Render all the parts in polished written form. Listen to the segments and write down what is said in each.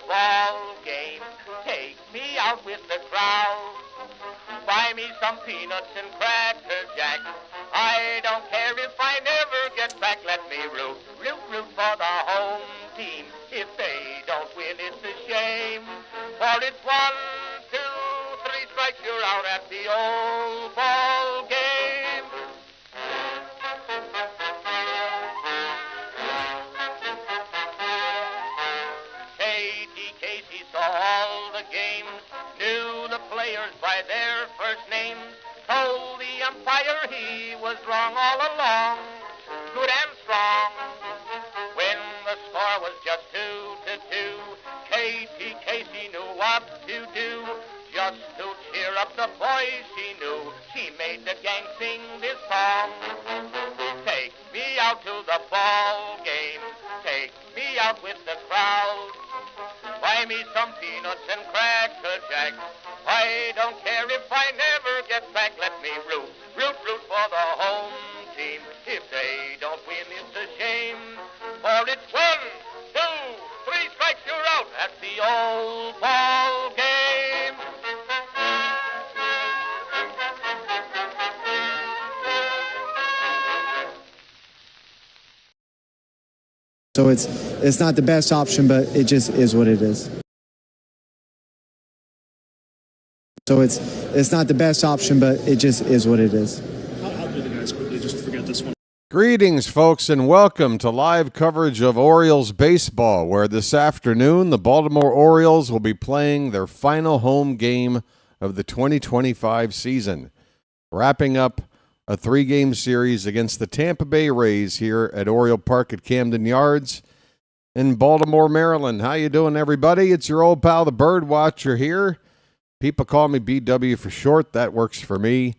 ball game. Take me out with the crowd. Buy me some peanuts and cracker jack. I don't care if I never get back. Let me root for the home team. If they don't win, it's a shame. For it's 1, 2, 3 strikes, you're out at the old ball game. Casey saw all the games, knew the players by their first names, told the umpire he was wrong all along, good and strong. When the score was just 2-2, Casey knew what to do, just to cheer up the boys she knew. She made the gang sing this song. Take me out to the ball game, take me out with the crowd. Buy me some peanuts and cracker jack. I don't care if I never get back. Let me root for the home team. If they don't win, it's a shame. For it's 1, 2, 3 strikes, you're out at the old ball game. So it's not the best option, but it just is what it is. So it's not the best option, but it just is what it is. I'll do the guys quickly, just forget this one. Greetings, folks, and welcome to live coverage of Orioles baseball, where this afternoon the Baltimore Orioles will be playing their final home game of the 2025 season, wrapping up a 3-game series against the Tampa Bay Rays here at Oriole Park at Camden Yards in Baltimore, Maryland. How you doing, everybody? It's your old pal, the BirdWatcher here. People call me BW for short. That works for me.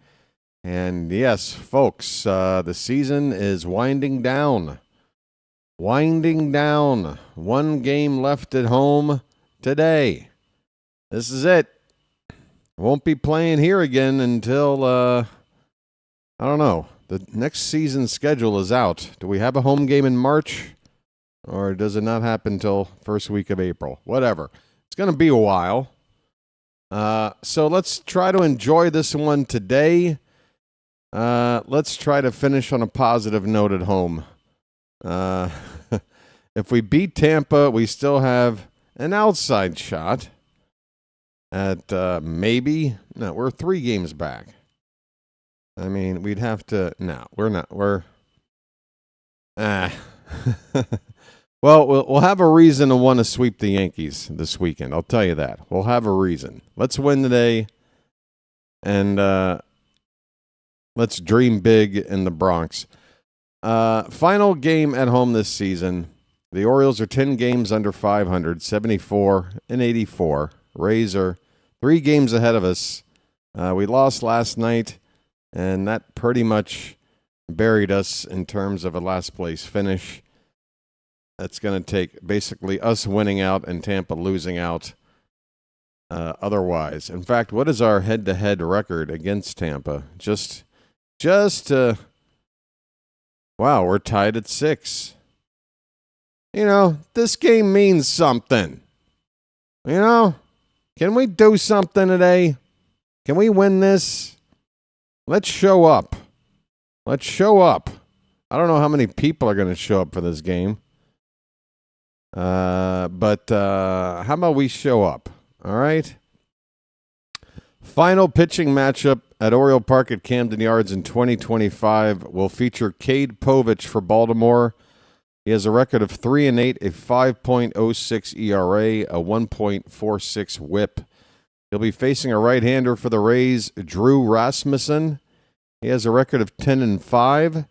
And yes, folks, the season is winding down. Winding down. 1 game left at home today. This is it. Won't be playing here again until, I don't know. The next season's schedule is out. Do we have a home game in March? Or does it not happen until first week of April? Whatever. It's going to be a while. So let's try to enjoy this one today. Let's try to finish on a positive note at home. If we beat Tampa, we still have an outside shot at maybe. No, we're 3 games back. I mean, we'd have to. No, we're not. We're. Well, we'll have a reason to want to sweep the Yankees this weekend. I'll tell you that. We'll have a reason. Let's win today, and let's dream big in the Bronx. Final game at home this season. The Orioles are 10 games under 500, 74 and 84. Rays are 3 games ahead of us. We lost last night, and that pretty much buried us in terms of a last place finish. That's going to take basically us winning out and Tampa losing out otherwise. In fact, what is our head-to-head record against Tampa? Wow, we're tied at 6. You know, this game means something. You know, can we do something today? Can we win this? Let's show up. Let's show up. I don't know how many people are going to show up for this game. But how about we show up? All right. Final pitching matchup at Oriole Park at Camden Yards in 2025 will feature Cade Povich for Baltimore. He has a record of 3-8, a 5.06 ERA, a 1.46 WHIP. He'll be facing a right-hander for the Rays, Drew Rasmussen. He has a record of 10-5.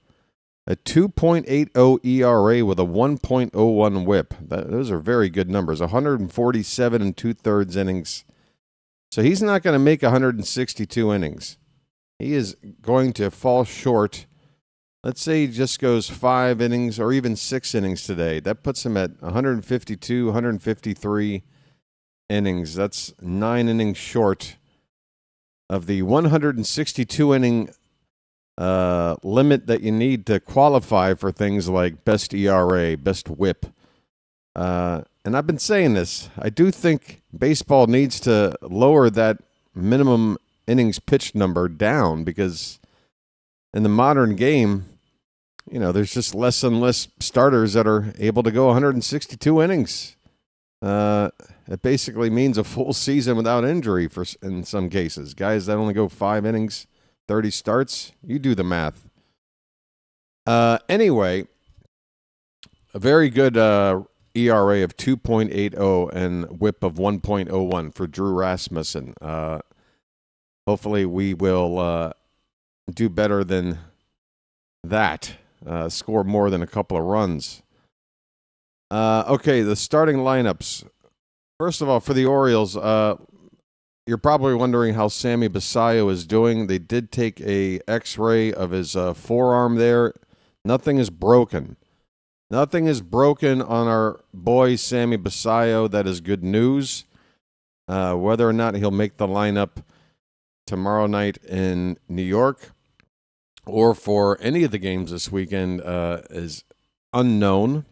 A 2.80 ERA with a 1.01 WHIP. Those are very good numbers. 147 2/3 innings. So he's not going to make 162 innings. He is going to fall short. Let's say he just goes 5 innings or even 6 innings today. That puts him at 152, 153 innings. That's 9 innings short of the 162 inning limit that you need to qualify for things like best ERA, best WHIP. And I've been saying this. I do think baseball needs to lower that minimum innings pitched number down because in the modern game, there's just less and less starters that are able to go 162 innings. It basically means a full season without injury in some cases. Guys that only go 5 innings, 30 starts, you do the math. Anyway, a very good ERA of 2.80 and whip of 1.01 for Drew Rasmussen. Hopefully we will do better than that, score more than a couple of runs. Okay, the starting lineups. First of all, for the Orioles, you're probably wondering how Sammy Basallo is doing. They did take a X-ray of his forearm there. Nothing is broken. Nothing is broken on our boy Sammy Basallo. That is good news. Whether or not he'll make the lineup tomorrow night in New York or for any of the games this weekend is unknown.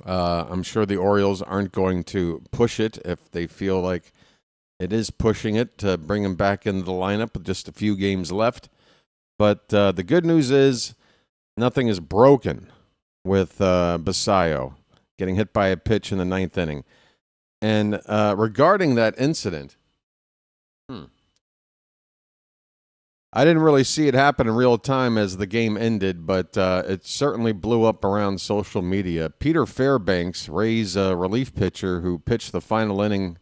I'm sure the Orioles aren't going to push it if they feel like it is pushing it to bring him back into the lineup with just a few games left. But the good news is nothing is broken with Basallo getting hit by a pitch in the 9th inning. And regarding that incident, I didn't really see it happen in real time as the game ended, but it certainly blew up around social media. Peter Fairbanks, Rays relief pitcher who pitched the final inning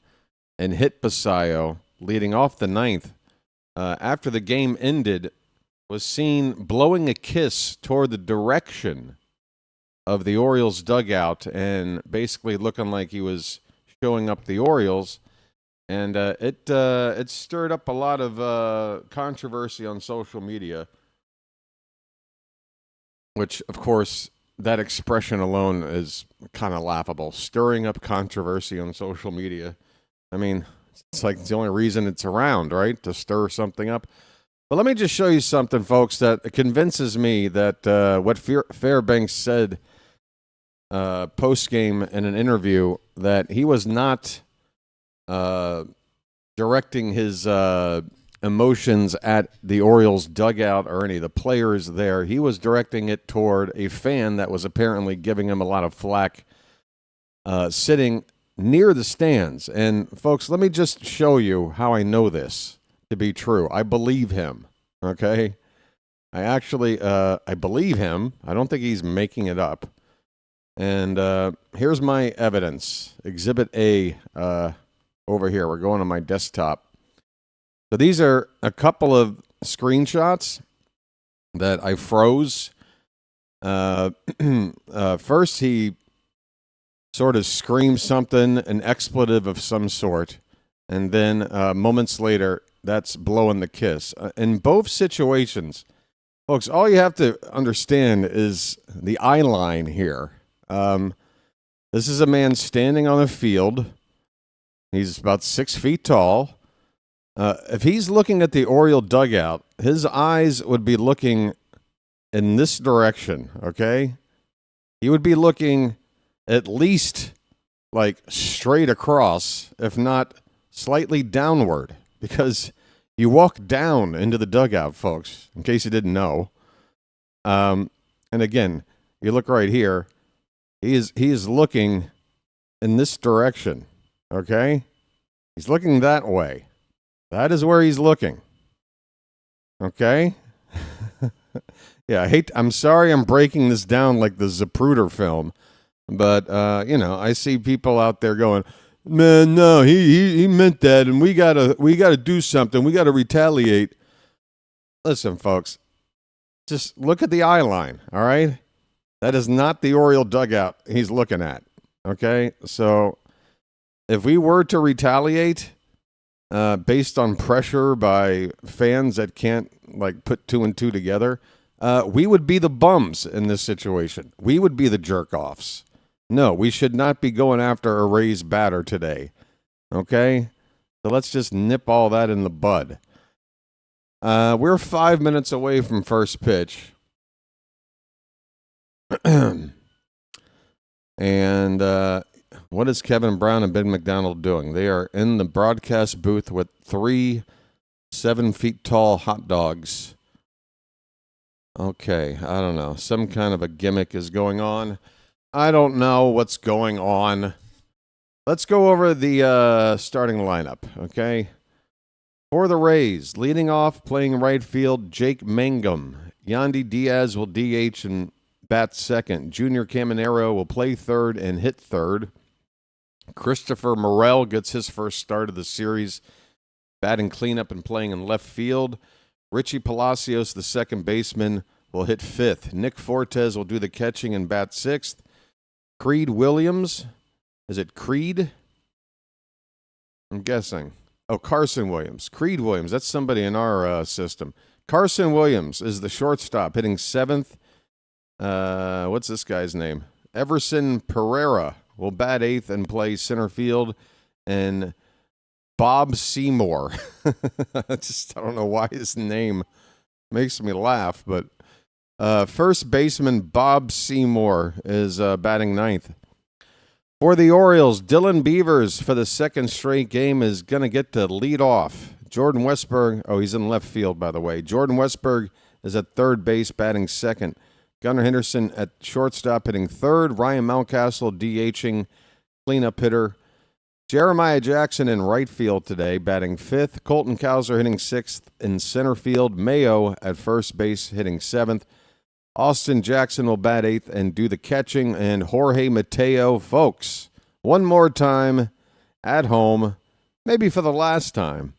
and hit Basallo, leading off the 9th, after the game ended, was seen blowing a kiss toward the direction of the Orioles dugout and basically looking like he was showing up the Orioles. And it stirred up a lot of controversy on social media, which, of course, that expression alone is kind of laughable. Stirring up controversy on social media. I mean, it's like it's the only reason it's around, right? To stir something up. But let me just show you something, folks, that convinces me that what Fairbanks said post-game in an interview, that he was not directing his emotions at the Orioles dugout or any of the players there. He was directing it toward a fan that was apparently giving him a lot of flack sitting near the stands. And, folks, let me just show you how I know this to be true. I believe him, okay? I actually, I believe him. I don't think he's making it up. And here's my evidence. Exhibit A over here. We're going to my desktop. So these are a couple of screenshots that I froze. First, he sort of screams something, an expletive of some sort. And then moments later, that's blowing the kiss. In both situations, folks, all you have to understand is the eye line here. This is a man standing on a field. He's about 6 feet tall. If he's looking at the Oriole dugout, his eyes would be looking in this direction, okay? He would be looking at least like straight across, if not slightly downward, because you walk down into the dugout, folks, in case you didn't know. And again, you look right here. He is looking in this direction, okay? He's looking that way. That is where he's looking, okay? Yeah, I'm sorry I'm breaking this down like the Zapruder film, but, I see people out there going, man, no, he meant that, and we gotta do something. We gotta retaliate. Listen, folks, just look at the eye line, all right? That is not the Oriole dugout he's looking at, okay? So if we were to retaliate based on pressure by fans that can't, like, put 2 and 2 together, we would be the bums in this situation. We would be the jerk-offs. No, we should not be going after a Rays batter today, okay? So let's just nip all that in the bud. We're 5 minutes away from first pitch. And what is Kevin Brown and Ben McDonald doing? They are in the broadcast booth with 3 7-feet-tall hot dogs. Okay, I don't know. Some kind of a gimmick is going on. I don't know what's going on. Let's go over the starting lineup, okay? For the Rays, leading off, playing right field, Jake Mangum. Yandy Diaz will DH and bat second. Junior Caminero will play third and hit third. Christopher Morel gets his first start of the series, batting cleanup and playing in left field. Richie Palacios, the second baseman, will hit fifth. Nick Fortes will do the catching and bat sixth. Creed Williams, is it Creed? I'm guessing. Oh, Carson Williams. Creed Williams, that's somebody in our system. Carson Williams is the shortstop, hitting seventh. What's this guy's name? Everson Pereira will bat eighth and play center field. And Bob Seymour. I don't know why his name makes me laugh, but first baseman Bob Seymour is batting ninth. For the Orioles, Dylan Beavers for the second straight game is going to get to lead off. Jordan Westberg, he's in left field, by the way. Jordan Westberg is at third base, batting second. Gunnar Henderson at shortstop, hitting third. Ryan Mountcastle DHing, cleanup hitter. Jeremiah Jackson in right field today, batting fifth. Colton Cowser hitting sixth in center field. Mayo at first base, hitting seventh. Austin Jackson will bat eighth and do the catching. And Jorge Mateo, folks, one more time at home, maybe for the last time.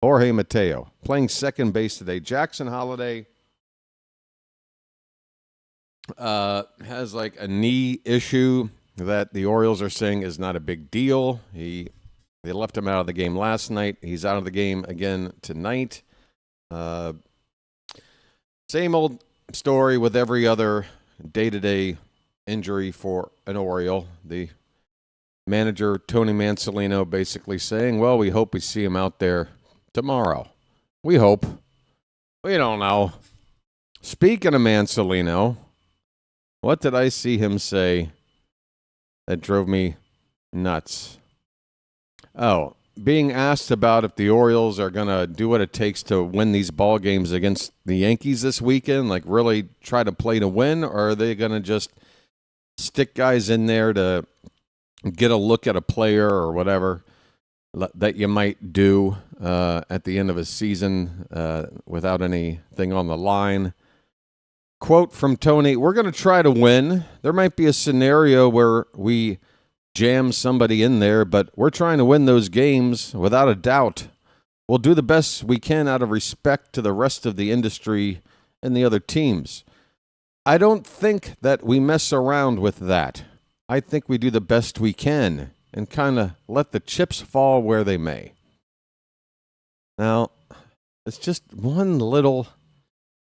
Jorge Mateo playing second base today. Jackson Holiday has like a knee issue that the Orioles are saying is not a big deal. They left him out of the game last night. He's out of the game again tonight. Same old story with every other day-to-day injury for an Oriole. The manager, Tony Mansolino, basically saying, well, we hope we see him out there tomorrow. We hope. We don't know. Speaking of Mansolino, what did I see him say that drove me nuts? Oh, being asked about if the Orioles are going to do what it takes to win these ball games against the Yankees this weekend, like really try to play to win, or are they going to just stick guys in there to get a look at a player or whatever that you might do at the end of a season without anything on the line? Quote from Tony, we're going to try to win. There might be a scenario where we jam somebody in there, but we're trying to win those games without a doubt. We'll do the best we can out of respect to the rest of the industry and the other teams. I don't think that we mess around with that. I think we do the best we can and kind of let the chips fall where they may. Now, it's just one little...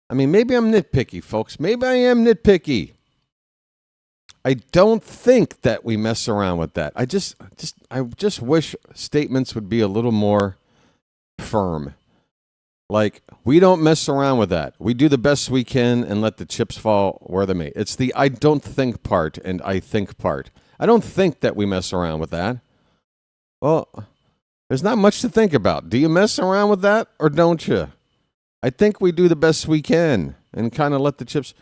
maybe I'm nitpicky, folks. Maybe I am nitpicky. I don't think that we mess around with that. I just wish statements would be a little more firm. Like, we don't mess around with that. We do the best we can and let the chips fall where they may. It's the I don't think part and I think part. I don't think that we mess around with that. Well, there's not much to think about. Do you mess around with that or don't you? I think we do the best we can and kind of let the chips...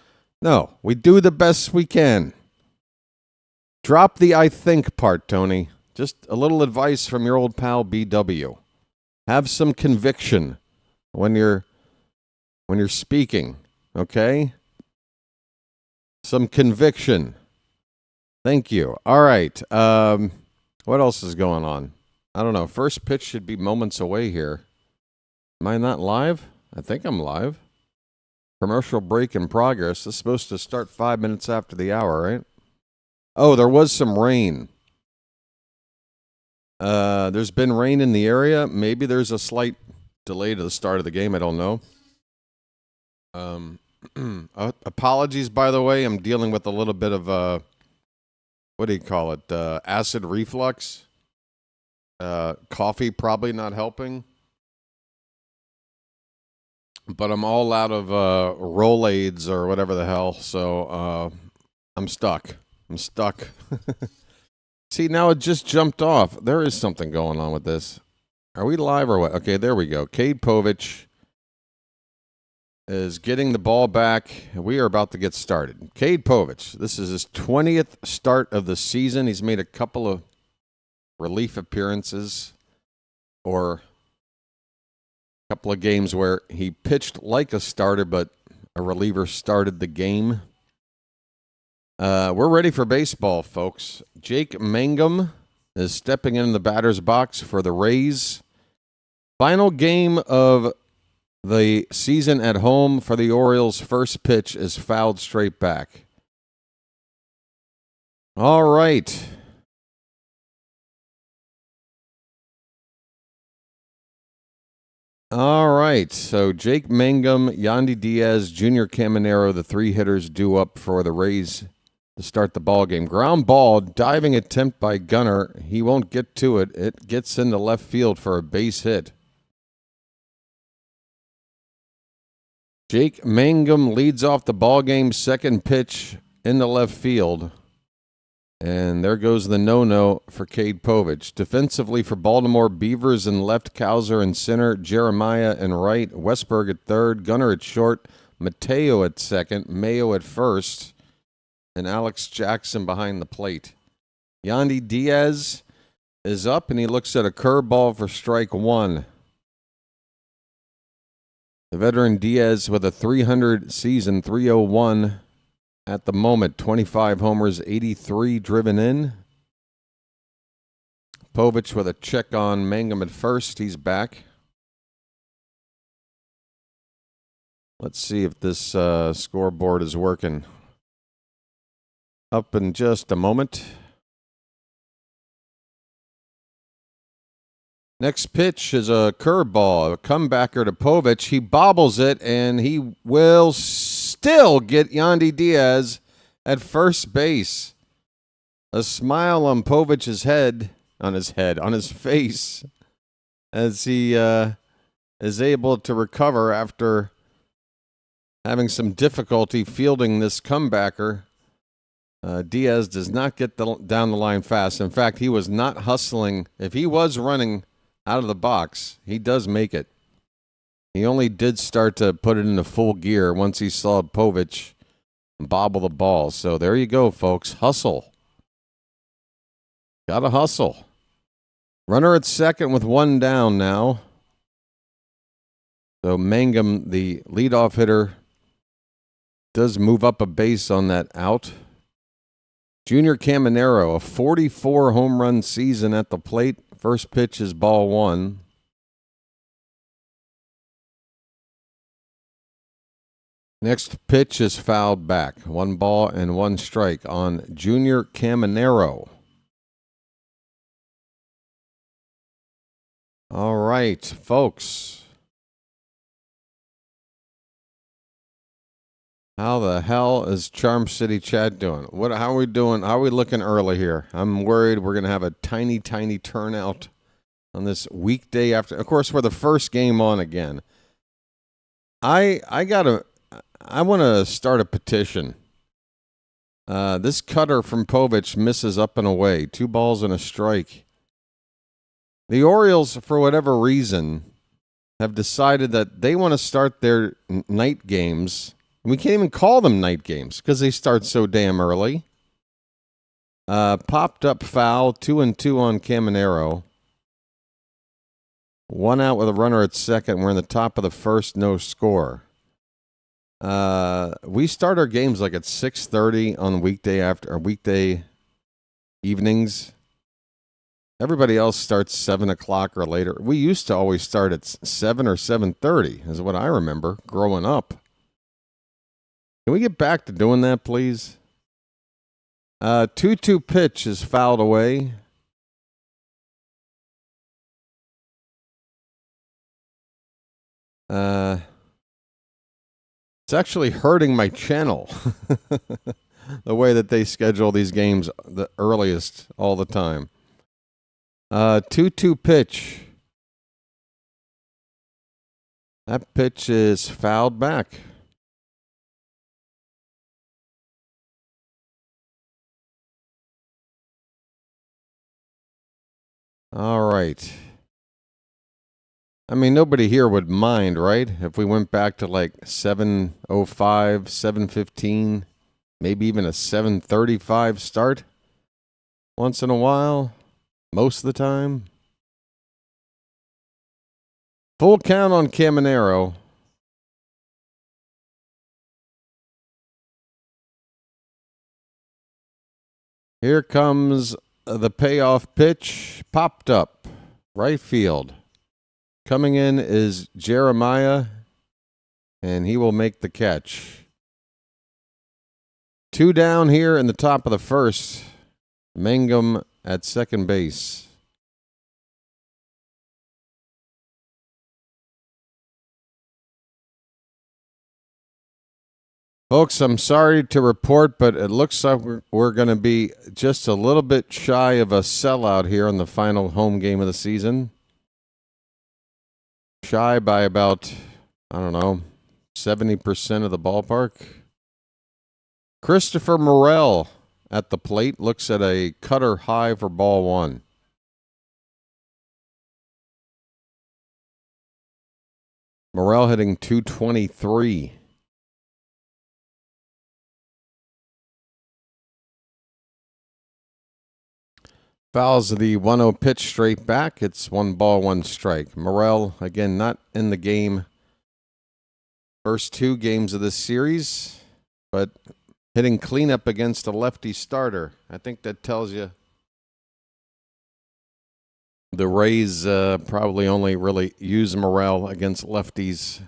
No, we do the best we can. Drop the I think part, Tony. Just a little advice from your old pal BW. Have some conviction when you're speaking, okay? Some conviction. Thank you. All right. What else is going on? I don't know. First pitch should be moments away here. Am I not live? I think I'm live. Commercial break in progress. This is supposed to start 5 minutes after the hour, right? Oh, there was some rain. There's been rain in the area. Maybe there's a slight delay to the start of the game. I don't know. Apologies, by the way. I'm dealing with a little bit of, what do you call it? Acid reflux. Coffee probably not helping. But I'm all out of Rolaids or whatever the hell, so I'm stuck. I'm stuck. See, now it just jumped off. There is something going on with this. Are we live or what? Okay, there we go. Cade Povich is getting the ball back. We are about to get started. Cade Povich, this is his 20th start of the season. He's made a couple of relief appearances or a couple of games where he pitched like a starter, but a reliever started the game. We're ready for baseball, folks. Jake Mangum is stepping in the batter's box for the Rays. Final game of the season at home for the Orioles. First pitch is fouled straight back. All right. All right. So Jake Mangum, Yandy Diaz, Junior Caminero, the three hitters due up for the Rays to start the ball game. Ground ball, diving attempt by Gunnar. He won't get to it. It gets into left field for a base hit. Jake Mangum leads off the ball game. Second pitch in the left field. And there goes the no-no for Cade Povich. Defensively for Baltimore, Beavers in left, Cowser in center, Jeremiah in right, Westberg at third, Gunnar at short, Mateo at second, Mayo at first, and Alex Jackson behind the plate. Yandy Diaz is up, and he looks at a curveball for strike one. The veteran Diaz with a 300 season, 301 at the moment, 25 homers, 83 driven in. Povich with a check on Mangum at first. He's back. Let's see if this scoreboard is working. Up in just a moment. Next pitch is a curveball, a comebacker to Povich. He bobbles it, and he will still get Yandy Diaz at first base. A smile on Povich's on his face, as he is able to recover after having some difficulty fielding this comebacker. Diaz does not get down the line fast. In fact, he was not hustling. If he was running out of the box, he does make it. He only did start to put it into full gear once he saw Povich bobble the ball. So there you go, folks. Hustle. Gotta hustle. Runner at second with one down now. So Mangum, the leadoff hitter, does move up a base on that out. Junior Caminero, a 44 home run season at the plate. First pitch is ball one. Next pitch is fouled back. 1 ball and 1 strike on Junior Caminero. All right, folks. How the hell is Charm City Chad doing? How are we doing? How are we looking early here? I'm worried we're going to have a tiny, tiny turnout on this weekday after. Of course, we're the first game on again. I want to start a petition. This cutter from Povich misses up and away. 2 balls and a strike. The Orioles, for whatever reason, have decided that they want to start their night games. We can't even call them night games because they start so damn early. Popped up foul, 2-2 on Caminero. 1 out with a runner at second. We're in the top of the first, no score. We start our games like at 6:30 on weekday evenings. Everybody else starts 7 o'clock or later. We used to always start at 7 or 7:30, is what I remember growing up. Can we get back to doing that, please? 2-2 pitch is fouled away. It's actually hurting my channel. The way that they schedule these games the earliest all the time. 2-2 pitch. That pitch is fouled back. All right. I mean, nobody here would mind, right? If we went back to like 7:05, 7:15, maybe even a 7:35 start once in a while, most of the time. Full count on Caminero. Here comes the payoff pitch, popped up, right field. Coming in is Jeremiah, and he will make the catch. 2 down here in the top of the first. Mangum at second base. Folks, I'm sorry to report, but it looks like we're going to be just a little bit shy of a sellout here in the final home game of the season. Shy by about, 70% of the ballpark. Christopher Morel at the plate looks at a cutter high for ball 1. Morel hitting .223. Fouls the 1-0 pitch straight back. It's 1 ball, 1 strike. Morel, again, not in the game. First 2 games of this series, but hitting cleanup against a lefty starter. I think that tells you the Rays probably only really use Morel against lefties.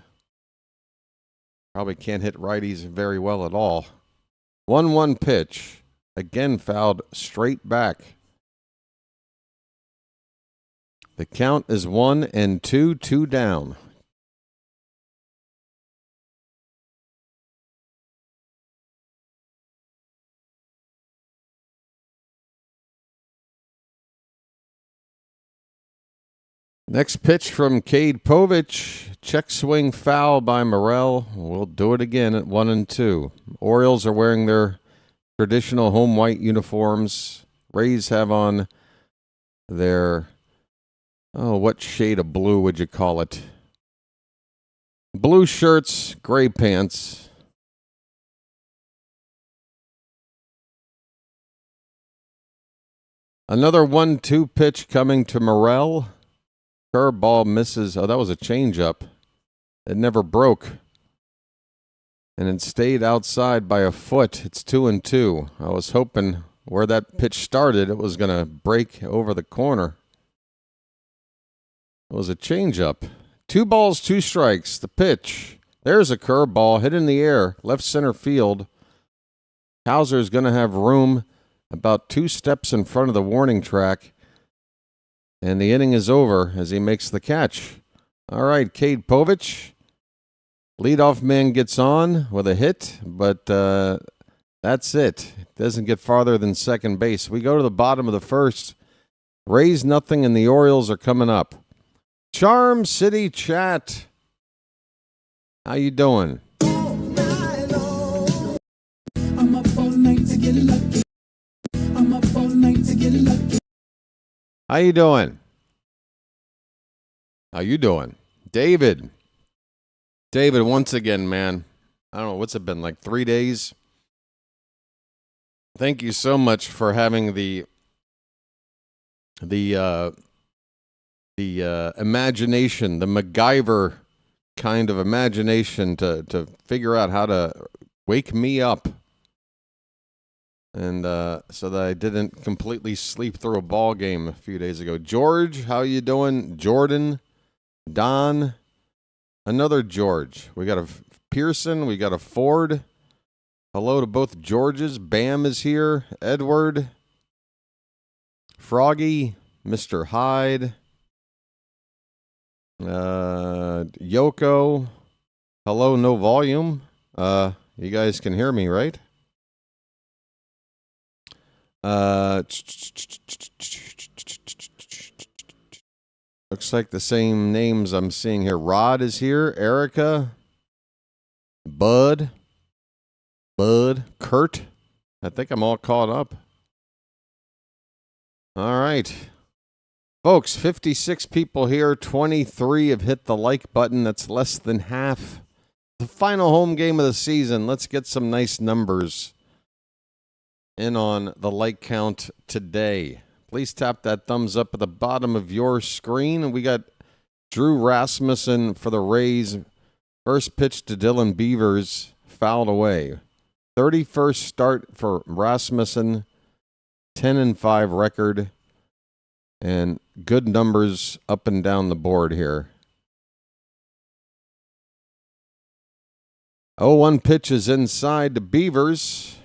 Probably can't hit righties very well at all. 1-1 pitch. Again, fouled straight back. The count is 1-2, 2 down. Next pitch from Cade Povich. Check swing foul by Morel. We'll do it again at 1-2. Orioles are wearing their traditional home white uniforms. Rays have on their, what shade of blue would you call it? Blue shirts, gray pants. Another 1-2 pitch coming to Morel. Curveball misses. Oh, that was a changeup. It never broke. And it stayed outside by a foot. It's 2-2. I was hoping where that pitch started, it was going to break over the corner. It was a changeup. 2 balls, 2 strikes. The pitch. There's a curveball hit in the air, left center field. Hauser's going to have room about 2 steps in front of the warning track. And the inning is over as he makes the catch. All right, Cade Povich. Leadoff man gets on with a hit, but that's it. Doesn't get farther than second base. We go to the bottom of the first. Rays nothing, and the Orioles are coming up. Charm City Chat. How you doing? I'm up all night to get lucky. I'm up all night to get lucky. How you doing? How you doing? David. David, once again, man. I don't know, what's it been, like 3 days? Thank you so much for having the imagination, the MacGyver kind of imagination to figure out how to wake me up. And so that I didn't completely sleep through a ball game a few days ago. George, how you doing? Jordan, Don, another George. We got a Pearson, we got a Ford. Hello to both Georges. Bam is here. Edward, Froggy, Mr. Hyde, Yoko. Hello, no volume. You guys can hear me, right? Looks like the same names I'm seeing here. Rod is here. Erica. Bud. Kurt. I think I'm all caught up. All right. Folks, 56 people here. 23 have hit the like button. That's less than half. The final home game of the season. Let's get some nice numbers in on the like count today. Please tap that thumbs up at the bottom of your screen. We got Drew Rasmussen for the Rays. First pitch to Dylan Beavers, fouled away. 31st start for Rasmussen, 10-5 record, and good numbers up and down the board here. 0-1 pitch is inside to Beavers.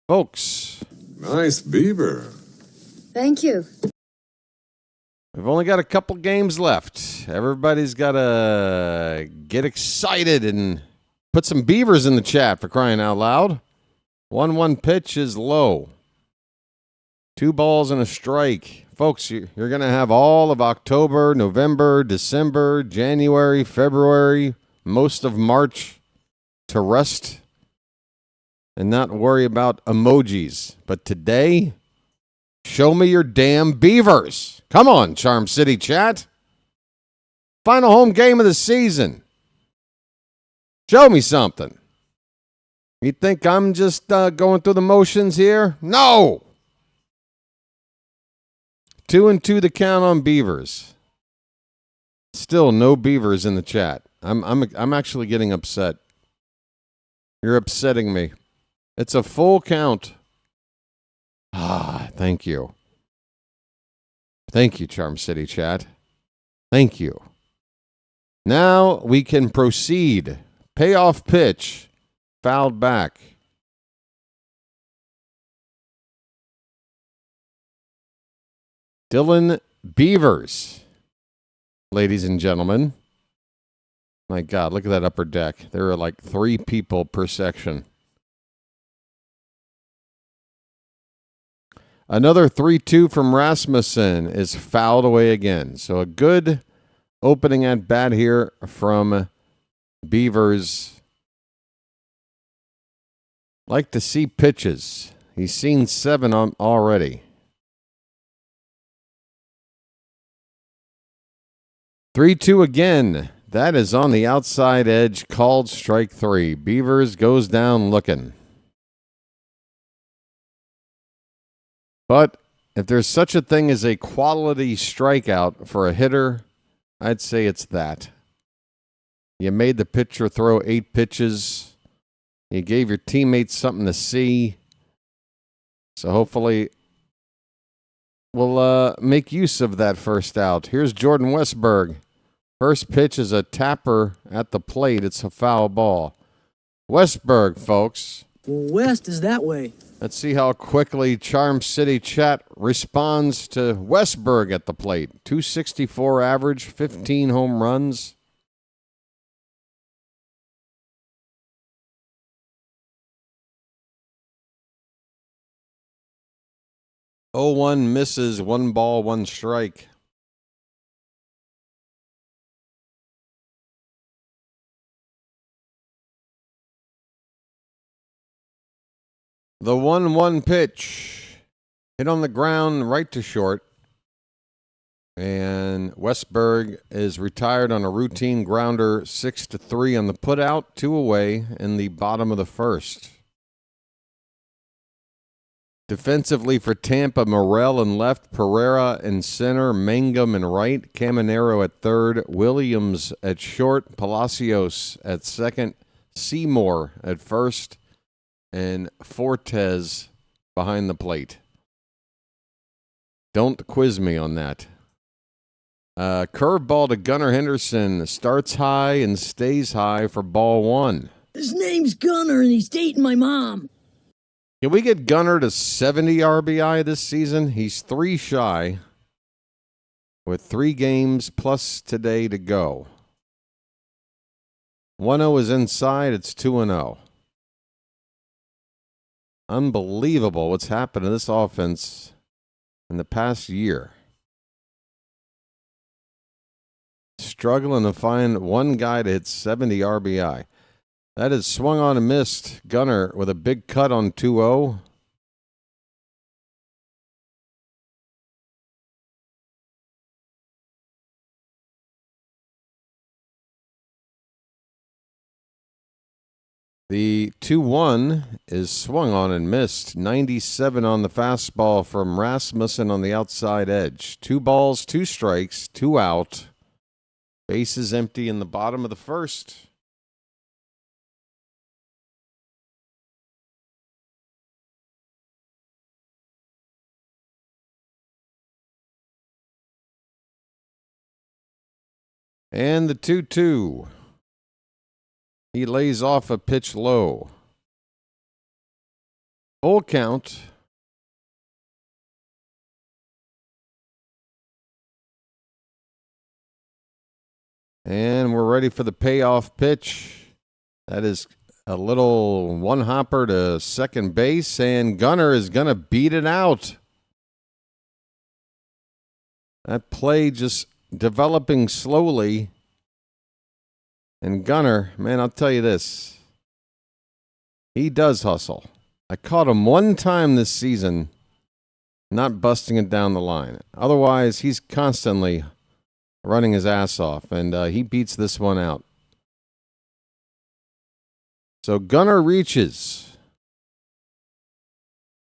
Folks. Nice beaver. Thank you. We've only got a couple games left. Everybody's got to get excited and put some beavers in the chat, for crying out loud. 1-1 pitch is low. 2 balls and a strike. Folks, you're going to have all of October, November, December, January, February, most of March to rest and not worry about emojis. But today, show me your damn beavers. Come on, Charm City chat. Final home game of the season. Show me something. You think I'm just going through the motions here? No. 2-2 the count on beavers. Still no beavers in the chat. I'm actually getting upset. You're upsetting me. It's a full count. Thank you. Thank you, Charm City chat. Thank you. Now we can proceed. Payoff pitch. Fouled back. Dylan Beavers. Ladies and gentlemen. My God, look at that upper deck. There are like 3 people per section. Another 3-2 from Rasmussen is fouled away again. So a good opening at bat here from Beavers. Like to see pitches. He's seen 7 already. 3-2 again. That is on the outside edge. Called strike 3. Beavers goes down looking. But if there's such a thing as a quality strikeout for a hitter, I'd say it's that. You made the pitcher throw 8 pitches. You gave your teammates something to see. So hopefully we'll make use of that first out. Here's Jordan Westberg. First pitch is a tapper at the plate. It's a foul ball. Westberg, folks. West is that way. Let's see how quickly Charm City chat responds to Westberg at the plate. 264 average, 15 home runs. Oh, 1 misses, 1 ball, 1 strike. The 1-1 pitch hit on the ground right to short. And Westberg is retired on a routine grounder, 6-3 on the putout, 2 away in the bottom of the first. Defensively for Tampa, Morel in left, Pereira in center, Mangum in right, Caminero at third, Williams at short, Palacios at second, Seymour at first, and Fortes behind the plate. Don't quiz me on that. Curveball to Gunnar Henderson. Starts high and stays high for ball 1. His name's Gunnar, and he's dating my mom. Can we get Gunnar to 70 RBI this season? He's 3 shy with 3 games plus today to go. 1-0 is inside. It's 2-0. Unbelievable what's happened to this offense in the past year. Struggling to find one guy to hit 70 RBI. That is swung on and missed. Gunnar with a big cut on 2-0. The 2-1 is swung on and missed. 97 on the fastball from Rasmussen on the outside edge. 2 balls, 2 strikes, 2 out. Bases empty in the bottom of the first. And the 2-2. He lays off a pitch low. Full count. And we're ready for the payoff pitch. That is a little one hopper to second base, and Gunnar is going to beat it out. That play just developing slowly. And Gunnar, man, I'll tell you this. He does hustle. I caught him one time this season not busting it down the line. Otherwise, he's constantly running his ass off, and he beats this one out. So Gunnar reaches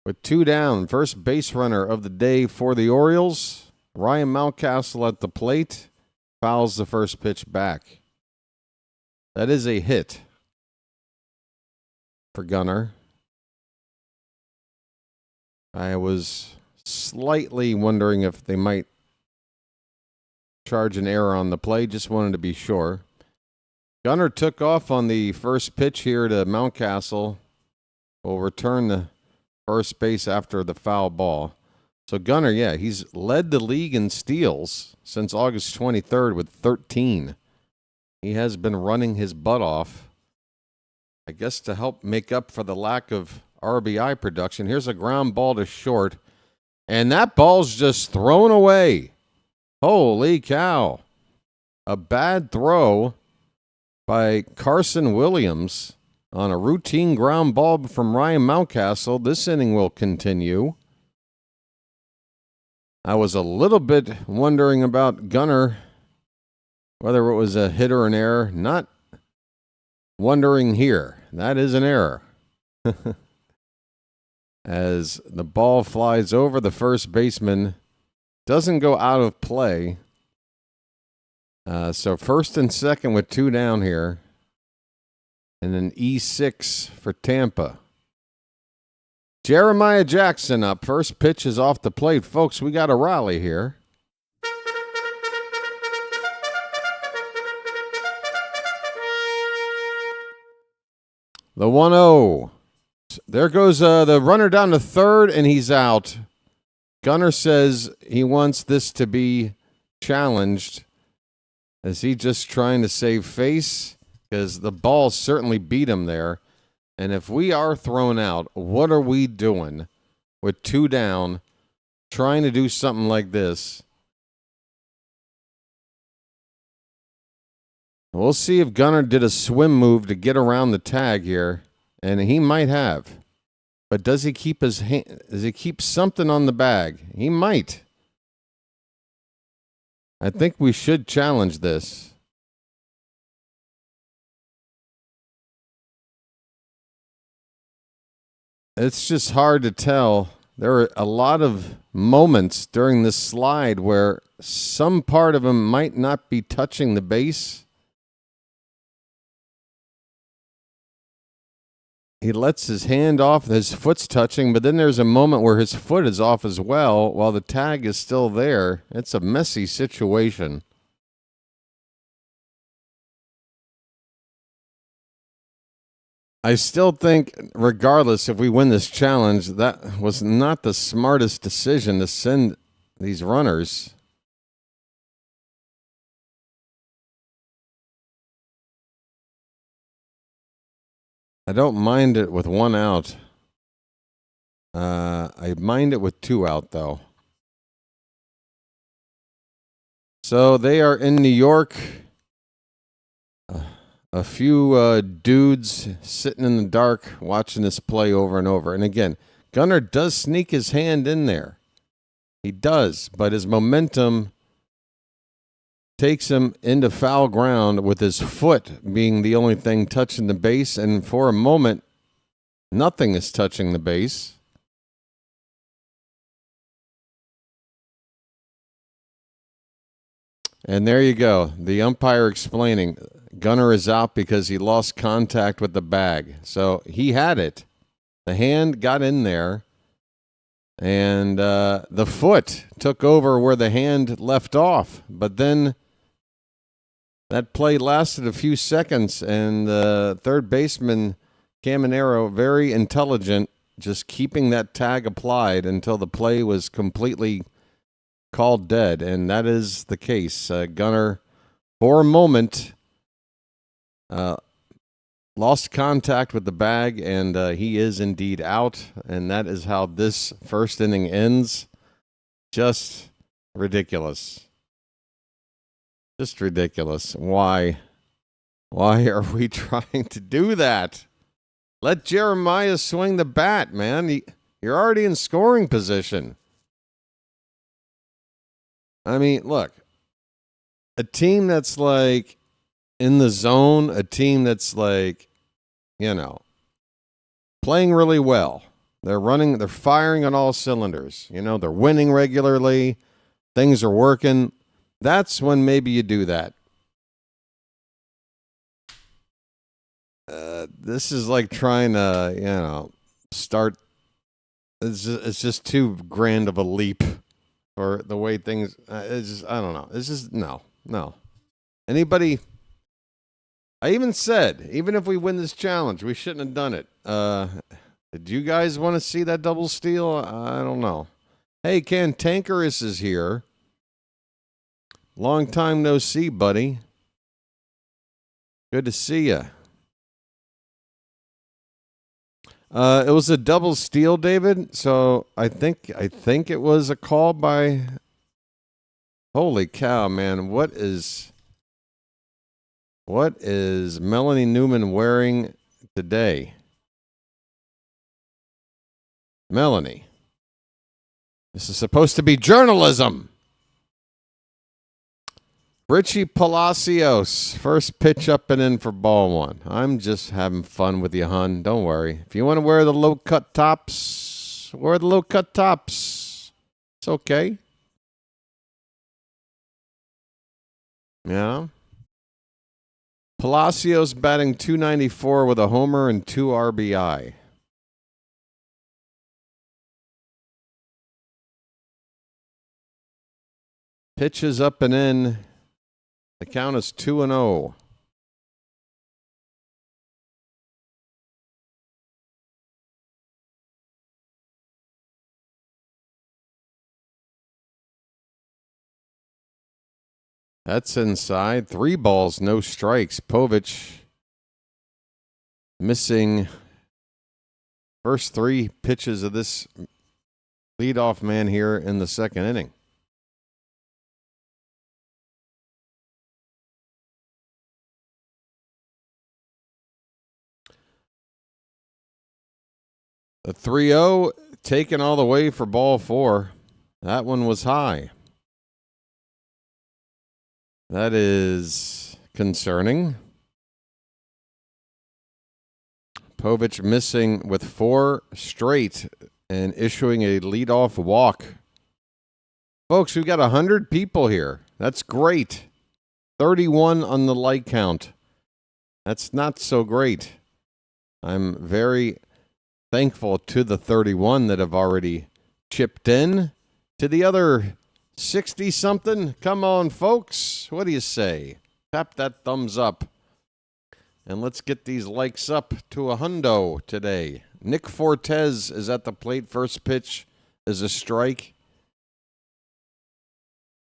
with 2 down. First base runner of the day for the Orioles. Ryan Mountcastle at the plate. Fouls the first pitch back. That is a hit for Gunnar. I was slightly wondering if they might charge an error on the play. Just wanted to be sure. Gunnar took off on the first pitch here to Mountcastle. Will return the first base after the foul ball. So Gunnar, yeah, he's led the league in steals since August 23rd with 13. He has been running his butt off, I guess, to help make up for the lack of RBI production. Here's a ground ball to short, and that ball's just thrown away. Holy cow. A bad throw by Carson Williams on a routine ground ball from Ryan Mountcastle. This inning will continue. I was a little bit wondering about Gunnar, whether it was a hit or an error. Not wondering here. That is an error. As the ball flies over the first baseman, doesn't go out of play. So first and second with 2 down here. And an E6 for Tampa. Jeremiah Jackson up. First pitch is off the plate. Folks, we got a rally here. The 1-0. There goes the runner down to third, and he's out. Gunnar says he wants this to be challenged. Is he just trying to save face? Because the ball certainly beat him there. And if we are thrown out, what are we doing with 2 down, trying to do something like this? We'll see if Gunnar did a swim move to get around the tag here, and he might have. But does he keep his hand? Does he keep something on the bag? He might. I think we should challenge this. It's just hard to tell. There are a lot of moments during this slide where some part of him might not be touching the base. He lets his hand off, his foot's touching, but then there's a moment where his foot is off as well while the tag is still there. It's a messy situation. I still think, regardless if we win this challenge, that was not the smartest decision to send these runners. I don't mind it with 1 out. I mind it with 2 out, though. So they are in New York. A few dudes sitting in the dark watching this play over and over. And again, Gunnar does sneak his hand in there. He does, but his momentum takes him into foul ground with his foot being the only thing touching the base, and for a moment, nothing is touching the base. And there you go. The umpire explaining Gunnar is out because he lost contact with the bag. So he had it. The hand got in there, and the foot took over where the hand left off. But then that play lasted a few seconds, and the third baseman, Caminero, very intelligent, just keeping that tag applied until the play was completely called dead, and that is the case. Gunnar, for a moment, lost contact with the bag, and he is indeed out, and that is how this first inning ends. Just ridiculous. Just ridiculous. Why? Why are we trying to do that? Let Jeremiah swing the bat, man. You're already in scoring position. I mean, look, a team that's like in the zone, a team that's like, playing really well. They're firing on all cylinders. They're winning regularly. Things are working. That's when maybe you do that. This is like trying to, start. It's just too grand of a leap. Or the way things, it's just, I don't know. It's just, no. Anybody, I even said, even if we win this challenge, we shouldn't have done it. Did you guys want to see that double steal? I don't know. Hey, Cantankerous is here. Long time no see, buddy. Good to see you. It was a double steal, David. So I think it was a call by. Holy cow, man! What is Melanie Newman wearing today? Melanie, this is supposed to be journalism. Richie Palacios, first pitch up and in for ball one. I'm just having fun with you, hon. Don't worry. If you want to wear the low-cut tops, wear the low-cut tops. It's okay. Yeah. Palacios batting .294 with a homer and 2 RBI. Pitches up and in. The count is 2-0. That's inside. 3 balls, no strikes. Povich missing first 3 pitches of this leadoff man here in the second inning. The 3-0 taken all the way for ball 4. That one was high. That is concerning. Povich missing with 4 straight and issuing a leadoff walk. Folks, we've got 100 people here. That's great. 31 on the like count. That's not so great. I'm very thankful to the 31 that have already chipped in. To the other 60-something, come on, folks. What do you say? Tap that thumbs up. And let's get these likes up to a hundo today. Nick Fortes is at the plate. First pitch is a strike.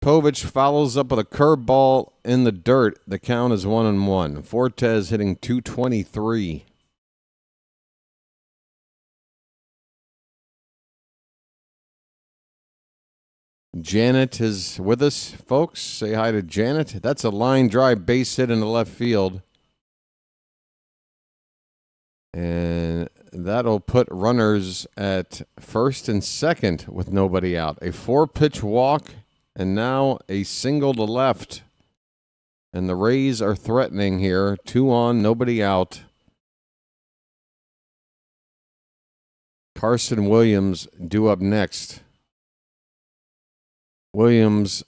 Povich follows up with a curveball in the dirt. The count is 1-1. Fortes hitting .223. Janet is with us, folks. Say hi to Janet. That's a line drive base hit in the left field. And that'll put runners at first and second with nobody out. A 4-pitch walk and now a single to left And the Rays are threatening here. 2 on, nobody out. Carson Williams due up next. Williams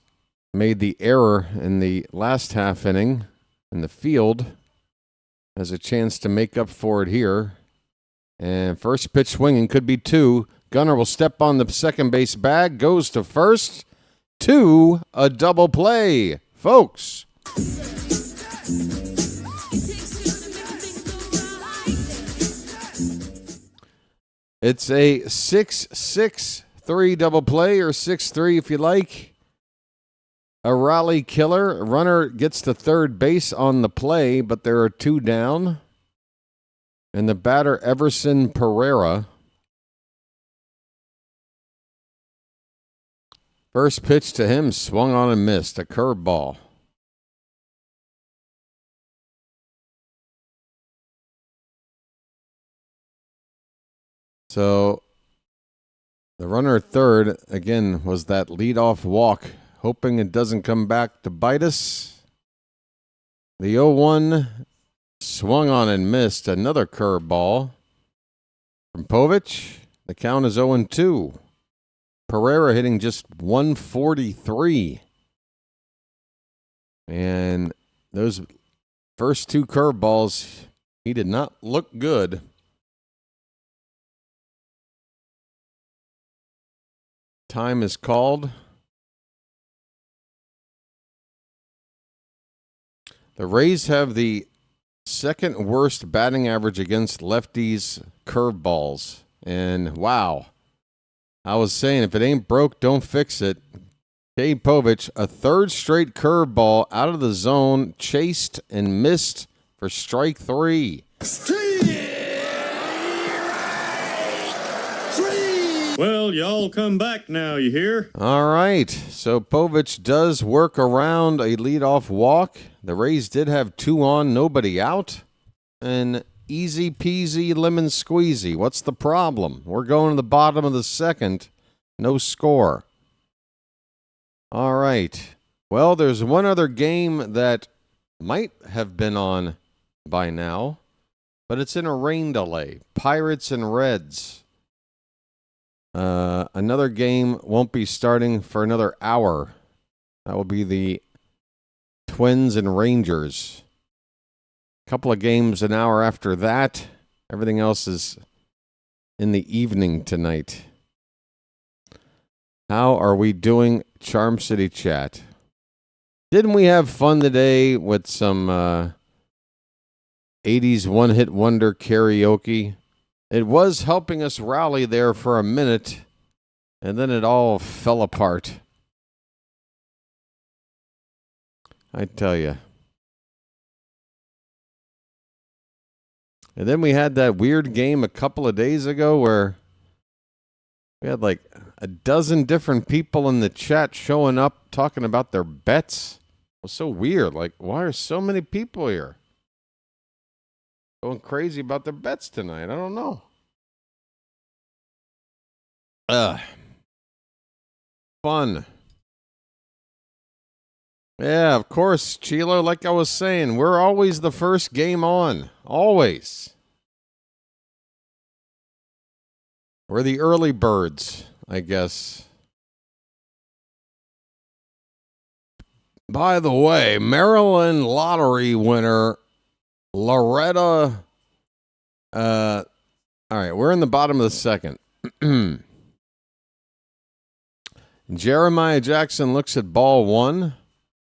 made the error in the last half inning in the field. Has a chance to make up for it here. And first pitch swinging, could be 2. Gunnar will step on the second base bag, goes to first. 2, a double play, folks. It's a 6-6-3 double play, or 6-3 if you like. A rally killer. Runner gets to third base on the play, but there are 2 down. And the batter, Everson Pereira. First pitch to him, swung on and missed. A curveball. So the runner at third, again, was that leadoff walk, hoping it doesn't come back to bite us. The 0-1 swung on and missed. Another curveball from Povich. The count is 0-2. Pereira hitting just 143. And those first 2 curveballs, he did not look good. Time is called. The Rays have the second worst batting average against lefties curveballs. And wow, I was saying, if it ain't broke, don't fix it. Cade Povich, a third straight curveball out of the zone, chased and missed for strike 3. Well, y'all come back now, you hear? All right, so Povich does work around a leadoff walk. The Rays did have 2 on, nobody out. And easy peasy lemon squeezy. What's the problem? We're going to the bottom of the second. No score. All right. Well, there's one other game that might have been on by now, but it's in a rain delay. Pirates and Reds. Another game won't be starting for another hour. That will be the Twins and Rangers. A couple of games an hour after that. Everything else is in the evening tonight. How are we doing, Charm City Chat? Didn't we have fun today with some 80s one-hit wonder karaoke? It was helping us rally there for a minute, and then it all fell apart. I tell you. And then we had that weird game a couple of days ago where we had like a dozen different people in the chat showing up talking about their bets. It was so weird. Like, why are so many people here going crazy about their bets tonight? I don't know. Fun. Yeah, of course, Chilo, like I was saying, we're always the first game on. Always. We're the early birds, I guess. By the way, Maryland lottery winner Loretta. All right, we're in the bottom of the second. Jeremiah Jackson looks at ball 1.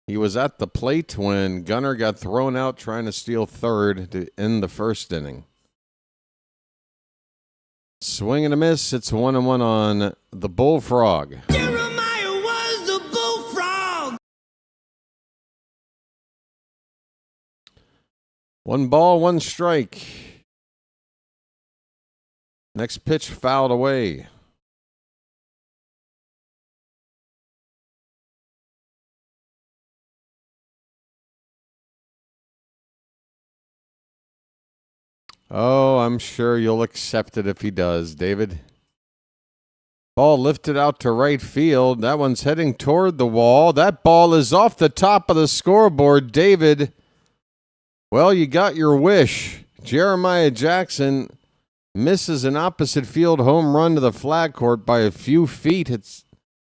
He was at the plate when Gunnar got thrown out trying to steal third to end the first inning. Swing and a miss. It's 1-1 on the Bullfrog. Jeremiah was the bullfrog. 1 ball, 1 strike. Next pitch fouled away. Oh, I'm sure you'll accept it if he does, David. Ball lifted out to right field. That one's heading toward the wall. That ball is off the top of the scoreboard. David, well, you got your wish. Jeremiah Jackson misses an opposite field home run to the flag court by a few feet. It's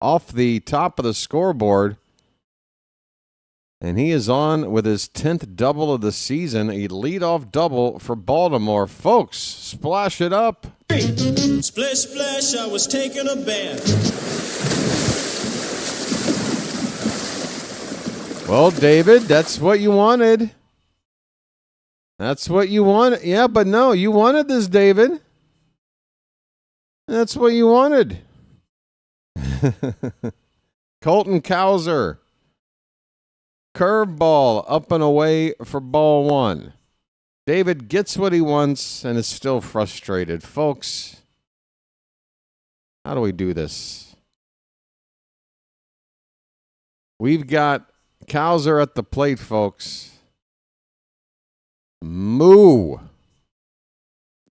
off the top of the scoreboard. And he is on with his 10th double of the season, a leadoff double for Baltimore. Folks, splash it up. Splish, splash, I was taking a bath. Well, David, that's what you wanted. That's what you wanted. Yeah, but no, you wanted this, David. That's what you wanted. Colton Cowser. Curveball up and away for ball one. David gets what he wants and is still frustrated. Folks, how do we do this? We've got Cowser at the plate, folks. Moo.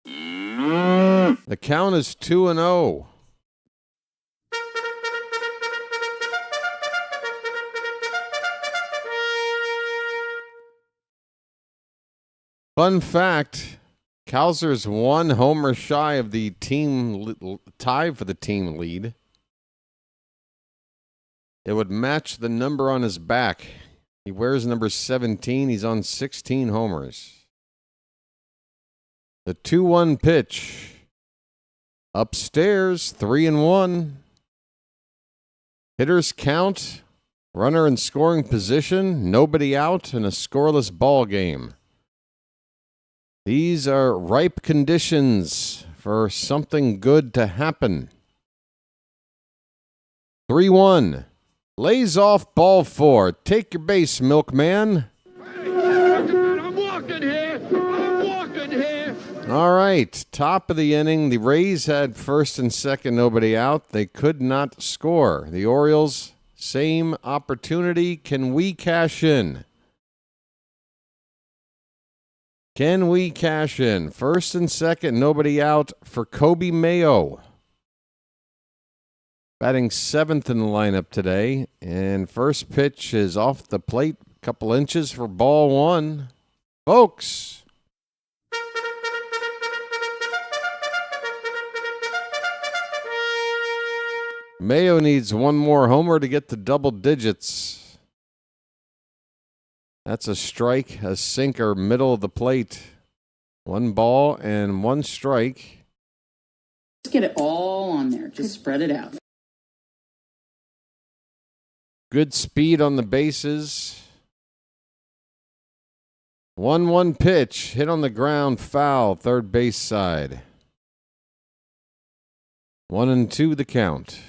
The count is 2-0. Fun fact, Cowser's one homer shy of the team tie for the team lead. It would match the number on his back. He wears number 17. He's on 16 homers. The 2-1 pitch. Upstairs, 3-1. Hitters count. Runner in scoring position. Nobody out in a scoreless ball game. These are ripe conditions for something good to happen. 3-1. Lays off ball four. Take your base, milkman. I'm walking here. I'm walking here. All right. Top of the inning. The Rays had first and second, nobody out. They could not score. The Orioles, same opportunity. Can we cash in? Can we cash in? First and second, nobody out for Kobe Mayo. Batting seventh in the lineup today. And first pitch is off the plate, a couple inches for ball one. Folks. Mayo needs one more homer to get to double digits. That's a strike, a sinker, middle of the plate. One ball and one strike. Just get it all on there. Just spread it out. Good speed on the bases. 1-1 pitch. Hit on the ground, foul, third base side. 1-2 the count.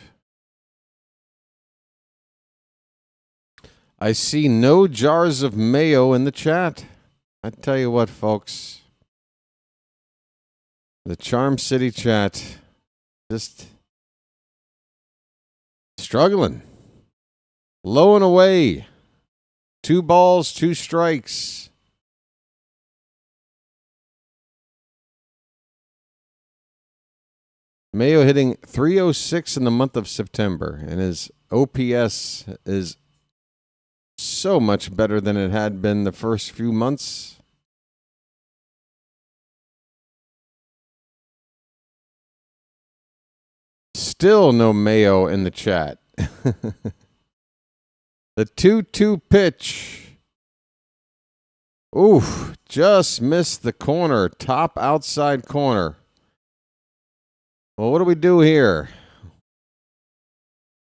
I see no jars of mayo in the chat. I tell you what, folks. The Charm City chat just struggling. Low and away. 2 balls, 2 strikes. Mayo hitting .306 in the month of September, and his OPS is so much better than it had been the first few months. Still no Mayo in the chat. The 2-2 pitch. Oof, just missed the corner, top outside corner. Well, what do we do here?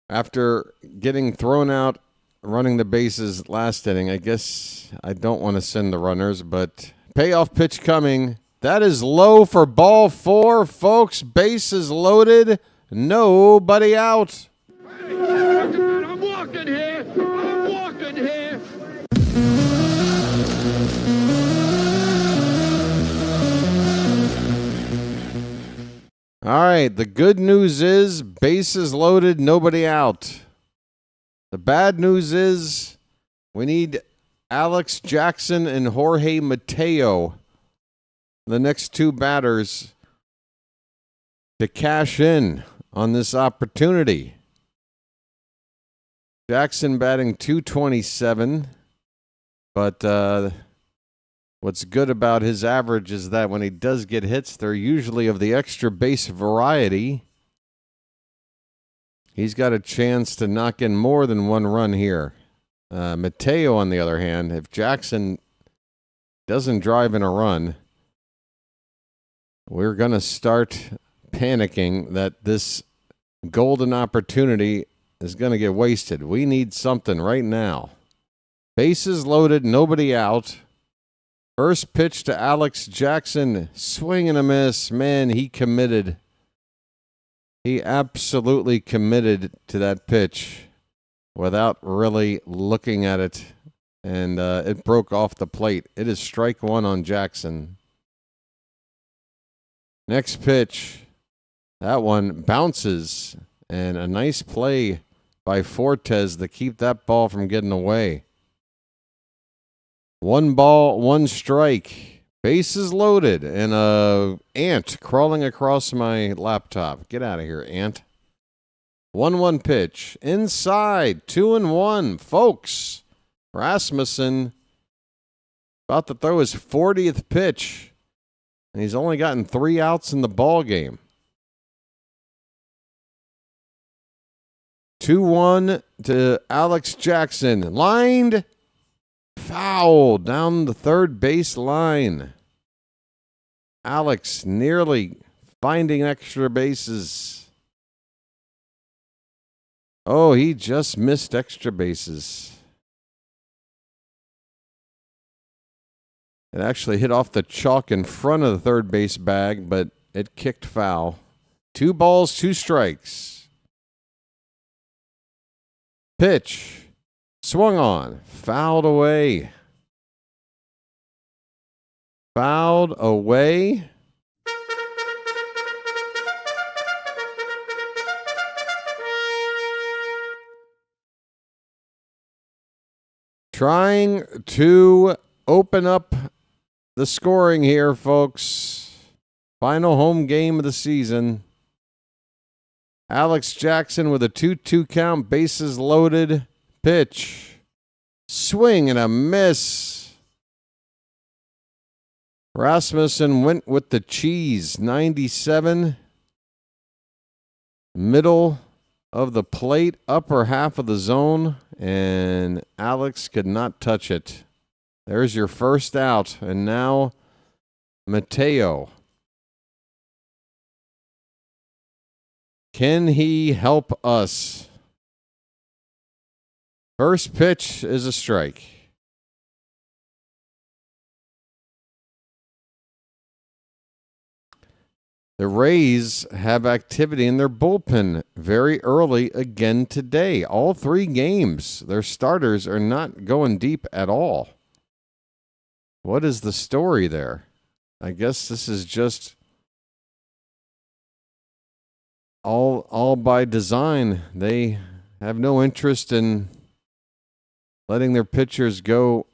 After getting thrown out running the bases last inning, I guess I don't want to send the runners, but payoff pitch coming. That is low for ball 4, folks. Bases loaded. Nobody out. I'm walking here. I'm walking here. All right, the good news is bases loaded, nobody out. The bad news is we need Alex Jackson and Jorge Mateo, the next 2 batters, to cash in on this opportunity. Jackson batting .227, but what's good about his average is that when he does get hits, they're usually of the extra base variety. He's got a chance to knock in more than one run here. Mateo, on the other hand, if Jackson doesn't drive in a run, we're going to start panicking that this golden opportunity is going to get wasted. We need something right now. Bases loaded, nobody out. First pitch to Alex Jackson. Swing and a miss. Man, he committed. He absolutely committed to that pitch without really looking at it. And it broke off the plate. It is strike one on Jackson. Next pitch. That one bounces. And a nice play by Fortes to keep that ball from getting away. 1 ball, 1 strike. Bases loaded. And a ant crawling across my laptop. Get out of here, ant. 1-1 pitch. Inside. 2-1. Folks. Rasmussen about to throw his 40th pitch. And he's only gotten 3 outs in the ball game. 2-1 to Alex Jackson. Lined. Foul down the third base line. Alex nearly finding extra bases. Oh, he just missed extra bases. It actually hit off the chalk in front of the third base bag, but it kicked foul. 2 balls, 2 strikes. Pitch. Swung on. Fouled away. Fouled away. Trying to open up the scoring here, folks. Final home game of the season. Alex Jackson with a 2-2 count, bases loaded. Pitch. Swing and a miss. Rasmussen went with the cheese. 97. Middle of the plate, upper half of the zone, and Alex could not touch it. There's your first out, and now Mateo. Can he help us? First pitch is a strike. The Rays have activity in their bullpen very early again today. All 3 games, their starters are not going deep at all. What is the story there? I guess this is just all by design. They have no interest in letting their pitchers go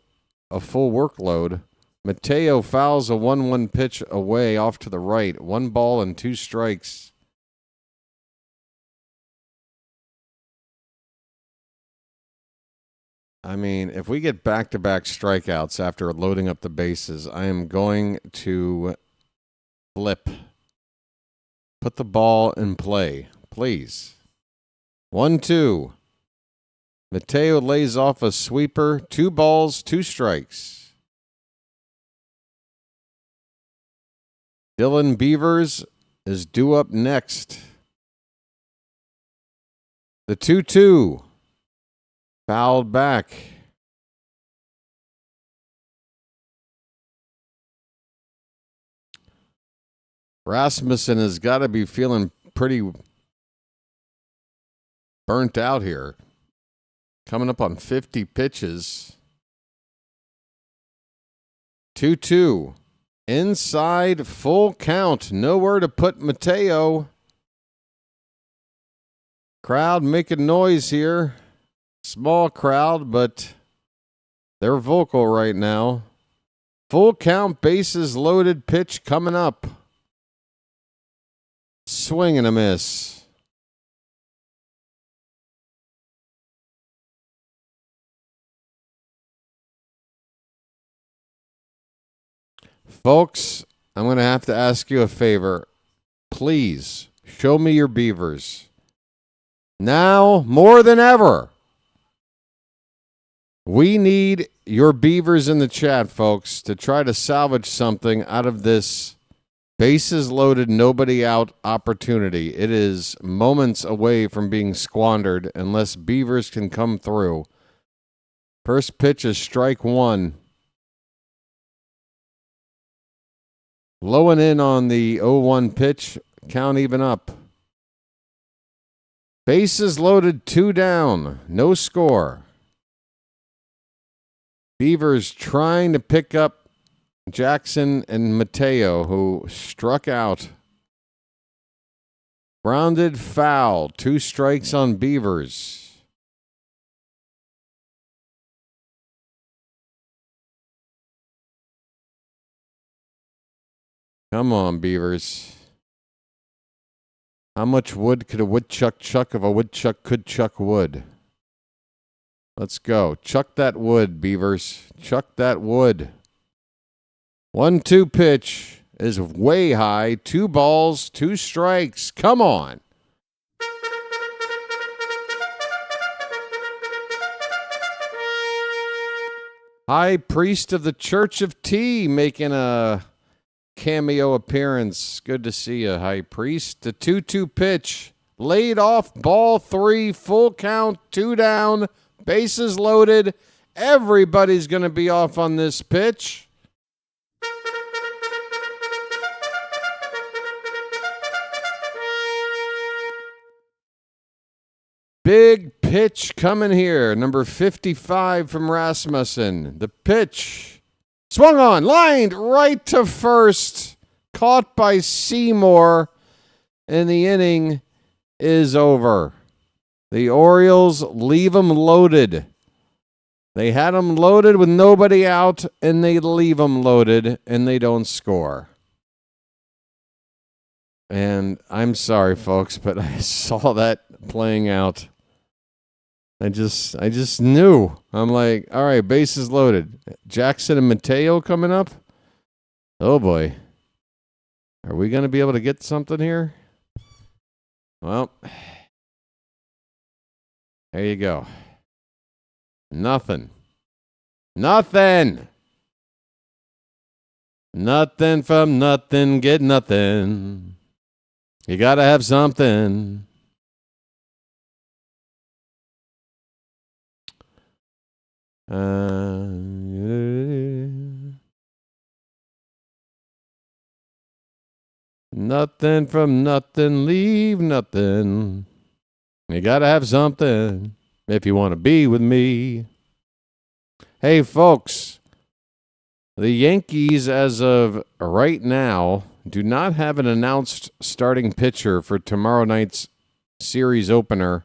a full workload. Mateo fouls a 1-1 pitch away off to the right. 1 ball and 2 strikes. I mean, if we get back-to-back strikeouts after loading up the bases, I am going to flip. Put the ball in play, please. 1-2. Mateo lays off a sweeper. 2 balls, 2 strikes. Dylan Beavers is due up next. The 2-2. Fouled back. Rasmussen has got to be feeling pretty burnt out here. Coming up on 50 pitches. 2-2. Inside, full count. Nowhere to put Mateo. Crowd making noise here. Small crowd, but they're vocal right now. Full count, bases loaded, pitch coming up. Swing and a miss. Folks, I'm going to have to ask you a favor. Please, show me your beavers. Now, more than ever, we need your beavers in the chat, folks, to try to salvage something out of this bases loaded, nobody out opportunity. It is moments away from being squandered unless beavers can come through. First pitch is strike one. Low and in on the 0-1 pitch. Count even up. Bases loaded, 2 down. No score. Beavers trying to pick up Jackson and Mateo, who struck out. Grounded foul. 2 strikes on Beavers. Come on, Beavers. How much wood could a woodchuck chuck if a woodchuck could chuck wood? Let's go. Chuck that wood, Beavers. Chuck that wood. 1-2 pitch is way high. 2 balls, 2 strikes. Come on. High priest of the Church of Tea making a cameo appearance. Good to see you, High Priest. The 2-2 pitch. Laid off, ball 3, full count, 2 down, bases loaded. Everybody's going to be off on this pitch. Big pitch coming here. Number 55 from Rasmussen. The pitch. Swung on, lined right to first. Caught by Seymour. And the inning is over. The Orioles leave them loaded. They had them loaded with nobody out, and they leave them loaded, and they don't score. And I'm sorry, folks, but I saw that playing out. I just knew. I'm like, all right, bases loaded. Jackson and Mateo coming up. Oh, boy. Are we going to be able to get something here? Well, there you go. Nothing. Nothing. Nothing from nothing, get nothing. You got to have something. Nothing from nothing, leave nothing. You gotta have something if you want to be with me. Hey, folks, the Yankees, as of right now, do not have an announced starting pitcher for tomorrow night's series opener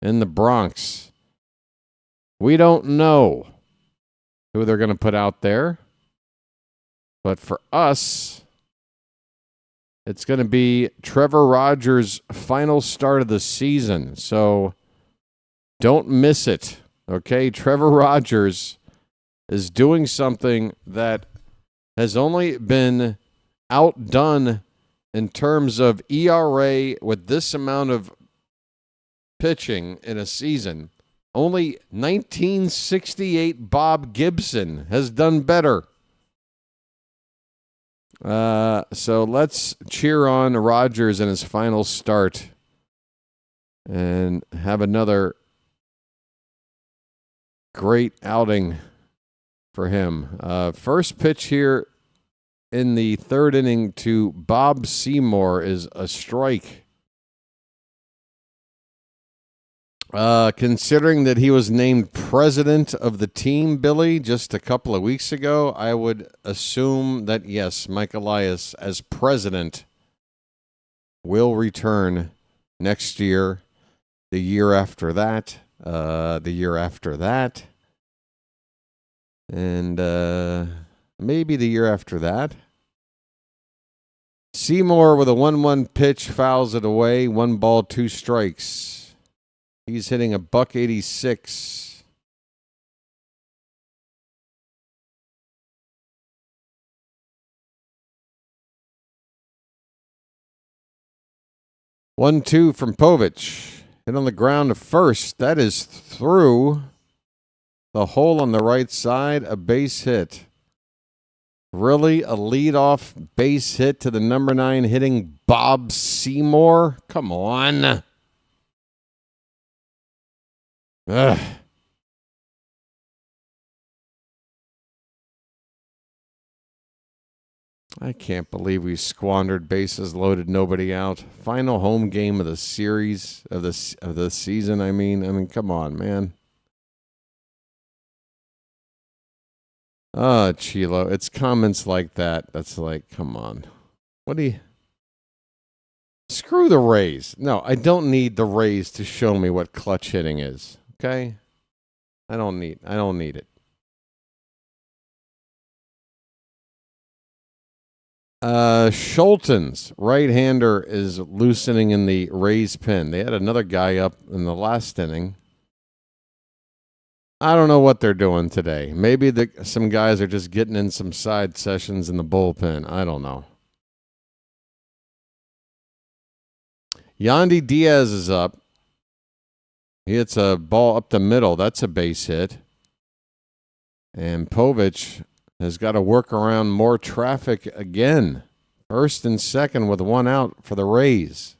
in the Bronx. We don't know who they're going to put out there. But for us, it's going to be Trevor Rogers' final start of the season. So don't miss it, okay? Trevor Rogers is doing something that has only been outdone in terms of ERA with this amount of pitching in a season. Only 1968 Bob Gibson has done better. So let's cheer on Rogers in his final start and have another great outing for him. First pitch here in the third inning to Bob Seymour is a strike. Considering that he was named president of the team, Billy, just a couple of weeks ago, I would assume that, yes, Mike Elias, as president, will return next year, the year after that, and maybe the year after that. Seymour with a 1-1 pitch fouls it away. 1 ball, 2 strikes. He's hitting a $186. 1-2 from Povich. Hit on the ground to first. That is through the hole on the right side. A base hit. Really? A leadoff base hit to the number 9 hitting Bob Seymour? Come on. Ugh. I can't believe we squandered bases loaded, nobody out. Final home game of the series of the season. I mean, come on, man. Chilo, it's comments like that. That's like, come on. What do you? Screw the Rays. No, I don't need the Rays to show me what clutch hitting is. Okay? I don't need it. Schulten's right-hander is loosening in the Rays pen. They had another guy up in the last inning. I don't know what they're doing today. Maybe some guys are just getting in some side sessions in the bullpen. I don't know. Yandy Diaz is up. He hits a ball up the middle. That's a base hit. And Povich has got to work around more traffic again. First and second with one out for the Rays.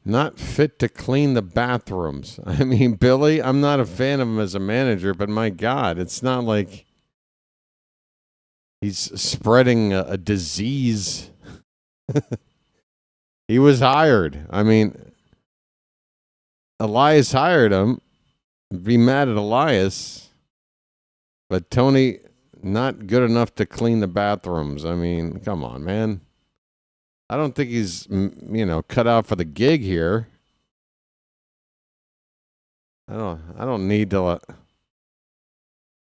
Not fit to clean the bathrooms. I mean, Billy, I'm not a fan of him as a manager, but my God, it's not like he's spreading a disease. He was hired. I mean, Elias hired him. Be mad at Elias. But Tony, not good enough to clean the bathrooms. I mean, come on, man. I don't think he's, cut out for the gig here. I don't need to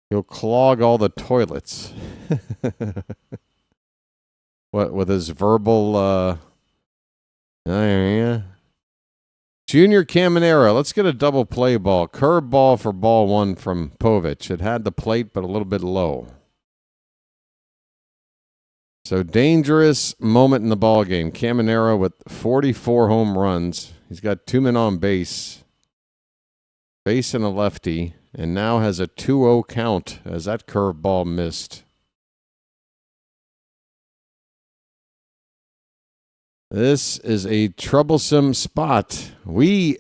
he'll clog all the toilets. What, with his verbal Junior Caminero, let's get a double play ball. Curve ball for ball 1 from Povich. It had the plate, but a little bit low. So dangerous moment in the ball game. Caminero with 44 home runs. He's got 2 men on base. Base and a lefty. And now has a 2-0 count as that curveball missed. This is a troublesome spot. We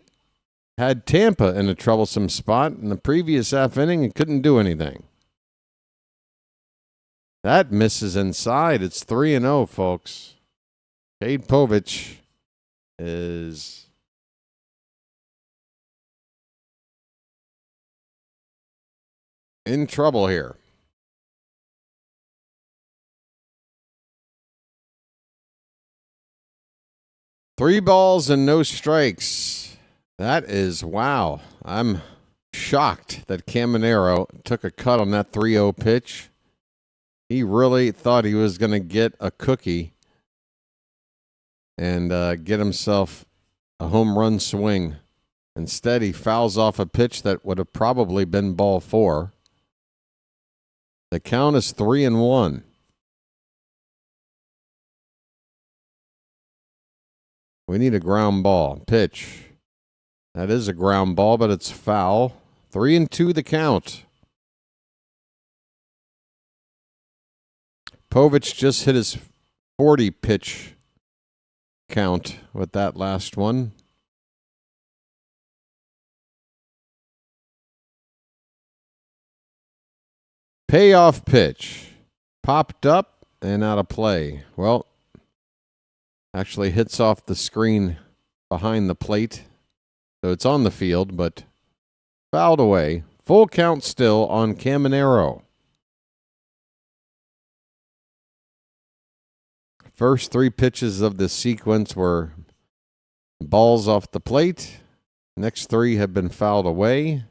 had Tampa in a troublesome spot in the previous half inning and couldn't do anything. That misses inside. It's 3-0, folks. Cade Povich is in trouble here. Three balls and no strikes. That is, wow. I'm shocked that Caminero took a cut on that 3-0 pitch. He really thought he was going to get a cookie and get himself a home run swing. Instead, he fouls off a pitch that would have probably been ball 4. The count is 3-1. We need a ground ball. Pitch. That is a ground ball, but it's foul. 3-2 the count. Povich just hit his 40 pitch count with that last one. Payoff pitch. Popped up and out of play. Well, actually hits off the screen behind the plate. So it's on the field, but fouled away. Full count still on Caminero. First 3 pitches of the sequence were balls off the plate. Next 3 have been fouled away.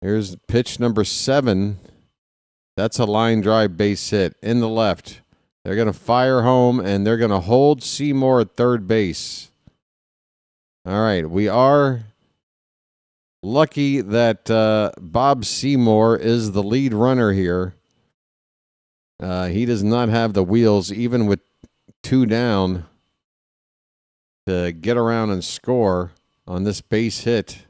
Here's pitch number 7. That's a line drive base hit in the left. They're going to fire home, and they're going to hold Seymour at third base. All right, we are lucky that Bob Seymour is the lead runner here. He does not have the wheels, even with 2 down, to get around and score on this base hit.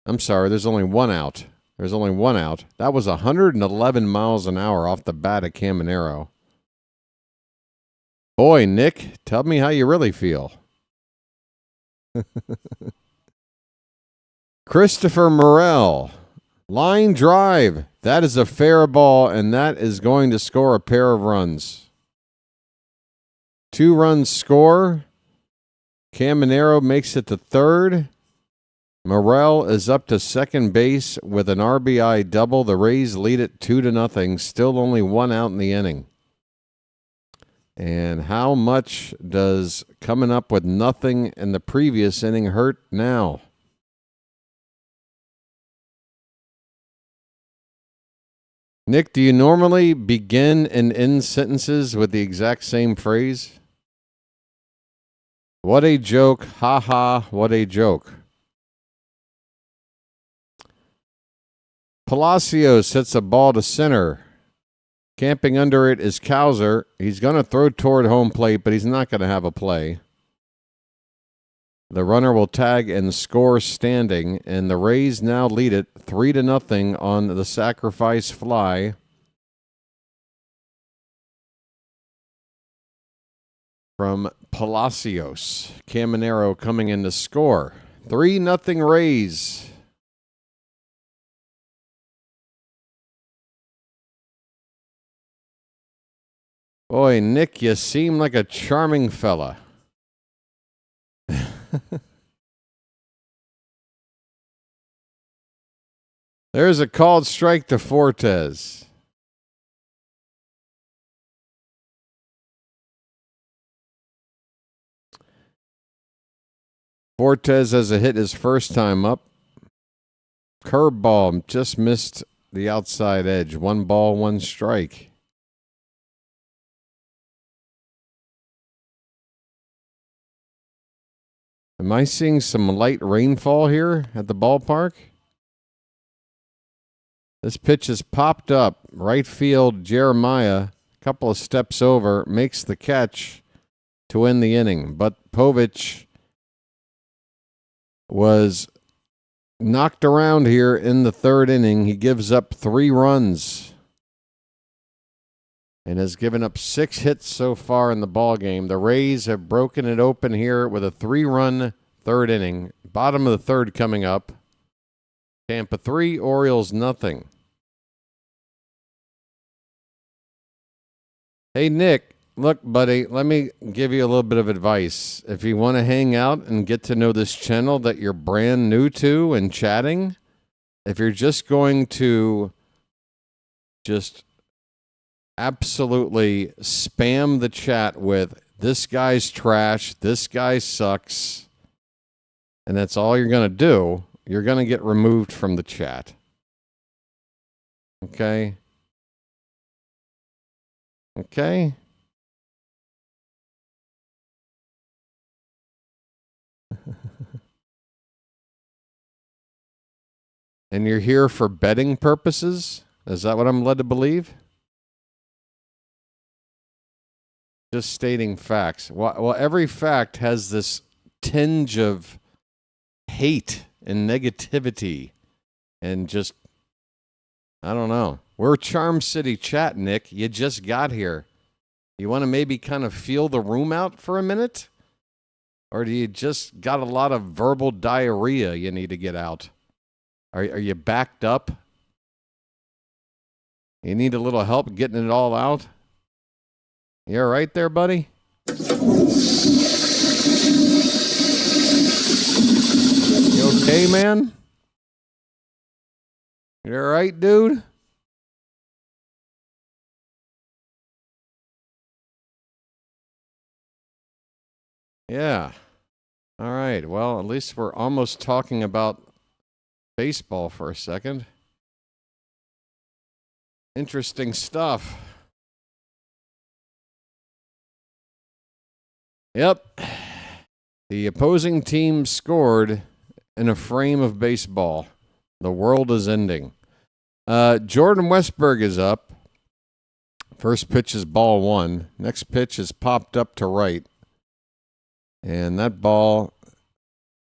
I'm sorry, there's only 1 out. There's only 1 out. That was 111 miles an hour off the bat of Caminero. Boy, Nick, tell me how you really feel. Christopher Morel, line drive. That is a fair ball, and that is going to score a pair of runs. 2 runs score. Caminero makes it to third. Morel is up to second base with an RBI double. The Rays lead it 2-0. Still only 1 out in the inning. And how much does coming up with nothing in the previous inning hurt now? Nick, do you normally begin and end sentences with the exact same phrase? What a joke. Ha ha, what a joke. Palacios hits a ball to center. Camping under it is Cowser. He's going to throw toward home plate, but he's not going to have a play. The runner will tag and score standing, and the Rays now lead it 3-0 on the sacrifice fly. From Palacios. Caminero coming in to score. 3-0 Rays. Boy, Nick, you seem like a charming fella. There's a called strike to Fortes. Fortes has a hit his first time up. Curveball just missed the outside edge. 1 ball, 1 strike. Am I seeing some light rainfall here at the ballpark? This pitch is popped up. Right field, Jeremiah, a couple of steps over, makes the catch to end the inning. But Povich was knocked around here in the 3rd inning. He gives up 3 runs and has given up 6 hits so far in the ballgame. The Rays have broken it open here with a 3-run 3rd inning. Bottom of the 3rd coming up. Tampa 3, Orioles nothing. Hey, Nick, look, buddy, let me give you a little bit of advice. If you want to hang out and get to know this channel that you're brand new to and chatting, if you're just going to just absolutely spam the chat with this guy's trash, this guy sucks, and that's all you're going to do, you're going to get removed from the chat. Okay? Okay? And you're here for betting purposes? Is that what I'm led to believe? Just stating facts. Well, every fact has this tinge of hate and negativity and just, I don't know. We're Charm City chat, Nick. You just got here. You want to maybe kind of feel the room out for a minute? Or do you just got a lot of verbal diarrhea you need to get out? Are you backed up? You need a little help getting it all out? You all right there, buddy? You okay, man? You all right, dude? Yeah. All right. Well, at least we're almost talking about baseball for a second. Interesting stuff. Yep. The opposing team scored in a frame of baseball. The world is ending. Jordan Westberg is up. First pitch is ball one. Next pitch is popped up to right. And that ball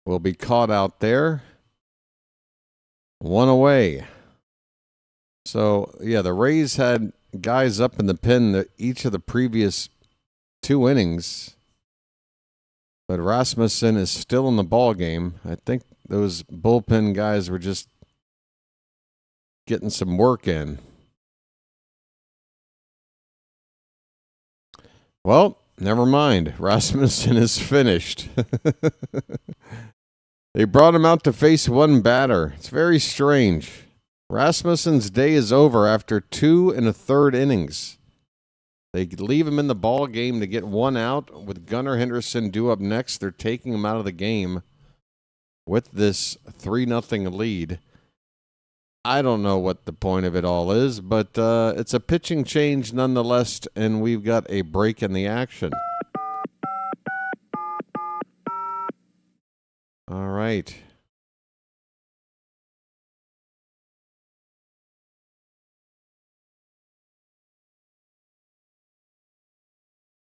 will be caught out there. One away. So, yeah, the Rays had guys up in the pen each of the previous 2 innings. But Rasmussen is still in the ball game. I think those bullpen guys were just getting some work in. Well, never mind. Rasmussen is finished. They brought him out to face one batter. It's very strange. Rasmussen's day is over after 2 1/3 innings. They leave him in the ball game to get 1 out with Gunnar Henderson due up next. They're taking him out of the game with this 3-0 lead. I don't know what the point of it all is, but it's a pitching change nonetheless, and we've got a break in the action. All right.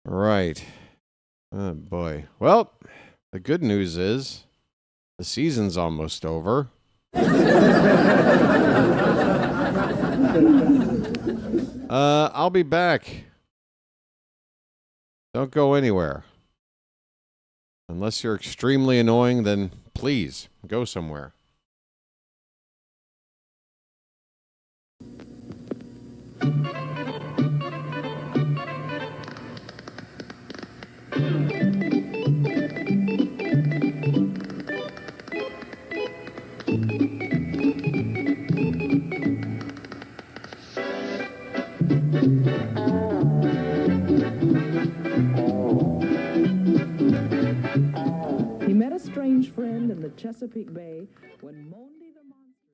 Right. Oh, boy. Well, the good news is the season's almost over. I'll be back. Don't go anywhere. Unless you're extremely annoying, then please go somewhere. He met a strange friend in the Chesapeake Bay when Mondi the monster.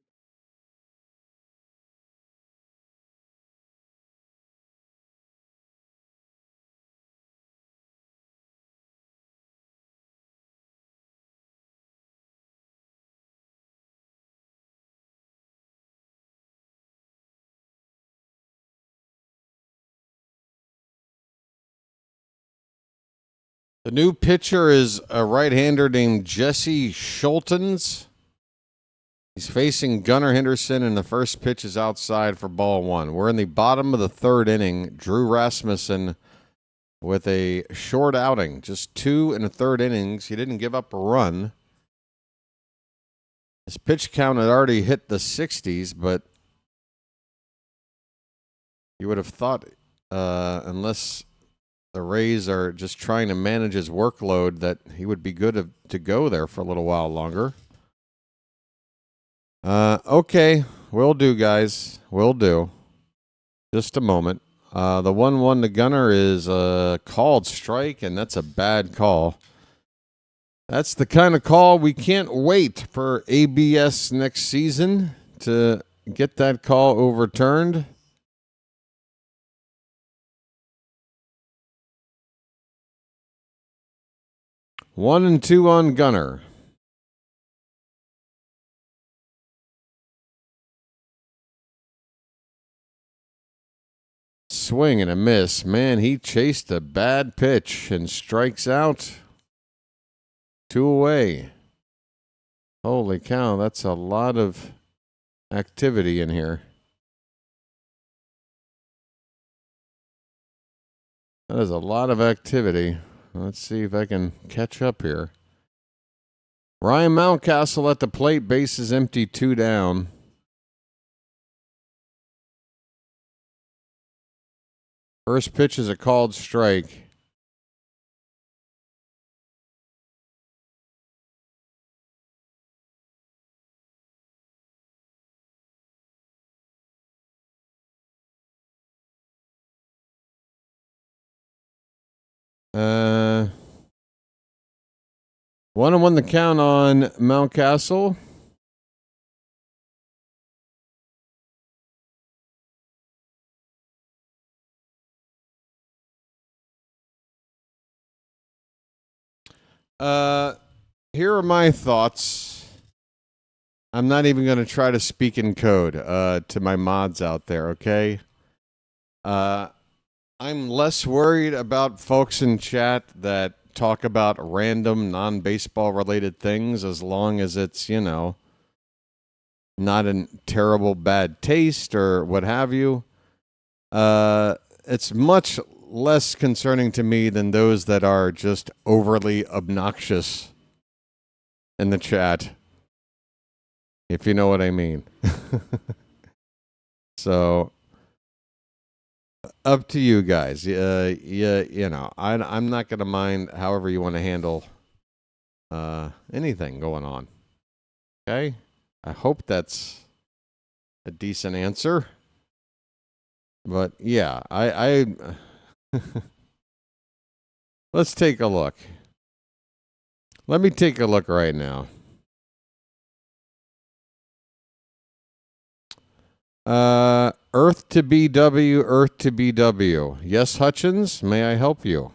The new pitcher is a right-hander named Jesse Schultens. He's facing Gunnar Henderson, and the first pitch is outside for ball one. We're in the bottom of the 3rd inning. Drew Rasmussen with a short outing, just 2 1/3 innings. He didn't give up a run. His pitch count had already hit the 60s, but you would have thought, unless the Rays are just trying to manage his workload, that he would be good to go there for a little while longer. Okay, will do, guys. Will do. Just a moment. The 1-1 to Gunnar is a called strike, and that's a bad call. That's the kind of call we can't wait for ABS next season to get that call overturned. One and 2 on Gunnar. Swing and a miss. Man, he chased a bad pitch and strikes out. 2 away. Holy cow, that's a lot of activity in here. That is a lot of activity. Let's see if I can catch up here. Ryan Mountcastle at the plate, bases empty, 2 down. First pitch is a called strike. One and 1 the count on Mountcastle. Here are my thoughts. I'm not even going to try to speak in code to my mods out there, okay? I'm less worried about folks in chat that talk about random non-baseball related things as long as it's, not in terrible bad taste or what have you. It's much less concerning to me than those that are just overly obnoxious in the chat, if you know what I mean. So, up to you guys. I'm not going to mind however you want to handle anything going on. Okay? I hope that's a decent answer. But yeah, I let's take a look. Let me take a look right now. Earth to BW, Earth to BW. Yes, Hutchins, may I help you?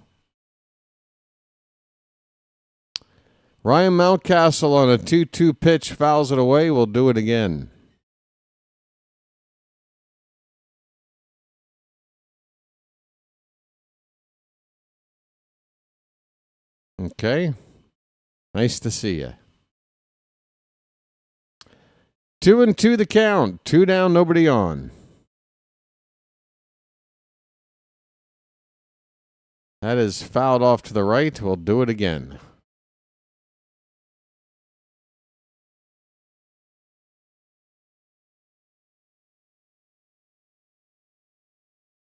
Ryan Mountcastle on a 2-2 pitch fouls it away. We'll do it again. Okay. Nice to see you. 2-2 the count. 2 down, nobody on. That is fouled off to the right. We'll do it again.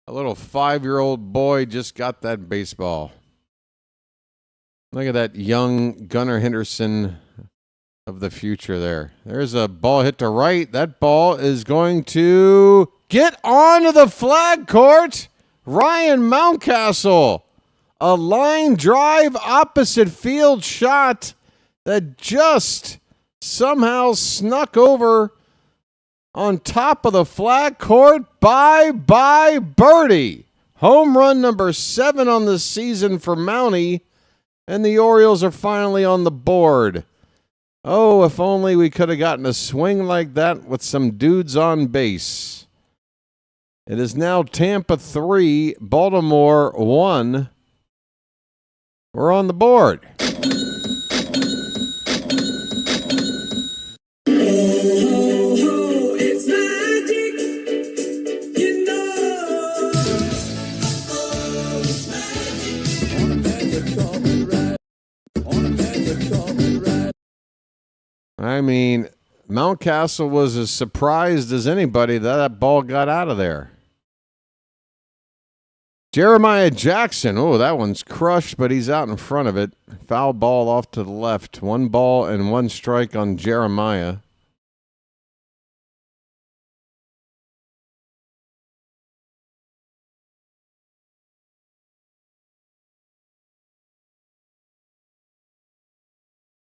A little 5-year-old boy just got that baseball. Look at that young Gunnar Henderson of the future there. There's a ball hit to right. That ball is going to get onto the flag court. Ryan Mountcastle. A line drive opposite field shot that just somehow snuck over on top of the flag court. Bye-bye birdie. Home run number 7 on the season for Mountie. And the Orioles are finally on the board. Oh, if only we could have gotten a swing like that with some dudes on base. It is now Tampa 3, Baltimore 1. We're on the board. It's magic, you know. It's magic. On a magic carpet ride. On a magic carpet ride. I mean, Mountcastle was as surprised as anybody that ball got out of there. Jeremiah Jackson. Oh, that one's crushed, but he's out in front of it. Foul ball off to the left. 1 ball and 1 strike on Jeremiah.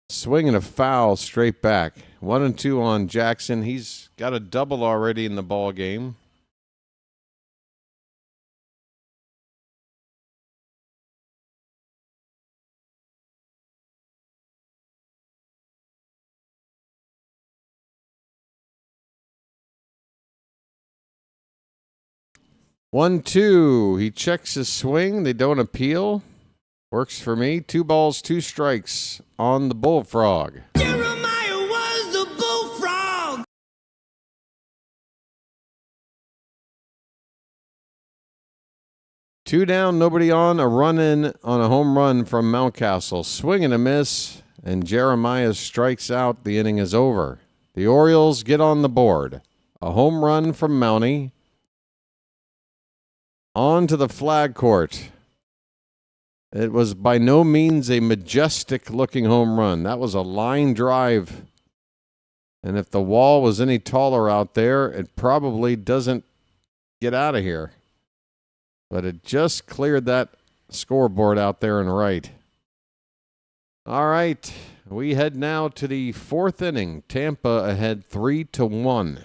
Swinging a foul straight back. 1-2 on Jackson. He's got a double already in the ball game. One, 2. He checks his swing. They don't appeal. Works for me. 2 balls, 2 strikes on the Bullfrog. Jeremiah was the bullfrog. Two down, nobody on. A run in on a home run from Mountcastle. Swing and a miss, and Jeremiah strikes out. The inning is over. The Orioles get on the board. A home run from Mountie. On to the flag court. It was by no means a majestic-looking home run. That was a line drive. And if the wall was any taller out there, it probably doesn't get out of here. But it just cleared that scoreboard out there and right. All right, we head now to the 4th inning. Tampa ahead 3-1.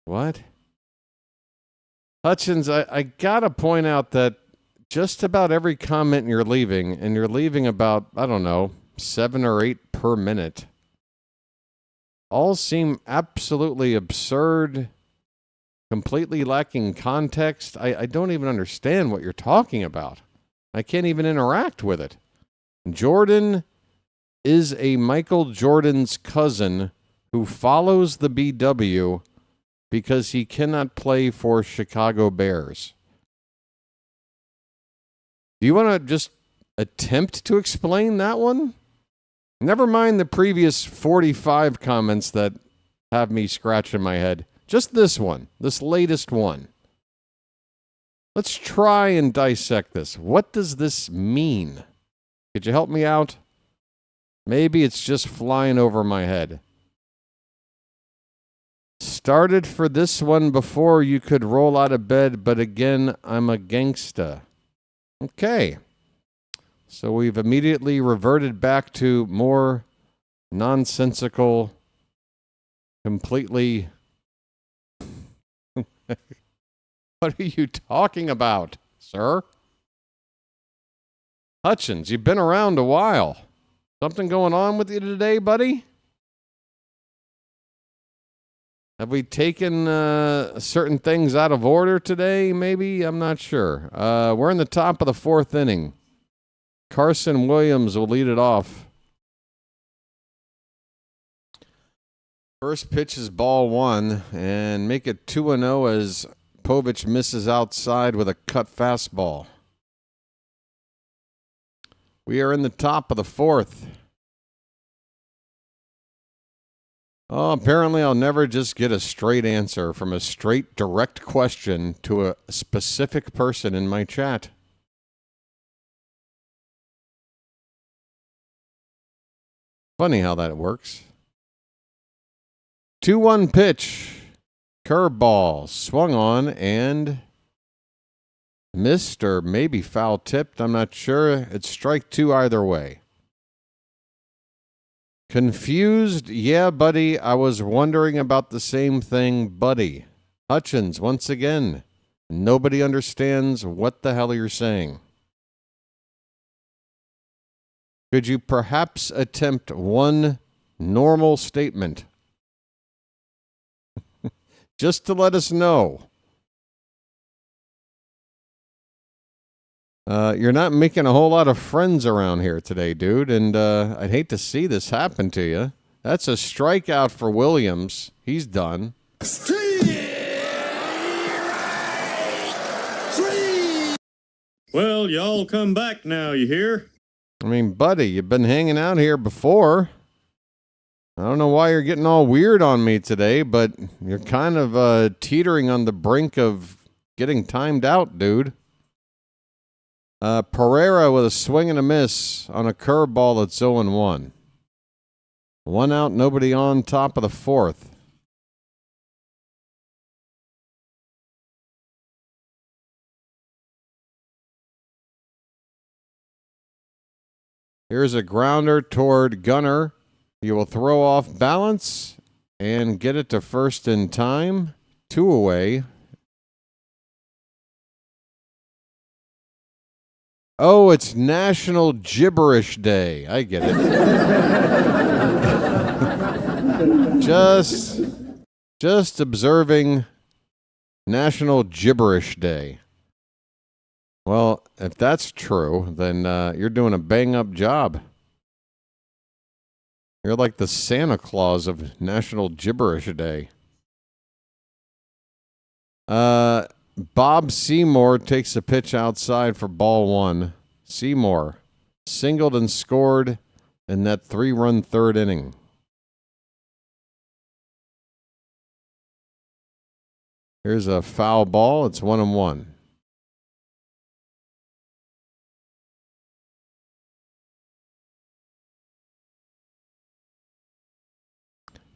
What? Hutchins, I got to point out that just about every comment you're leaving, and you're leaving about, I don't know, 7 or 8 per minute, all seem absolutely absurd, completely lacking context. I don't even understand what you're talking about. I can't even interact with it. Jordan is a Michael Jordan's cousin who follows the BW because he cannot play for Chicago Bears. Do you want to just attempt to explain that one? Never mind the previous 45 comments that have me scratching my head. Just this one, this latest one. Let's try and dissect this. What does this mean? Could you help me out? Maybe it's just flying over my head. Started for this one before you could roll out of bed, but again, I'm a gangsta. Okay. So we've immediately reverted back to more nonsensical, completely... What are you talking about, sir? Hutchins, you've been around a while. Something going on with you today, buddy? Have we taken certain things out of order today, maybe? I'm not sure. We're in the top of the 4th inning. Carson Williams will lead it off. First pitch is ball 1, and make it 2-0 as Povich misses outside with a cut fastball. We are in the top of the 4th. Oh, apparently I'll never just get a straight answer from a straight, direct question to a specific person in my chat. Funny how that works. 2-1 pitch. Curveball. Swung on and missed or maybe foul tipped. I'm not sure. It's strike 2 either way. Confused? Yeah, buddy. I was wondering about the same thing, buddy. Hutchins, once again. Nobody understands what the hell you're saying. Could you perhaps attempt one normal statement? Just to let us know. You're not making a whole lot of friends around here today, dude, and I'd hate to see this happen to you. That's a strikeout for Williams. He's done. Well, y'all come back now, you hear? I mean, buddy, you've been hanging out here before. I don't know why you're getting all weird on me today, but you're kind of teetering on the brink of getting timed out, dude. Pereira with a swing and a miss on a curveball that's 0-1. 1 out, nobody on, top of the 4th. Here's a grounder toward Gunner. You will throw off balance and get it to first in time. 2 away. Oh, it's National Gibberish Day. I get it. Just observing National Gibberish Day. Well, if that's true, then you're doing a bang-up job. You're like the Santa Claus of National Gibberish Day. Bob Seymour takes a pitch outside for ball 1. Seymour singled and scored in that 3-run 3rd inning. Here's a foul ball. It's 1-1.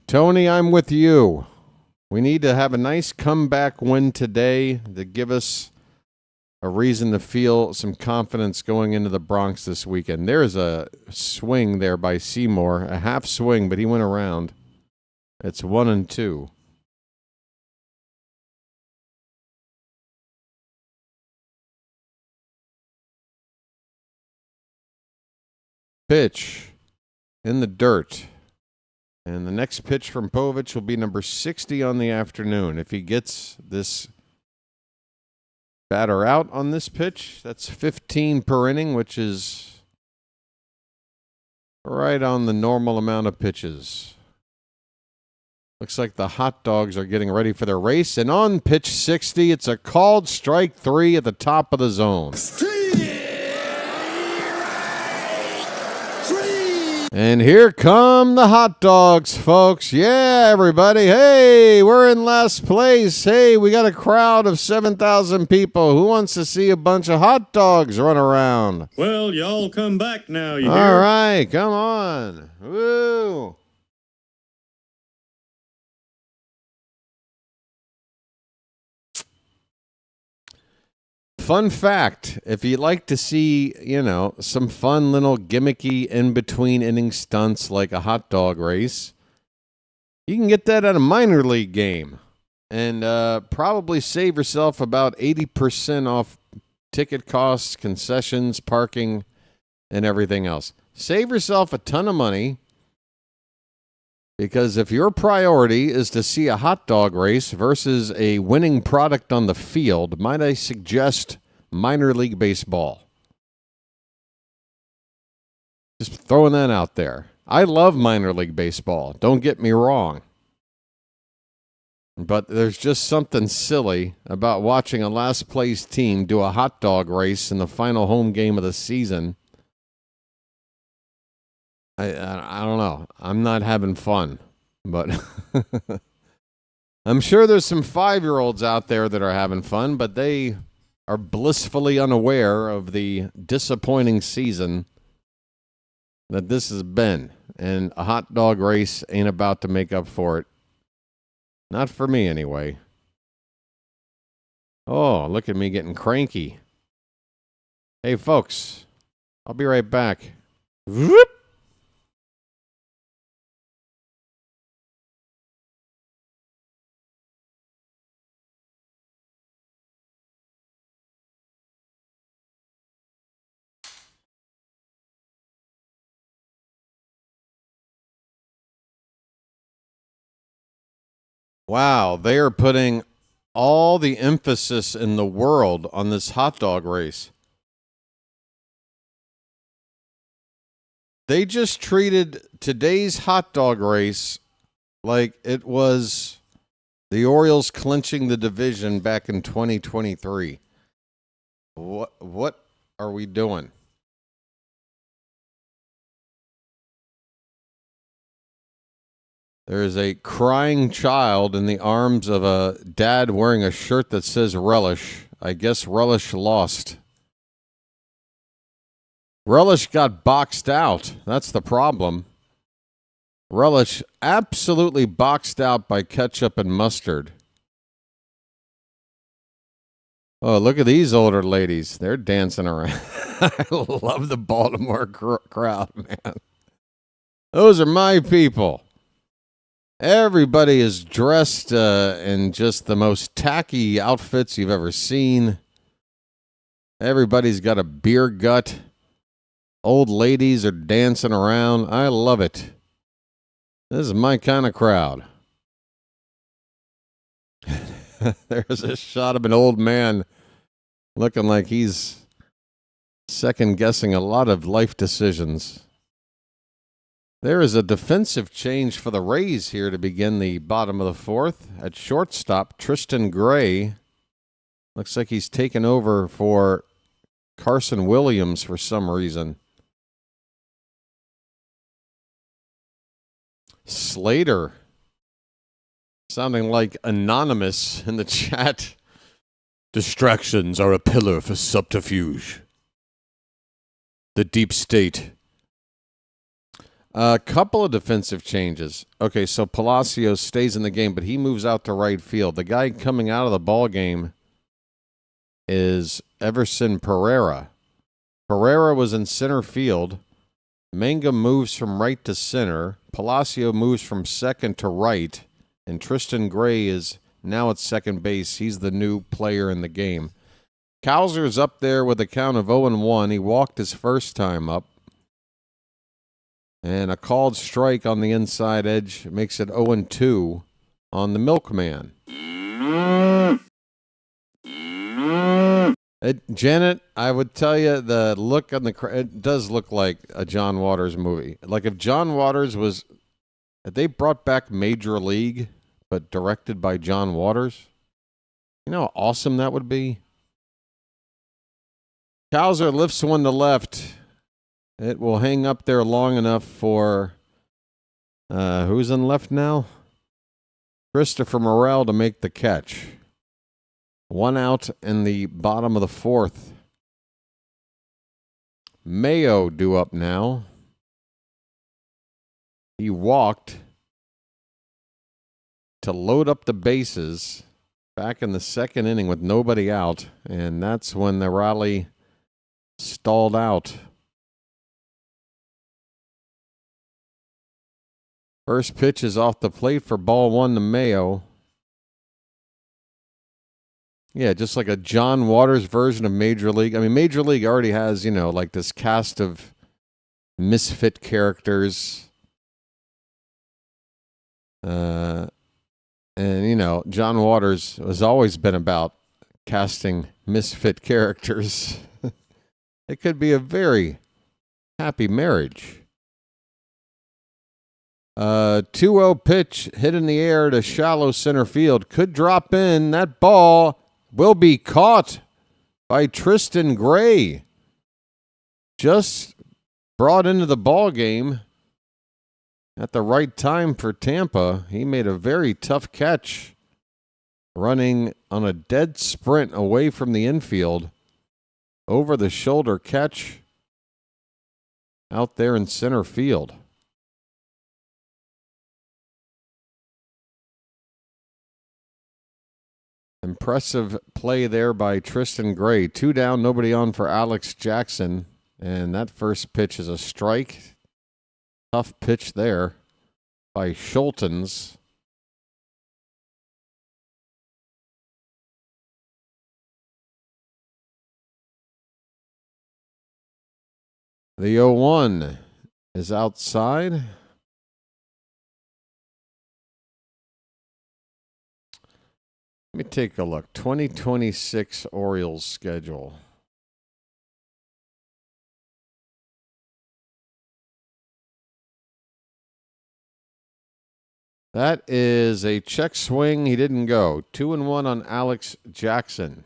Tony, I'm with you. We need to have a nice comeback win today to give us a reason to feel some confidence going into the Bronx this weekend. There's a swing there by Seymour, a half swing, but he went around. It's 1-2. Pitch in the dirt. And the next pitch from Povich will be number 60 on the afternoon. If he gets this batter out on this pitch, that's 15 per inning, which is right on the normal amount of pitches. Looks like the hot dogs are getting ready for their race. And on pitch 60, it's a called strike 3 at the top of the zone. And here come the hot dogs, folks. Yeah, everybody. Hey, we're in last place. Hey, we got a crowd of 7,000 people. Who wants to see a bunch of hot dogs run around? Well, y'all come back now, you hear? All right, come on. Woo. Fun fact, if you'd like to see, some fun little gimmicky in-between inning stunts like a hot dog race, you can get that at a minor league game and probably save yourself about 80% off ticket costs, concessions, parking, and everything else. Save yourself a ton of money because if your priority is to see a hot dog race versus a winning product on the field, might I suggest minor league baseball? Just throwing that out there. I love minor league baseball. Don't get me wrong. But there's just something silly about watching a last place team do a hot dog race in the final home game of the season. I don't know. I'm not having fun, but I'm sure there's some 5-year-olds out there that are having fun, but they are blissfully unaware of the disappointing season that this has been, and a hot dog race ain't about to make up for it. Not for me, anyway. Oh, look at me getting cranky. Hey, folks, I'll be right back. Whoop. Wow, they are putting all the emphasis in the world on this hot dog race. They just treated today's hot dog race like it was the Orioles clinching the division back in 2023. What are we doing? There is a crying child in the arms of a dad wearing a shirt that says Relish. I guess Relish lost. Relish got boxed out. That's the problem. Relish absolutely boxed out by ketchup and mustard. Oh, look at these older ladies. They're dancing around. I love the Baltimore crowd, man. Those are my people. Everybody is dressed in just the most tacky outfits you've ever seen. Everybody's got a beer gut. Old ladies are dancing around. I love it. This is my kind of crowd. There's a shot of an old man looking like he's second-guessing a lot of life decisions. There is a defensive change for the Rays here to begin the bottom of the fourth. At shortstop, Tristan Gray. Looks like he's taken over for Carson Williams for some reason. Slater. Sounding like Anonymous in the chat. Distractions are a pillar for subterfuge. The deep state. A couple of defensive changes. Okay, so Palacios stays in the game, but he moves out to right field. The guy coming out of the ball game is Everson Pereira. Pereira was in center field. Mangum moves from right to center. Palacio moves from second to right. And Tristan Gray is now at second base. He's the new player in the game. Kowser's up there with a count of 0-1. He walked his first time up. And a called strike on the inside edge makes it 0-2 on the Milkman. Janet, I would tell you the look on it does look like a John Waters movie. Like if John Waters was, if they brought back Major League, but directed by John Waters, you know how awesome that would be? Cowser lifts one to left. It will hang up there long enough for, who's in left now? Christopher Morel to make the catch. 1 out in the bottom of the 4th. Mayo due up now. He walked to load up the bases back in the 2nd inning with nobody out, and that's when the rally stalled out. First pitch is off the plate for ball 1 to Mayo. Yeah, just like a John Waters version of Major League. I mean, Major League already has, you know, like this cast of misfit characters. And, you know, John Waters has always been about casting misfit characters. It could be a very happy marriage. 2-0 pitch hit in the air to shallow center field. Could drop in. That ball will be caught by Tristan Gray. Just brought into the ball game at the right time for Tampa. He made a very tough catch, running on a dead sprint away from the infield. Over the shoulder catch out there in center field. Impressive play there by Tristan Gray. 2 down, nobody on for Alex Jackson. And that first pitch is a strike. Tough pitch there by Schultens. The 0-1 is outside. Let me take a look. 2026 Orioles schedule. That is a check swing. He didn't go. 2-1 on Alex Jackson.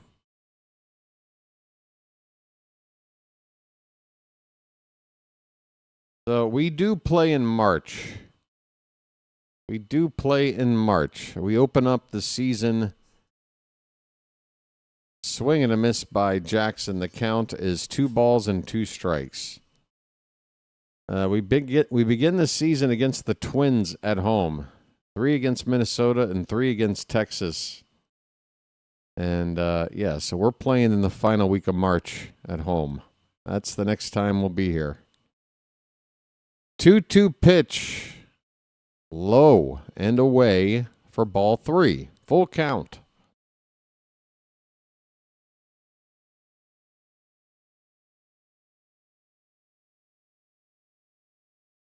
So we do play in March. We do play in March. We open up the season. Swing and a miss by Jackson. The count is 2 balls and 2 strikes. We begin the season against the Twins at home. 3 against Minnesota and 3 against Texas. And, so we're playing in the final week of March at home. That's the next time we'll be here. 2-2 pitch. Low and away for ball 3. Full count.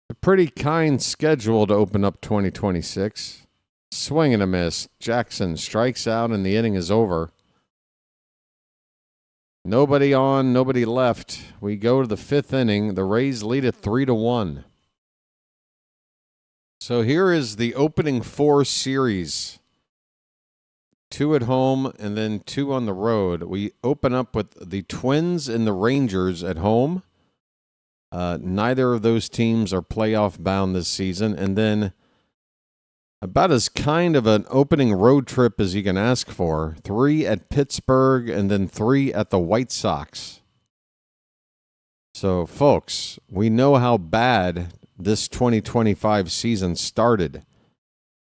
A pretty kind schedule to open up 2026. Swing and a miss. Jackson strikes out and the inning is over. Nobody on, nobody left. We go to the 5th inning. The Rays lead it 3-1. So here is the opening 4 series. 2 at home and then 2 on the road. We open up with the Twins and the Rangers at home. Neither of those teams are playoff bound this season. And then about as kind of an opening road trip as you can ask for. 3 at Pittsburgh and then 3 at the White Sox. So, folks, we know how bad this 2025 season started.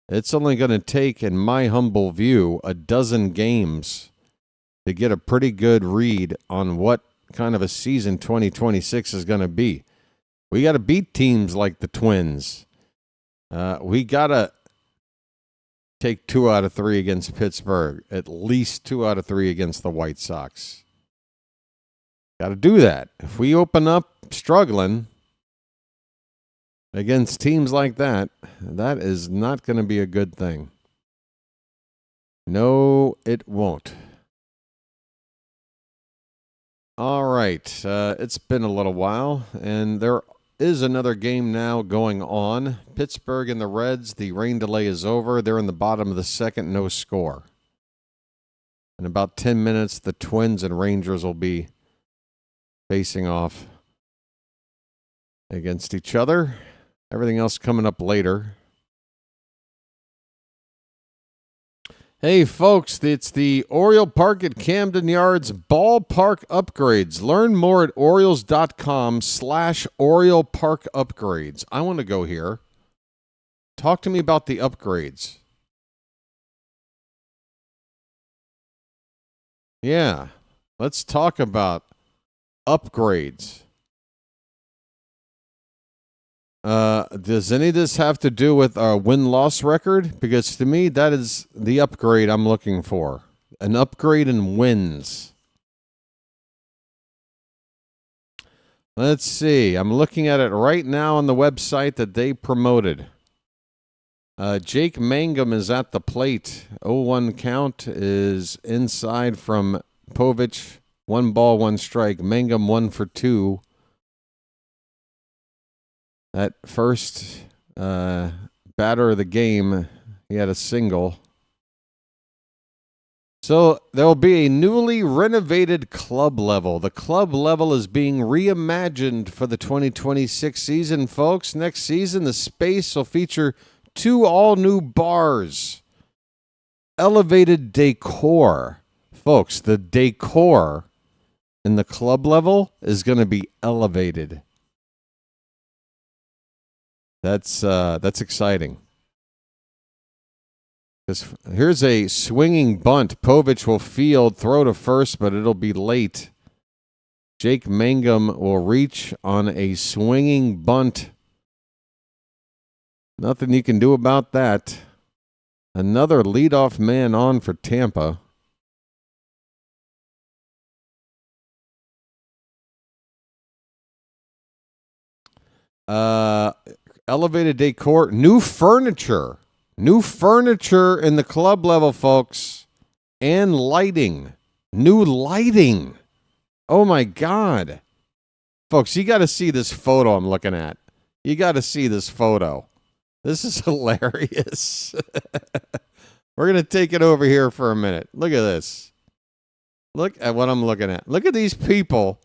It's only going to take, in my humble view, a dozen games to get a pretty good read on what kind of a season 2026 is going to be. We got to beat teams like the Twins. We got to take 2 out of 3 against Pittsburgh, at least 2 out of 3 against the White Sox. Got to do that. If we open up struggling, against teams like that, that is not going to be a good thing. No, it won't. All right. It's been a little while, and there is another game now going on. Pittsburgh and the Reds, the rain delay is over. They're in the bottom of the second, no score. In about 10 minutes, the Twins and Rangers will be facing off against each other. Everything else coming up later. Hey, folks, it's the Oriole Park at Camden Yards ballpark upgrades. Learn more at Orioles.com/Oriole Park upgrades. I want to go here. Talk to me about the upgrades. Yeah, let's talk about upgrades. Does any of this have to do with our win-loss record? Because to me, that is the upgrade I'm looking for. An upgrade in wins. Let's see. I'm looking at it right now on the website that they promoted. Jake Mangum is at the plate. 0-1 count is inside from Povich. 1 ball, 1 strike. Mangum 1 for 2. That first batter of the game, he had a single. So there will be a newly renovated club level. The club level is being reimagined for the 2026 season, folks. Next season, the space will feature 2 all-new bars. Elevated decor. Folks, the decor in the club level is going to be elevated. That's exciting. Here's a swinging bunt. Povich will field, throw to first, but it'll be late. Jake Mangum will reach on a swinging bunt. Nothing you can do about that. Another leadoff man on for Tampa. Elevated decor, new furniture. New furniture in the club level, folks. And lighting. New lighting. Oh, my God. Folks, you got to see this photo I'm looking at. You got to see this photo. This is hilarious. We're going to take it over here for a minute. Look at this. Look at what I'm looking at. Look at these people.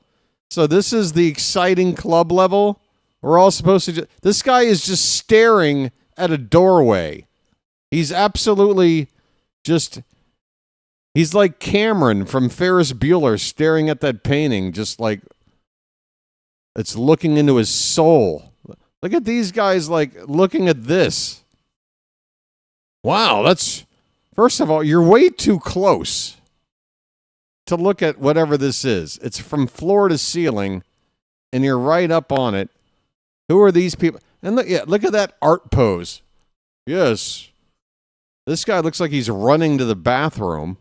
So this is the exciting club level. We're all supposed to this guy is just staring at a doorway. He's absolutely just, he's like Cameron from Ferris Bueller staring at that painting, just like it's looking into his soul. Look at these guys like looking at this. Wow, that's, first of all, you're way too close to look at whatever this is. It's from floor to ceiling, and you're right up on it. Who are these people? And look at that art pose. Yes. This guy looks like he's running to the bathroom.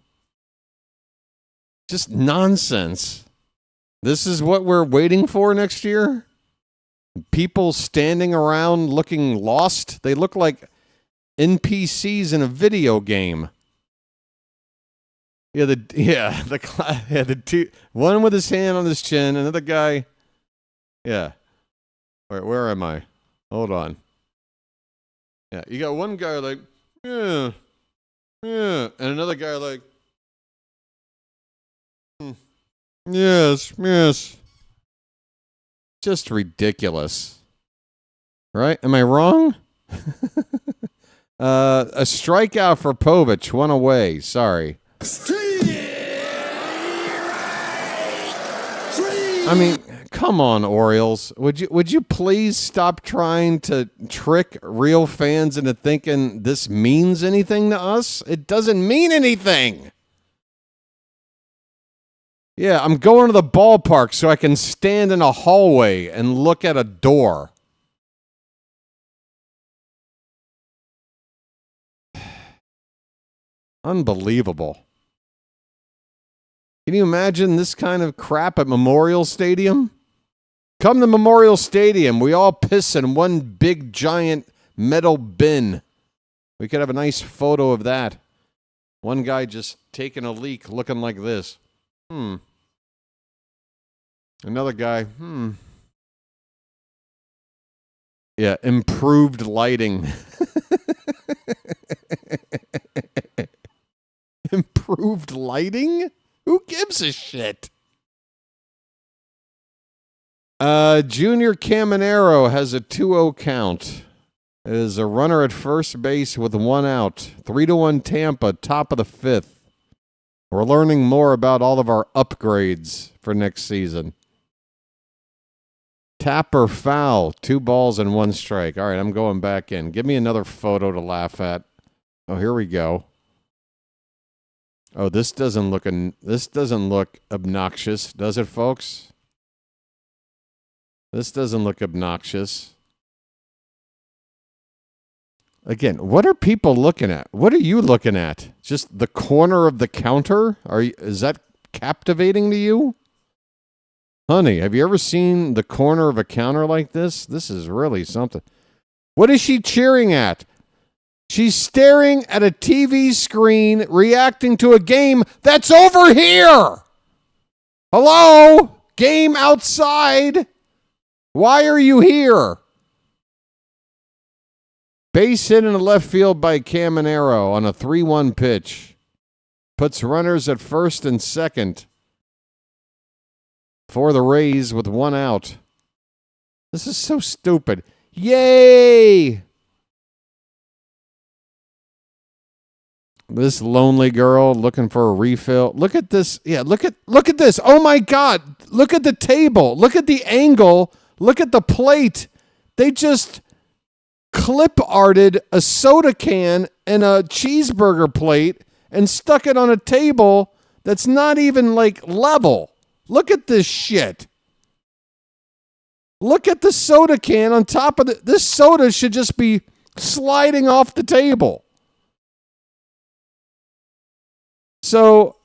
Just nonsense. This is what we're waiting for next year? People standing around looking lost. They look like NPCs in a video game. The two, one with his hand on his chin, another guy. Yeah. Where am I? Hold on. Yeah, you got one guy like, yeah, and another guy like, yes. Just ridiculous. Right? Am I wrong? A strikeout for Povich, 1 away. Sorry. I mean, come on, Orioles. Would you please stop trying to trick real fans into thinking this means anything to us? It doesn't mean anything. Yeah, I'm going to the ballpark so I can stand in a hallway and look at a door. Unbelievable. Can you imagine this kind of crap at Memorial Stadium? Come to Memorial Stadium. We all piss in one big, giant metal bin. We could have a nice photo of that. One guy just taking a leak looking like this. Another guy, Yeah, improved lighting. Improved lighting? Who gives a shit? Junior Caminero has a 2-0 count. It is a runner at first base with 1 out. 3-1 Tampa, top of the 5th. We're learning more about all of our upgrades for next season. Tapper foul, 2 balls and 1 strike. All right, I'm going back in. Give me another photo to laugh at. Oh, here we go. Oh, this doesn't look obnoxious, does it, folks? This doesn't look obnoxious. Again, what are people looking at? What are you looking at? Just the corner of the counter? Is that captivating to you? Honey, have you ever seen the corner of a counter like this? This is really something. What is she cheering at? She's staring at a TV screen, reacting to a game that's over here. Hello? Game outside. Why are you here? Base hit in the left field by Caminero on a 3-1 pitch. Puts runners at first and second for the Rays with 1 out. This is so stupid. Yay! This lonely girl looking for a refill. Look at this. Yeah, look at this. Oh my God. Look at the table. Look at the angle. Look at the plate. They just clip arted a soda can and a cheeseburger plate and stuck it on a table that's not even like level. Look at this shit. Look at the soda can on top of this soda should just be sliding off the table. So,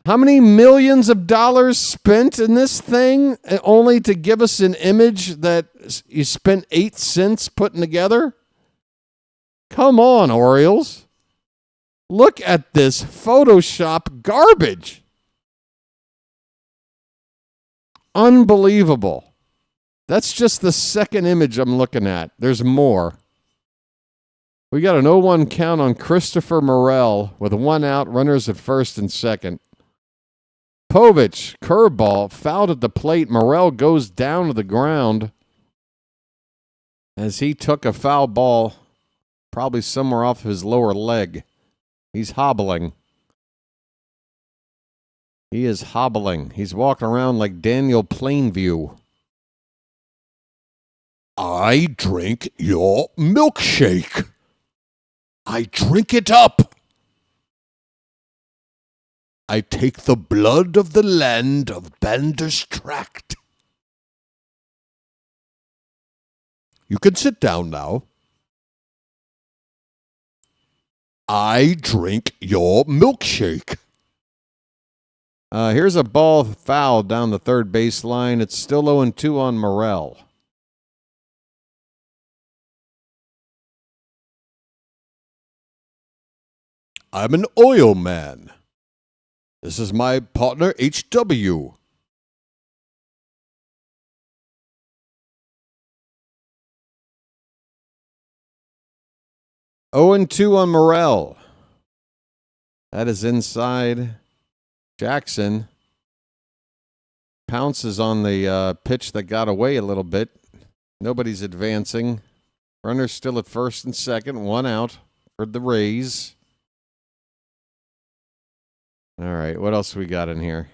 how many millions of dollars spent in this thing only to give us an image that you spent 8 cents putting together? Come on, Orioles. Look at this Photoshop garbage. Unbelievable. That's just the second image I'm looking at. There's more. We got an 0-1 count on Christopher Morel with 1 out, runners at first and second. Povich, curveball, fouled at the plate. Morel goes down to the ground as he took a foul ball, probably somewhere off his lower leg. He's hobbling. He is hobbling. He's walking around like Daniel Plainview. I drink your milkshake. I drink it up. I take the blood of the land of Bander's Tract. You can sit down now. I drink your milkshake. Here's a ball foul down the third baseline. It's still 0-2 on Morel. I'm an oil man. This is my partner, HW. Oh, 2 on Morel. That is inside. Jackson pounces on the pitch that got away a little bit. Nobody's advancing. Runner still at first and second. 1 out for the Rays. All right, what else we got in here?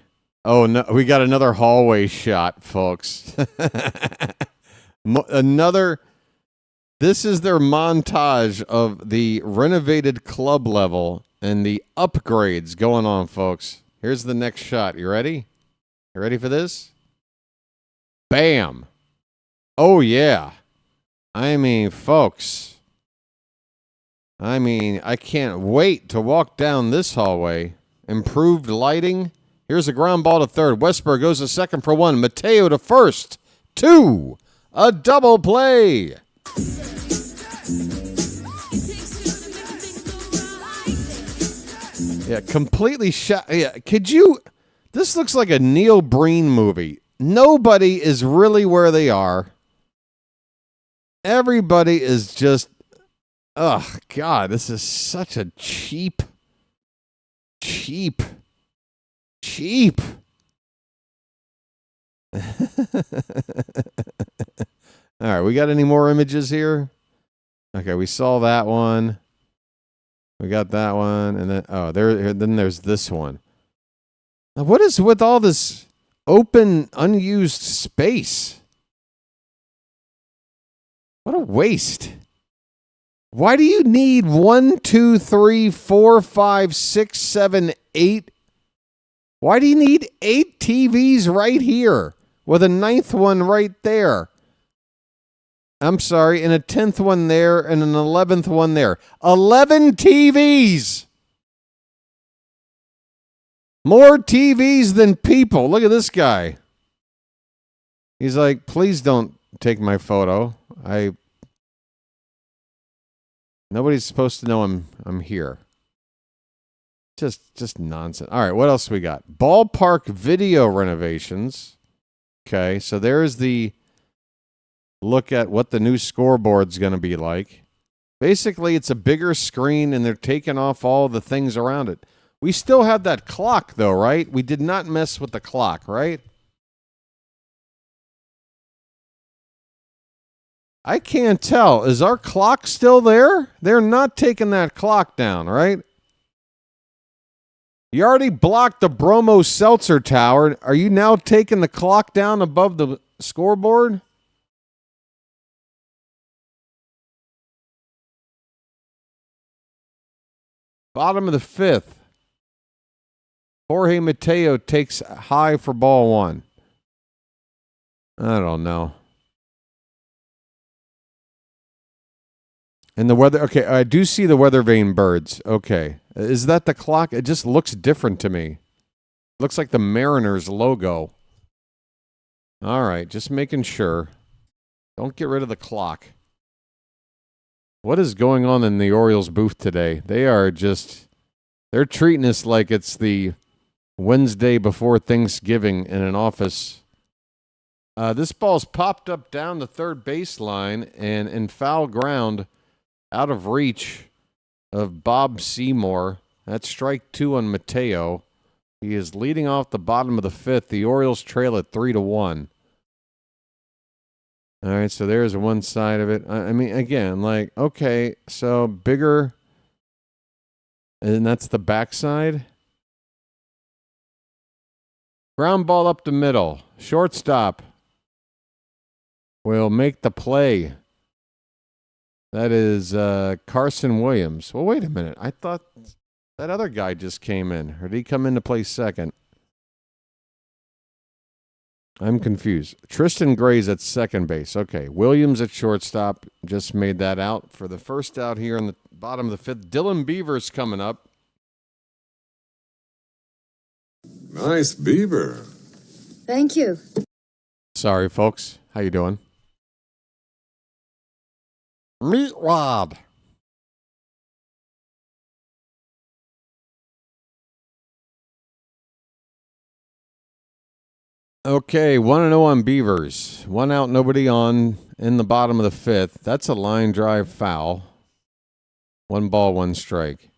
Oh, no, we got another hallway shot, folks. This is their montage of the renovated club level and the upgrades going on, folks. Here's the next shot. You ready? You ready for this? Bam. Oh, yeah. I mean, folks. I can't wait to walk down this hallway. Improved lighting. Here's a ground ball to third. Westberg goes to second for 1. Mateo to first. 2. A double play. Yeah, completely shot. Yeah, could you? This looks like a Neil Breen movie. Nobody is really where they are. Everybody is just, oh, God, this is such a cheap. All right, we got any more images here? Okay, we saw that one. We got that one, and then there's this one. Now, what is with all this open, unused space? What a waste. Why do you need 1, 2, 3, 4, 5, 6, 7, 8? Why do you need 8 TVs right here with a 9th one right there? I'm sorry, and a 10th one there and an 11th one there. 11 TVs! More TVs than people. Look at this guy. He's like, please don't take my photo. Nobody's supposed to know I'm here. Just nonsense. All right, what else we got? Ballpark video renovations. Okay, so there's the look at what the new scoreboard's going to be like. Basically, it's a bigger screen, and they're taking off all the things around it. We still have that clock, though, right? We did not mess with the clock, right? I can't tell. Is our clock still there? They're not taking that clock down, right? You already blocked the Bromo Seltzer Tower. Are you now taking the clock down above the scoreboard? Bottom of the 5th. Jorge Mateo takes high for ball 1. I don't know. And the weather, okay, I do see the weather vane birds. Okay. Is that the clock? It just looks different to me. Looks like the Mariners logo. All right, just making sure. Don't get rid of the clock. What is going on in the Orioles booth today? They're treating us like it's the Wednesday before Thanksgiving in an office. This ball's popped up down the third baseline and in foul ground, out of reach of Bob Seymour. That's strike 2 on Mateo. He is leading off the bottom of the 5th. The Orioles trail at 3-1. All right, so there's one side of it. I mean, again, like, okay, so bigger, and that's the backside. Ground ball up the middle. Shortstop will make the play. That is Carson Williams. Well, wait a minute. I thought that other guy just came in. Or did he come in to play second? I'm confused. Tristan Gray's at second base. Okay. Williams at shortstop. Just made that out for the first out here in the bottom of the 5th. Dylan Beaver's coming up. Nice beaver. Thank you. Sorry, folks. How you doing? Meat Rob. Okay, 1-0 on Beavers. 1 out, nobody on in the bottom of the 5th. That's a line drive foul. 1 ball, 1 strike.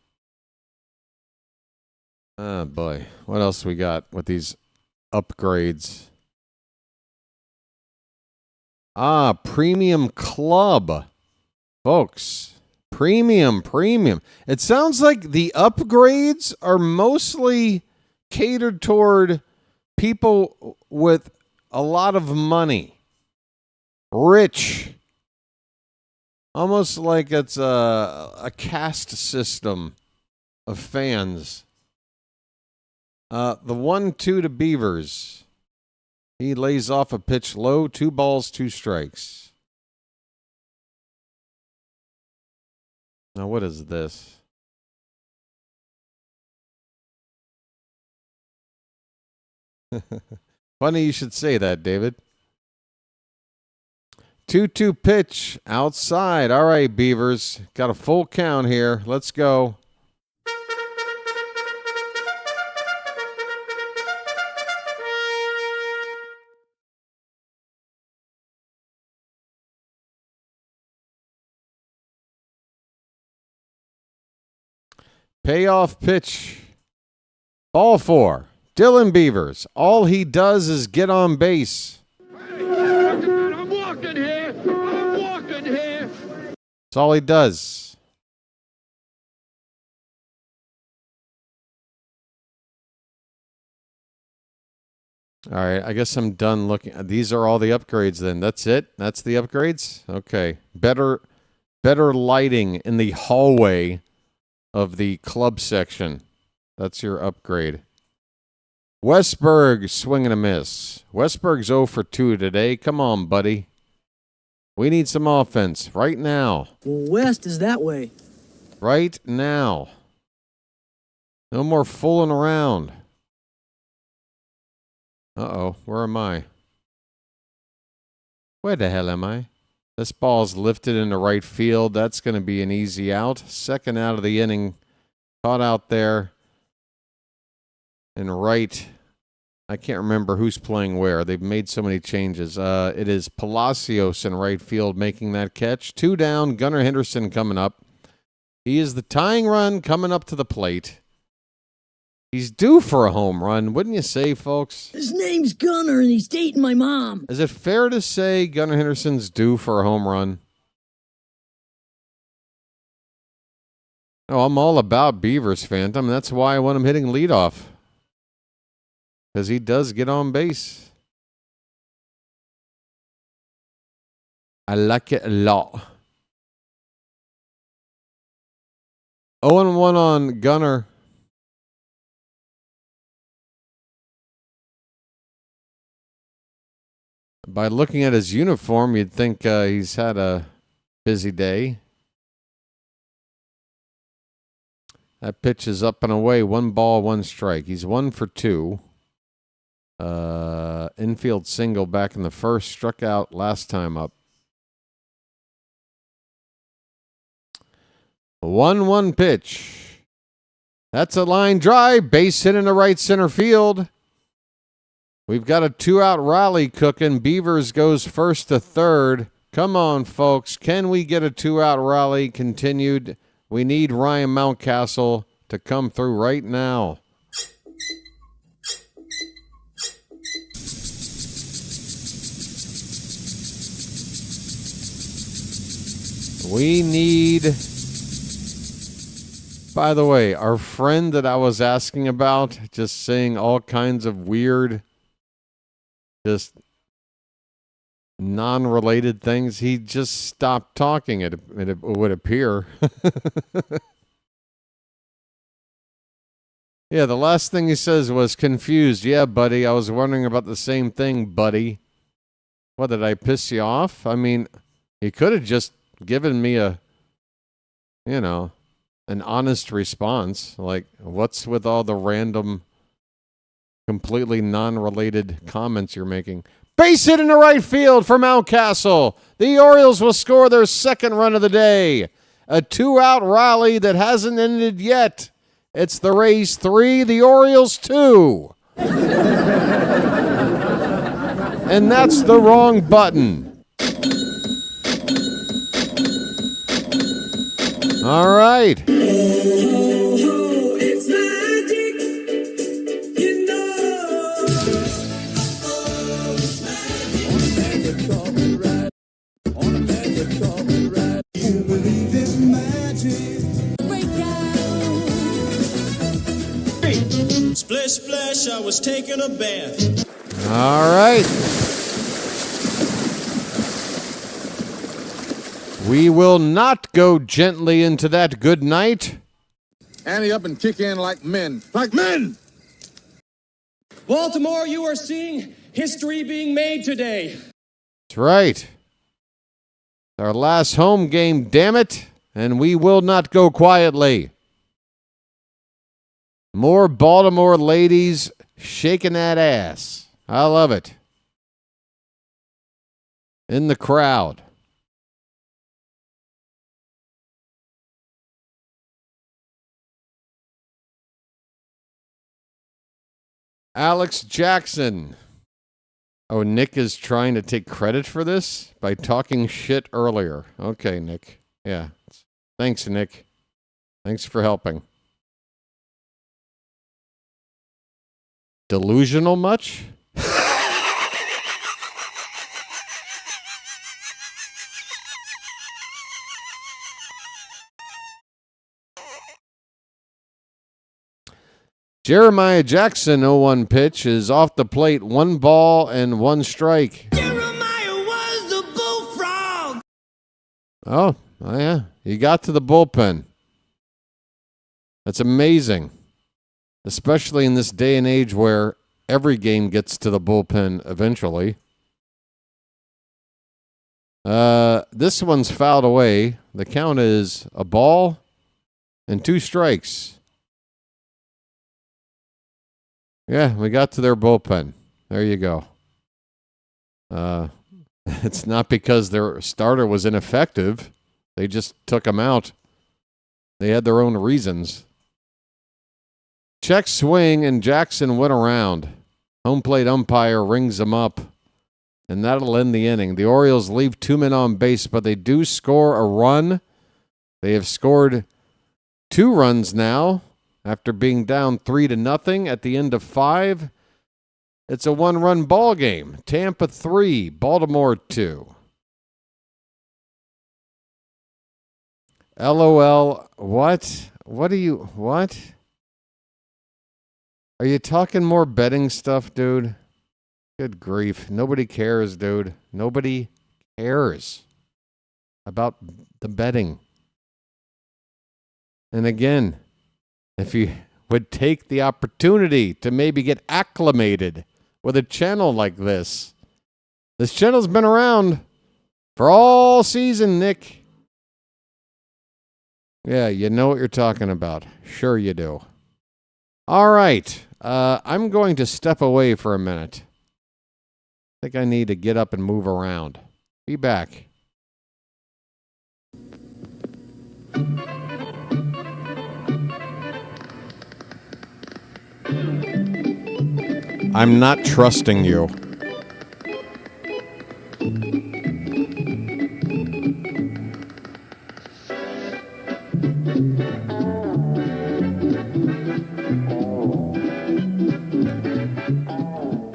Oh, boy. What else we got with these upgrades? Premium Club. Folks, premium. It sounds like the upgrades are mostly catered toward people with a lot of money. Rich. Almost like it's a caste system of fans. The 1-2 to Beavers. He lays off a pitch low, 2 balls, 2 strikes. Now, what is this? Funny you should say that, David. 2-2 pitch outside. All right, Beavers. Got a full count here. Let's go. Payoff pitch. Ball 4. Dylan Beavers. All he does is get on base. I'm walking here. I'm walking here. That's all he does. All right, I guess I'm done looking. These are all the upgrades then. That's it? That's the upgrades? Okay. Better lighting in the hallway of the club section. That's your upgrade. Westberg swing and a miss. Westberg's 0 for 2 today. Come on, buddy. We need some offense right now. Well, West is that way. Right now. No more fooling around. Uh-oh, where am I? Where the hell am I? This ball's lifted into right field. That's going to be an easy out. Second out of the inning. Caught out there. And right. I can't remember who's playing where. They've made so many changes. It is Palacios in right field making that catch. 2 down. Gunnar Henderson coming up. He is the tying run coming up to the plate. He's due for a home run, wouldn't you say, folks? His name's Gunner, and he's dating my mom. Is it fair to say Gunnar Henderson's due for a home run? Oh, I'm all about Beavers, Phantom. That's why I want him hitting leadoff. Because he does get on base. I like it a lot. 0-1 on Gunnar. By looking at his uniform, you'd think he's had a busy day. That pitch is up and away. 1 ball, 1 strike. He's 1 for 2. Infield single back in the first. Struck out last time up. 1-1 pitch. That's a line drive. Base hit in the right center field. We've got a 2-out rally cooking. Beavers goes first to third. Come on, folks. Can we get a 2-out rally continued? We need Ryan Mountcastle to come through right now. We need... By the way, our friend that I was asking about, just saying all kinds of weird... just non-related things. He just stopped talking, it would appear. Yeah, the last thing he says was confused. Yeah, buddy, I was wondering about the same thing, buddy. What, did I piss you off? I mean, he could have just given me an honest response. Like, what's with all the random... completely non-related comments you're making. Base hit in the right field for Mountcastle. The Orioles will score their second run of the day. A 2-out rally that hasn't ended yet. It's the Rays 3, the Orioles 2. And that's the wrong button. All right. Splish splash, I was taking a bath. All right. We will not go gently into that good night. Ante up and kick in like men. Like men! Baltimore, you are seeing history being made today. That's right. Our last home game, damn it. And we will not go quietly. More Baltimore ladies shaking that ass. I love it. in the crowd. Alex Jackson. Oh, Nick is trying to take credit for this by talking shit earlier. Okay, Nick. Yeah. Thanks, Nick. Thanks for helping. Delusional much? Jeremiah Jackson, 0-1 pitch, is off the plate. 1 ball and 1 strike. Jeremiah was the bullfrog. Oh, yeah. He got to the bullpen. That's amazing. Especially in this day and age where every game gets to the bullpen eventually. This one's fouled away. The count is a ball and 2 strikes. Yeah, we got to their bullpen. There you go. It's not because their starter was ineffective. They just took him out. They had their own reasons. Check swing, and Jackson went around. Home plate umpire rings him up, and that'll end the inning. The Orioles leave 2 men on base, but they do score a run. They have scored 2 runs now after being down 3-0 at the end of 5. It's a 1-run ball game. Tampa 3, Baltimore 2. LOL. What? What are you talking more betting stuff, dude? Good grief. Nobody cares, dude. Nobody cares about the betting. And again, if you would take the opportunity to maybe get acclimated with a channel like this. This channel's been around for all season, Nick. Yeah, you know what you're talking about. Sure you do. All right. I'm going to step away for a minute. I think I need to get up and move around. Be back. I'm not trusting you.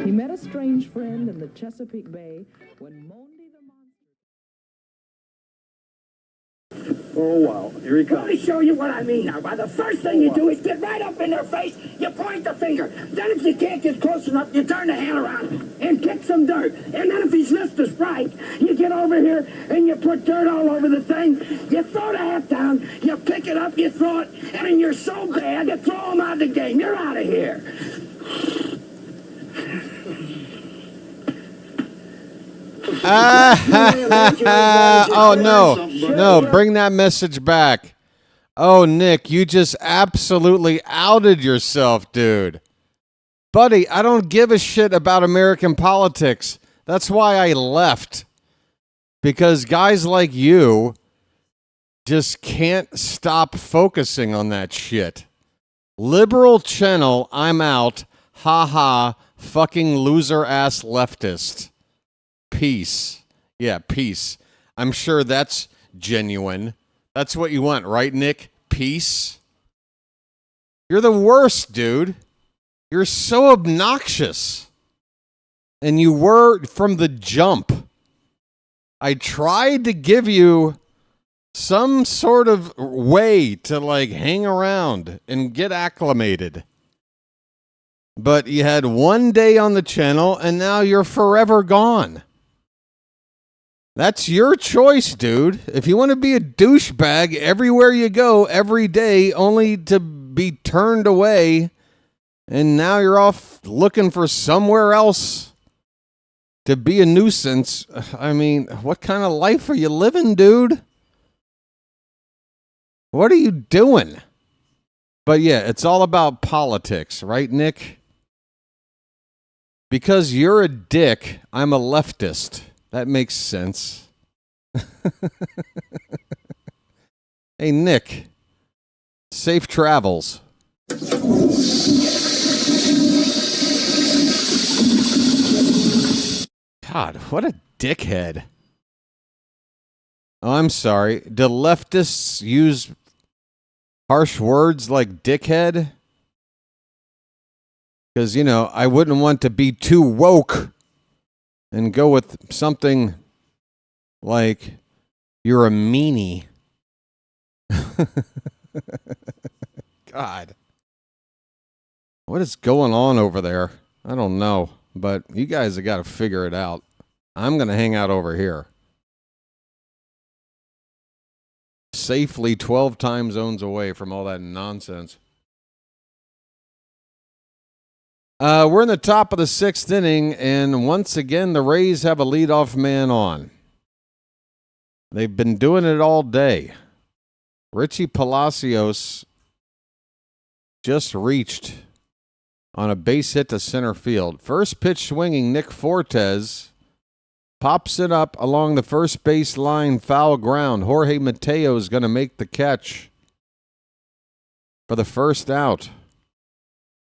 He met a strange friend in the Chesapeake Bay when Monday the Monster... Oh, wow. Here he comes. Let me show you what I mean now. By the first thing you do is get right up in their face, you point the finger. Then if you can't get close enough, you turn the hand around and kick some dirt. And then if he's missed a strike, you get over here and you put dirt all over the thing. You throw the hat down, you pick it up, you throw it, and then you're so bad, you throw him out of the game. You're out of here. Oh, no, bring that message back. Oh, Nick, you just absolutely outed yourself, dude. Buddy, I don't give a shit about American politics. That's why I left. Because guys like you just can't stop focusing on that shit. Liberal channel, I'm out. Ha ha, fucking loser ass leftist. Peace. Yeah, peace. I'm sure that's genuine. That's what you want, right, Nick? Peace? You're the worst, dude. You're so obnoxious. And you were from the jump. I tried to give you some sort of way to, like, hang around and get acclimated. But you had one day on the channel, and now you're forever gone. That's your choice, dude. If you want to be a douchebag everywhere you go, every day, only to be turned away, and now you're off looking for somewhere else to be a nuisance. I mean, what kind of life are you living, dude? What are you doing? But yeah, it's all about politics, right, Nick? Because you're a dick, I'm a leftist. That makes sense. Hey, Nick. Safe travels. God, what a dickhead. Oh, I'm sorry. Do leftists use harsh words like dickhead? Because, you know, I wouldn't want to be too woke and go with something like you're a meanie. God. What is going on over there? I don't know, but you guys have got to figure it out. I'm going to hang out over here. Safely 12 time zones away from all that nonsense. We're in the top of the 6th inning, and once again, the Rays have a leadoff man on. They've been doing it all day. Richie Palacios just reached on a base hit to center field. First pitch swinging, Nick Fortes pops it up along the first base line, foul ground. Jorge Mateo is going to make the catch for the first out.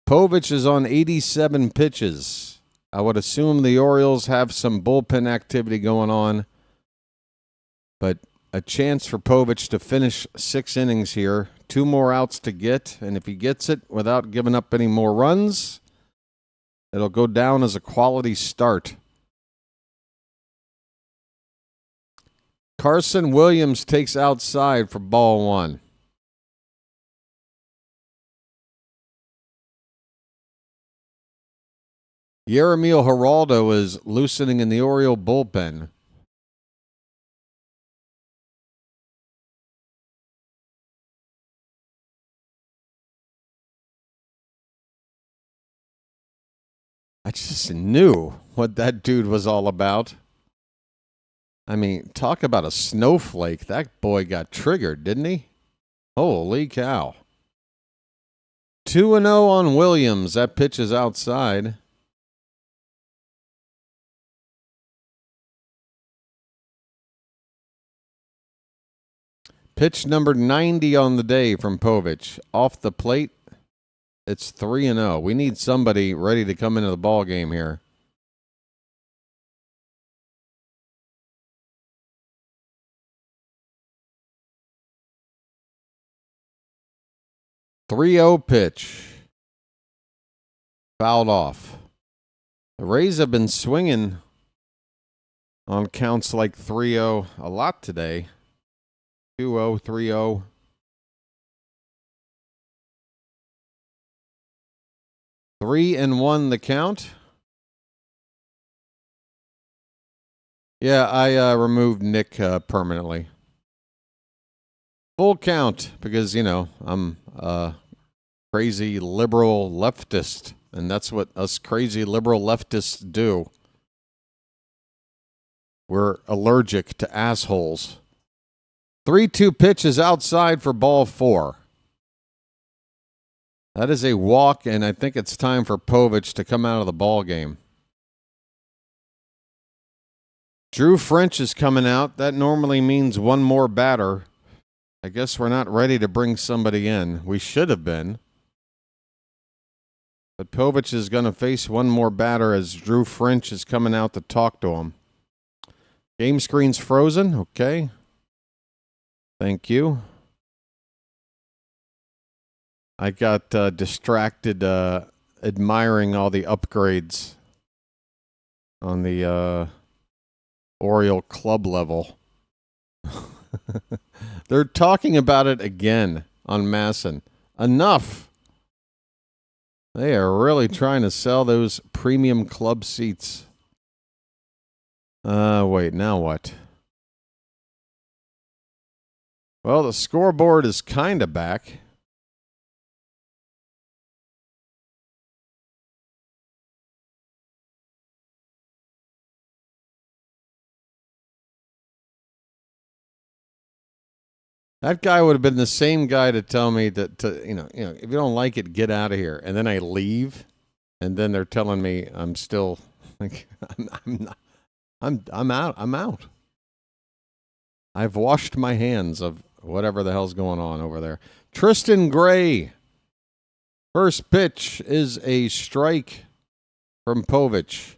Povich is on 87 pitches. I would assume the Orioles have some bullpen activity going on, but a chance for Povich to finish 6 innings here. 2 more outs to get, and if he gets it without giving up any more runs, it'll go down as a quality start. Carson Williams takes outside for ball 1. Yeremil Geraldo is loosening in the Oriole bullpen. I just knew what that dude was all about. I mean, talk about a snowflake. That boy got triggered, didn't he? Holy cow. 2-0 on Williams. That pitch is outside. Pitch number 90 on the day from Povich. Off the plate, it's 3-0. We need somebody ready to come into the ball game here. .30 pitch. Fouled off. The Rays have been swinging on counts like 3-0 a lot today. 2-0, 3-0. Three and 1 the count. Yeah, I removed Nick permanently. Full count because, you know, I'm a crazy liberal leftist, and that's what us crazy liberal leftists do. We're allergic to assholes. 3-2 pitch is outside for ball 4. That is a walk, and I think it's time for Povich to come out of the ball game. Drew French is coming out. That normally means one more batter. I guess we're not ready to bring somebody in. We should have been. But Povich is going to face one more batter as Drew French is coming out to talk to him. Game screen's frozen. Okay. Thank you. I got distracted admiring all the upgrades on the Oriole club level. They're talking about it again on Masson. Enough. They are really trying to sell those premium club seats. Wait, now what? Well, the scoreboard is kind of back. That guy would have been the same guy to tell me that, you know, if you don't like it, get out of here. And then I leave, and then they're telling me I'm still like, I'm I'm out. I'm out. I've washed my hands of whatever the hell's going on over there. Tristan Gray. First pitch is a strike from Povich.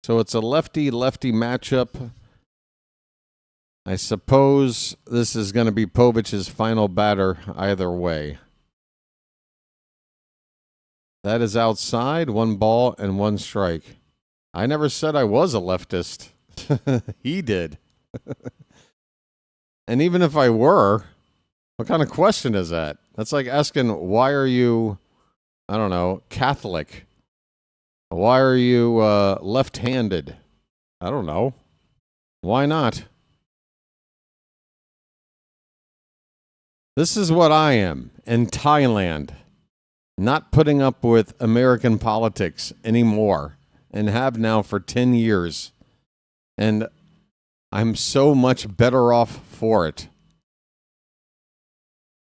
So it's a lefty-lefty matchup. I suppose this is going to be Povich's final batter either way. That is outside, 1 ball and 1 strike. I never said I was a leftist. He did. And even if I were, what kind of question is that? That's like asking, why are you, I don't know, Catholic? Why are you left-handed? I don't know. Why not? This is what I am in Thailand, not putting up with American politics anymore, and have now for 10 years. And I'm so much better off for it.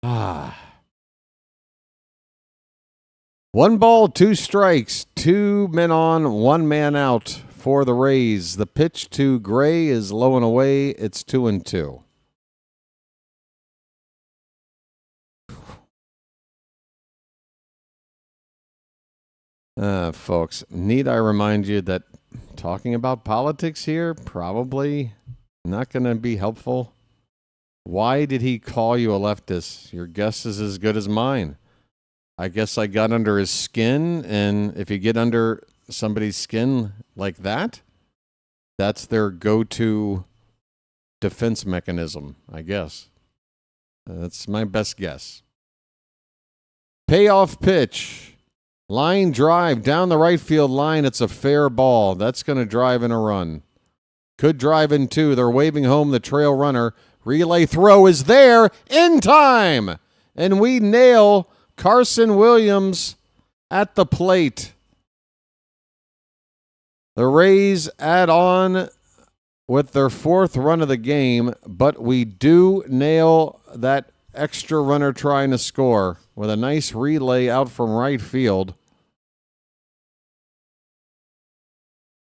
1 ball, 2 strikes, 2 men on, 1 man out for the Rays. The pitch to Gray is low and away. It's 2-2. Folks, need I remind you that talking about politics here probably not going to be helpful? Why did he call you a leftist? Your guess is as good as mine. I guess I got under his skin, and if you get under somebody's skin like that, that's their go-to defense mechanism, I guess. That's my best guess. Payoff pitch. Line drive down the right field line. It's a fair ball. That's going to drive in a run. Could drive in 2. They're waving home the trail runner. Relay throw is there in time. And we nail Carson Williams at the plate. The Rays add on with their 4th run of the game, but we do nail that extra runner trying to score with a nice relay out from right field.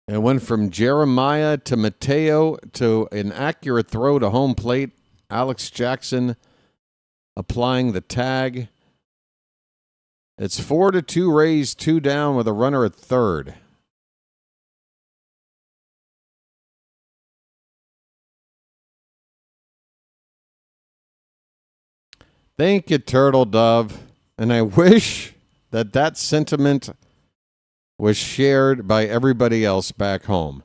It went from Jeremiah to Mateo to an accurate throw to home plate. Alex Jackson applying the tag. It's 4-2 Rays, 2 down with a runner at third. Thank you, Turtle Dove. And I wish that sentiment was shared by everybody else back home.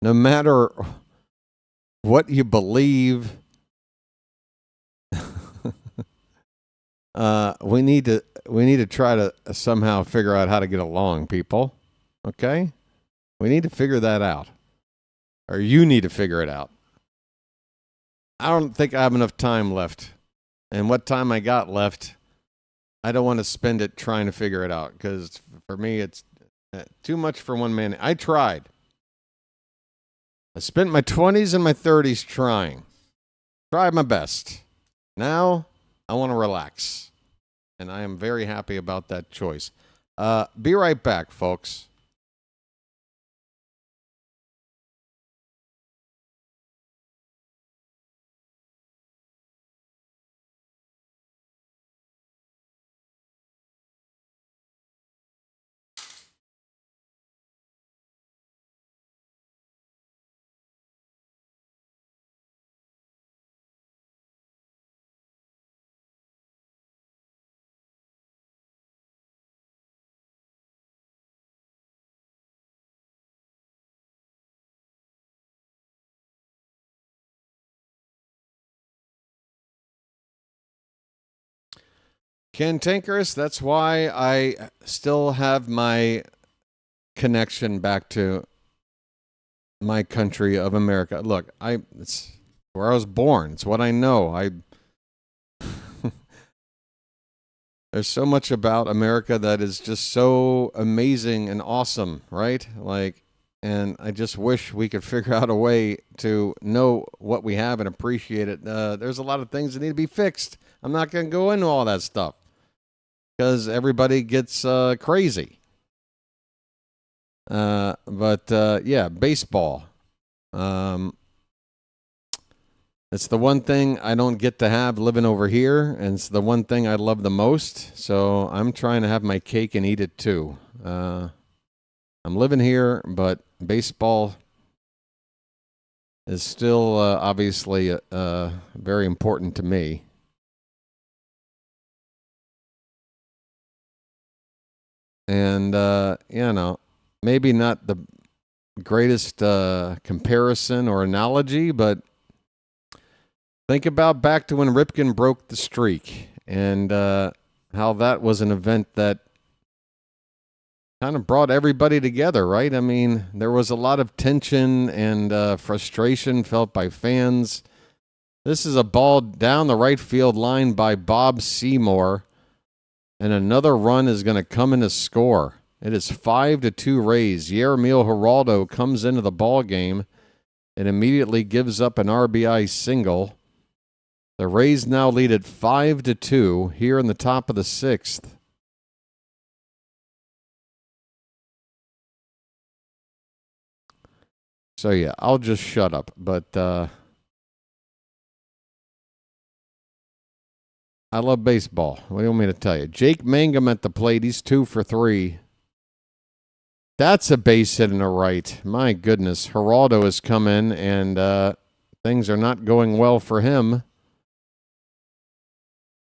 No matter what you believe, we need to try to somehow figure out how to get along, people. Okay? We need to figure that out. Or you need to figure it out. I don't think I have enough time left. And what time I got left, I don't want to spend it trying to figure it out, because for me it's too much for one man. I tried. I spent my 20s and my 30s trying. Tried my best. Now I want to relax. And I am very happy about that choice. Be right back, folks. Cantankerous, that's why I still have my connection back to my country of America. Look, it's where I was born. It's what I know. There's so much about America that is just so amazing and awesome, right? And I just wish we could figure out a way to know what we have and appreciate it. There's a lot of things that need to be fixed. I'm not going to go into all that stuff because everybody gets crazy. But yeah, baseball. It's the one thing I don't get to have living over here, and it's the one thing I love the most. So I'm trying to have my cake and eat it too. I'm living here, but baseball is still obviously very important to me. And, maybe not the greatest comparison or analogy, but think about back to when Ripken broke the streak and how that was an event that kind of brought everybody together, right? I mean, there was a lot of tension and frustration felt by fans. This is a ball down the right field line by Bob Seymour, and another run is going to come in to score. It is 5-2 Rays. Yermil Geraldo comes into the ball game and immediately gives up an RBI single. The Rays now lead at 5-2 here in the top of the sixth. So, yeah, I'll just shut up. But I love baseball. What do you want me to tell you? Jake Mangum at the plate. He's 2 for 3. That's a base hit and a right. My goodness. Geraldo has come in, and things are not going well for him.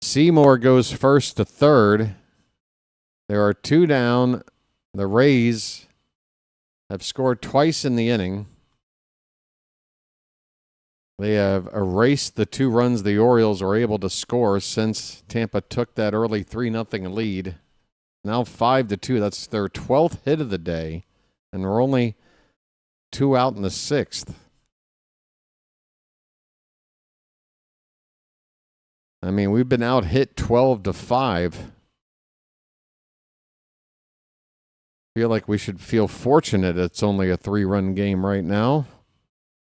Seymour goes first to third. There are 2 down. The Rays have scored twice in the inning. They have erased the 2 runs the Orioles were able to score since Tampa took that early 3-0 lead. Now 5-2. That's their 12th hit of the day, and we're only 2 out in the 6th. I mean, we've been out hit 12-5. Feel like we should feel fortunate it's only a 3-run game right now.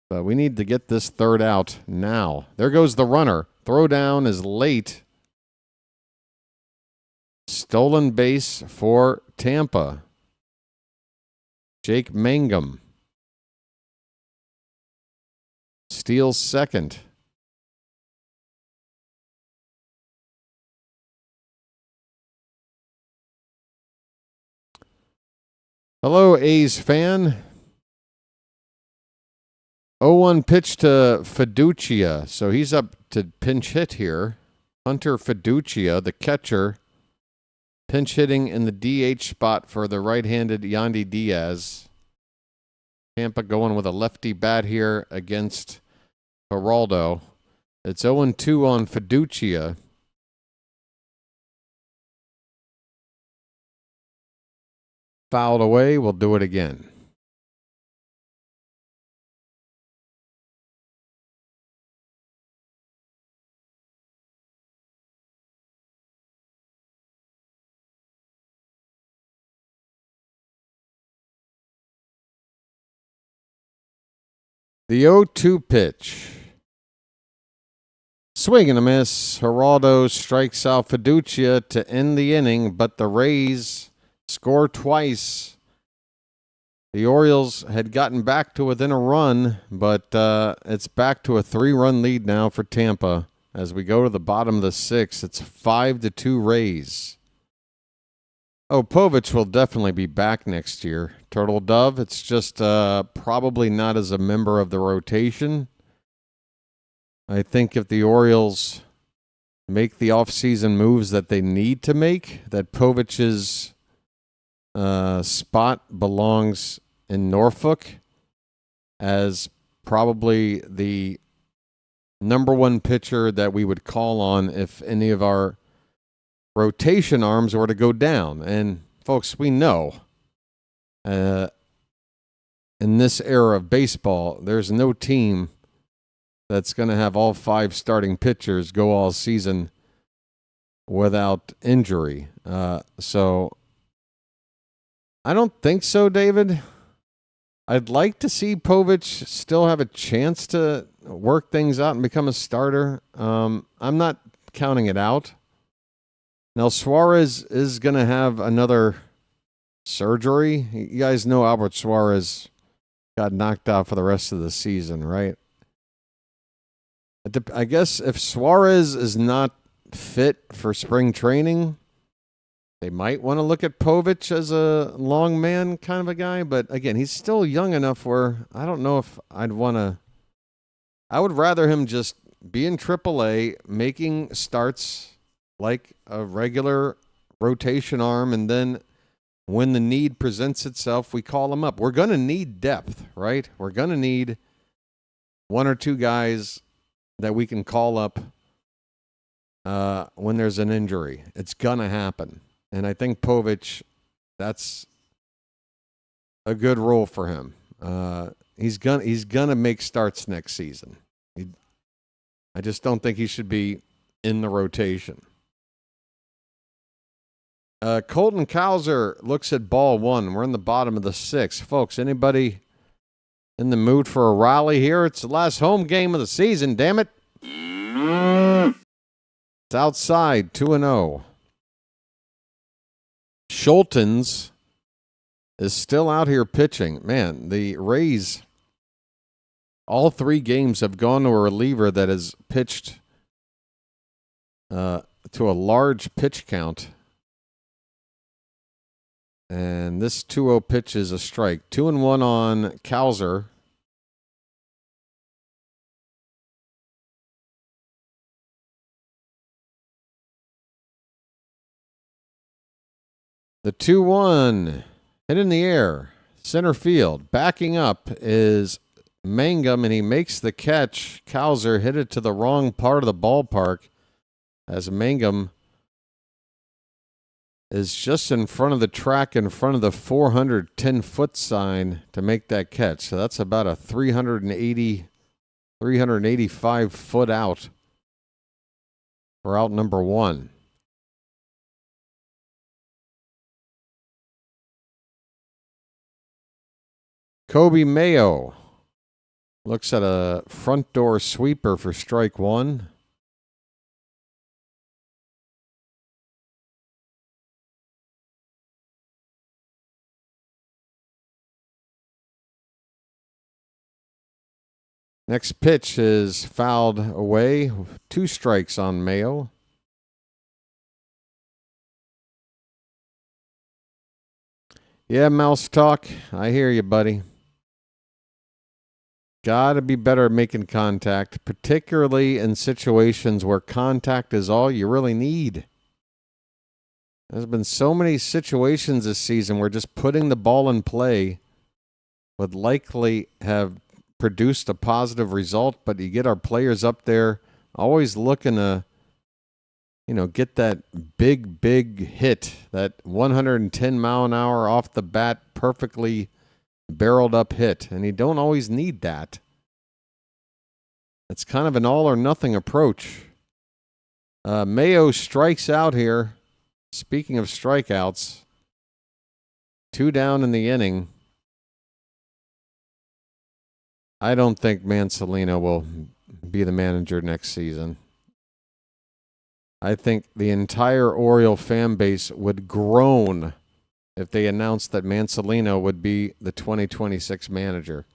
But we need to get this third out now. There goes the runner. Throw down is late. Stolen base for Tampa. Jake Mangum steals second. Hello, A's fan. 0-1 pitch to Fiducia. So he's up to pinch hit here. Hunter Fiducia, the catcher, pinch hitting in the DH spot for the right-handed Yandy Diaz. Tampa going with a lefty bat here against Geraldo. It's 0-2 on Fiducia. Fouled away. We'll do it again. The 0-2 pitch. Swing and a miss. Geraldo strikes out Fiducia to end the inning, but the Rays score twice. The Orioles had gotten back to within a run, but it's back to a 3-run lead now for Tampa. As we go to the bottom of the 6th, it's 5-2 Rays. Oh, Povich will definitely be back next year. Turtle Dove, it's just probably not as a member of the rotation. I think if the Orioles make the offseason moves that they need to make, that Povich's spot belongs in Norfolk as probably the number 1 pitcher that we would call on if any of our rotation arms were to go down. And folks, we know in this era of baseball, there's no team that's going to have all 5 starting pitchers go all season without injury. So I don't think so, David. I'd like to see Povich still have a chance to work things out and become a starter. I'm not counting it out. Now, Suarez is going to have another surgery. You guys know Albert Suarez got knocked out for the rest of the season, right? I guess if Suarez is not fit for spring training, they might want to look at Povich as a long man kind of a guy. But again, he's still young enough where I don't know if I'd want to. I would rather him just be in AAA, making starts like a regular rotation arm, and then when the need presents itself, we call him up. We're going to need depth, right? We're going to need one or two guys that we can call up when there's an injury. It's going to happen. And I think Povich, that's a good role for him. He's gonna make starts next season. I just don't think he should be in the rotation. Colton Cowser looks at ball one. We're in the bottom of the sixth. Folks, anybody in the mood for a rally here? It's the last home game of the season, damn it. It's outside, 2-0. Schultens is still out here pitching. Man, the Rays, all three games have gone to a reliever that has pitched to a large pitch count. And this 2-0 pitch is a strike. 2-1 on Cowser. The 2-1 hit in the air, center field. Backing up is Mangum, and he makes the catch. Cowser hit it to the wrong part of the ballpark as Mangum is just in front of the track, in front of the 410-foot sign to make that catch. So that's about a 385-foot out for out number one. Kobe Mayo looks at a front door sweeper for strike one. Next pitch is fouled away. 2 strikes on Mayo. Yeah, Mouse Talk. I hear you, buddy. Got to be better at making contact, particularly in situations where contact is all you really need. There's been so many situations this season where just putting the ball in play would likely have produced a positive result, but you get our players up there always looking to, get that big hit, that 110 mile an hour off the bat, perfectly barreled up hit, and you don't always need that. It's kind of an all or nothing approach. Mayo strikes out here. Speaking of strikeouts, 2 down in the inning. I don't think Mansolino will be the manager next season. I think the entire Oriole fan base would groan if they announced that Mansolino would be the 2026 manager.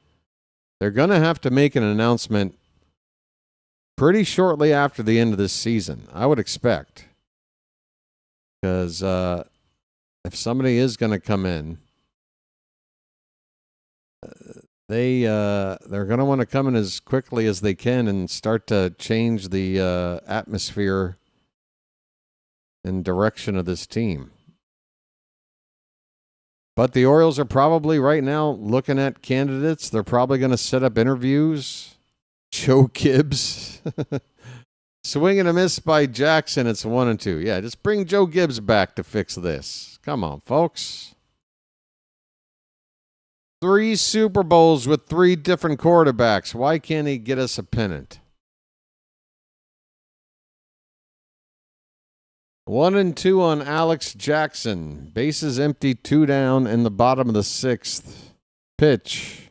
They're going to have to make an announcement pretty shortly after the end of this season, I would expect. Because if somebody is going to come in, they're going to want to come in as quickly as they can and start to change the atmosphere and direction of this team. But the Orioles are probably right now looking at candidates. They're probably going to set up interviews. Joe Gibbs. Swing and a miss by Jackson. It's 1-2. Yeah, just bring Joe Gibbs back to fix this. Come on, folks. 3 Super Bowls with 3 different quarterbacks. Why can't he get us a pennant? 1-2 on Alex Jackson. Bases empty, 2 down in the bottom of the 6th. Pitch.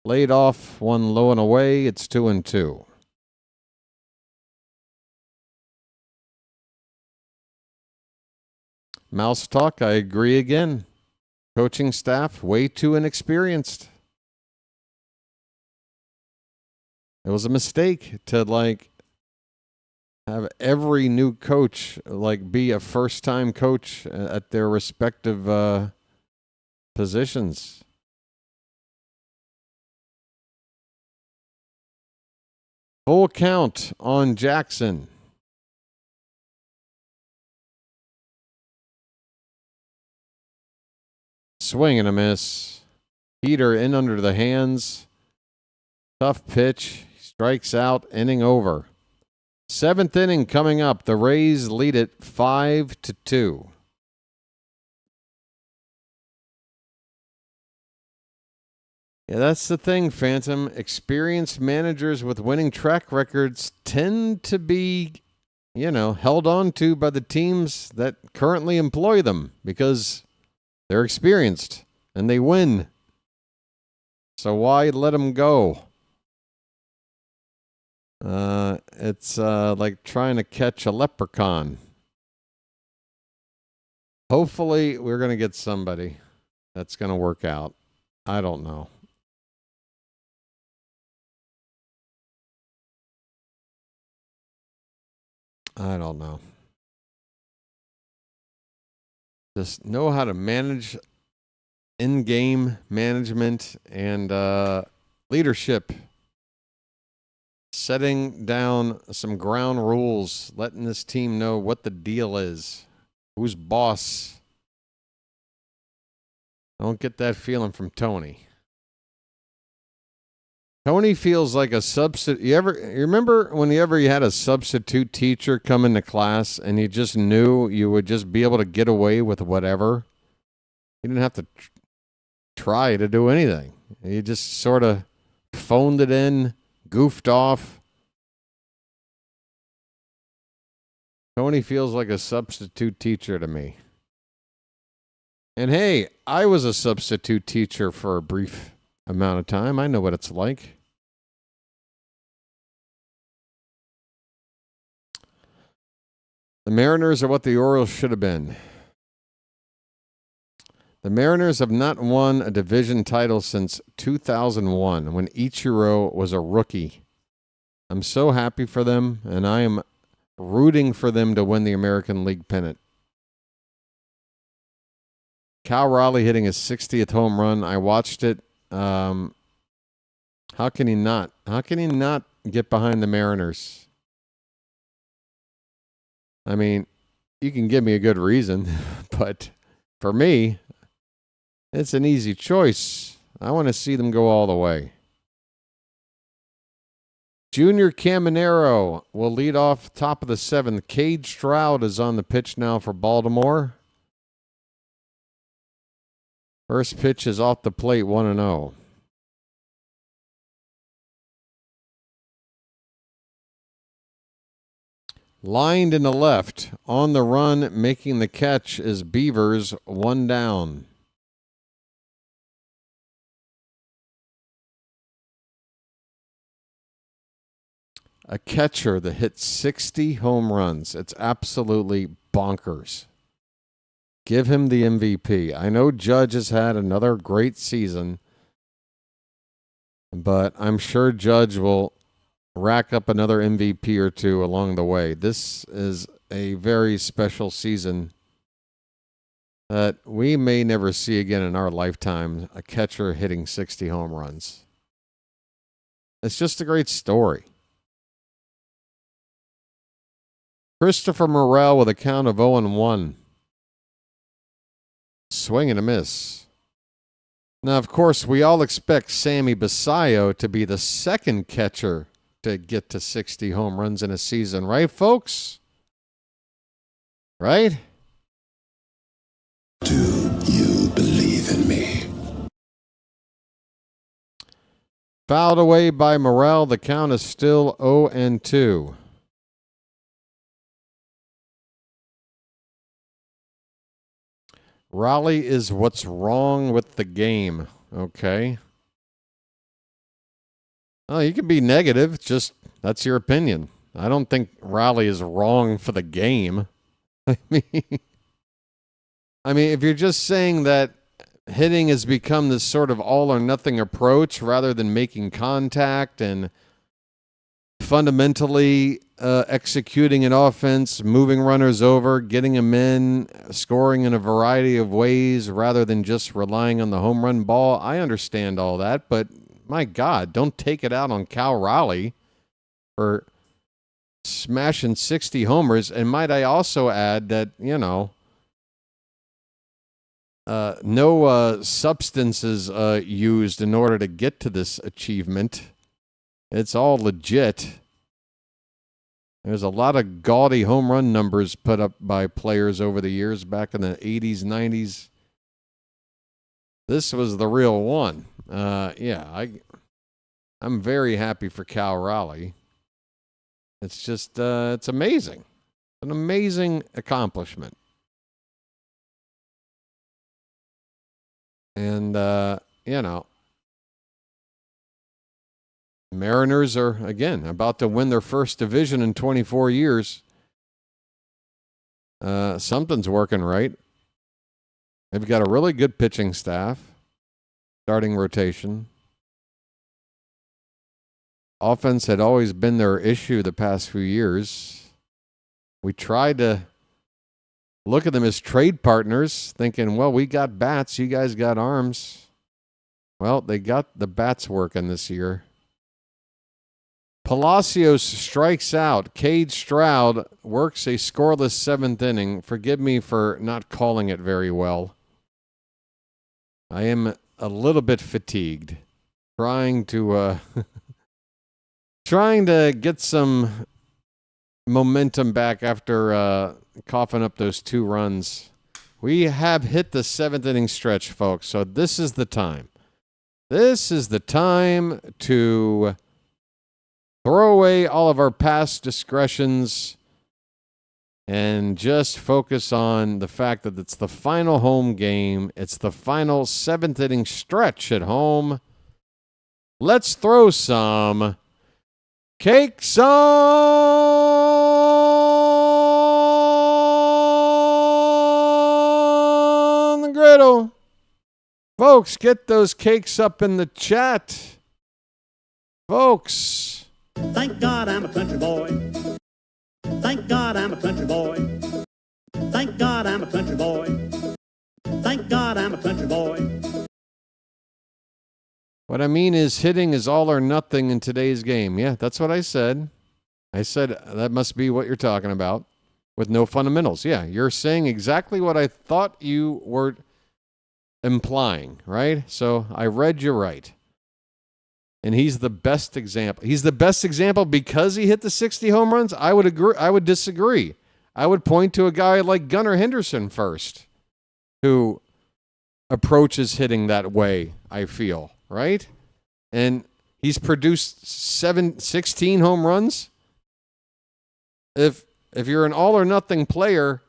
Laid off, 1 low and away. It's 2-2. Mouse Talk, I agree again. Coaching staff, way too inexperienced. It was a mistake to have every new coach be a first-time coach at their respective positions. Full count on Jackson. Swing and a miss. Heater in under the hands. Tough pitch. Strikes out. Inning over. 7th inning coming up. The Rays lead it 5-2. Yeah, that's the thing, Phantom. Experienced managers with winning track records tend to be, held on to by the teams that currently employ them because they're experienced and they win. So why let them go? It's like trying to catch a leprechaun. Hopefully, we're going to get somebody that's going to work out. I don't know. I don't know. Just know how to manage in-game management and leadership. Setting down some ground rules, letting this team know what the deal is. Who's boss? I don't get that feeling from Tony. Tony feels like a substitute. You remember whenever you had a substitute teacher come into class and you just knew you would just be able to get away with whatever? You didn't have to try to do anything. You just sort of phoned it in, goofed off. Tony feels like a substitute teacher to me. And hey, I was a substitute teacher for a brief amount of time. I know what it's like. The Mariners are what the Orioles should have been. The Mariners have not won a division title since 2001 when Ichiro was a rookie. I'm so happy for them, and I am rooting for them to win the American League pennant. Cal Raleigh hitting his 60th home run. I watched it. How can he not? How can he not get behind the Mariners? I mean, you can give me a good reason, but for me, it's an easy choice. I want to see them go all the way. Junior Caminero will lead off top of the 7th. Cade Stroud is on the pitch now for Baltimore. First pitch is off the plate, 1-0. Lined in the left, on the run, making the catch is Beavers, 1 down. A catcher that hit 60 home runs. It's absolutely bonkers. Give him the MVP. I know Judge has had another great season, but I'm sure Judge will rack up another MVP or two along the way. This is a very special season that we may never see again in our lifetime, a catcher hitting 60 home runs. It's just a great story. Christopher Morel with a count of 0-1. Swing and a miss. Now, of course, we all expect Sammy Basayo to be the second catcher to get to 60 home runs in a season, right, folks? Right? Do you believe in me? Fouled away by Morel. The count is still 0-2. Raleigh is what's wrong with the game, okay? Oh, you can be negative, just that's your opinion. I don't think Raleigh is wrong for the game. I mean, if you're just saying that hitting has become this sort of all or nothing approach rather than making contact and fundamentally executing an offense, moving runners over, getting them in, scoring in a variety of ways rather than just relying on the home run ball. I understand all that, but my God, don't take it out on Cal Raleigh for smashing 60 homers. And might I also add that, no substances used in order to get to this achievement. It's all legit. There's a lot of gaudy home run numbers put up by players over the years back in the 80s, 90s. This was the real one. I'm very happy for Cal Raleigh. It's just, it's amazing. An amazing accomplishment. And, Mariners are, again, about to win their first division in 24 years. Something's working right. They've got a really good pitching staff, starting rotation. Offense had always been their issue the past few years. We tried to look at them as trade partners, thinking, well, we got bats, you guys got arms. Well, they got the bats working this year. Palacios strikes out. Cade Stroud works a scoreless seventh inning. Forgive me for not calling it very well. I am a little bit fatigued. Trying to get some momentum back after coughing up those 2 runs. We have hit the 7th inning stretch, folks. So this is the time. This is the time to throw away all of our past discretions and just focus on the fact that it's the final home game. It's the final 7th inning stretch at home. Let's throw some cakes on the griddle. Folks, get those cakes up in the chat. Folks. Thank God I'm a country boy. Thank God I'm a country boy. Thank God I'm a country boy. Thank God I'm a country boy. What I mean is hitting is all or nothing in today's game. Yeah, that's what I said. I said that must be what you're talking about with no fundamentals. Yeah, you're saying exactly what I thought you were implying, right? So I read you right. And he's the best example. He's the best example because he hit the 60 home runs? I would agree. I would disagree. I would point to a guy like Gunnar Henderson first, who approaches hitting that way, I feel, right? And he's produced 16 home runs. If you're an all or nothing player,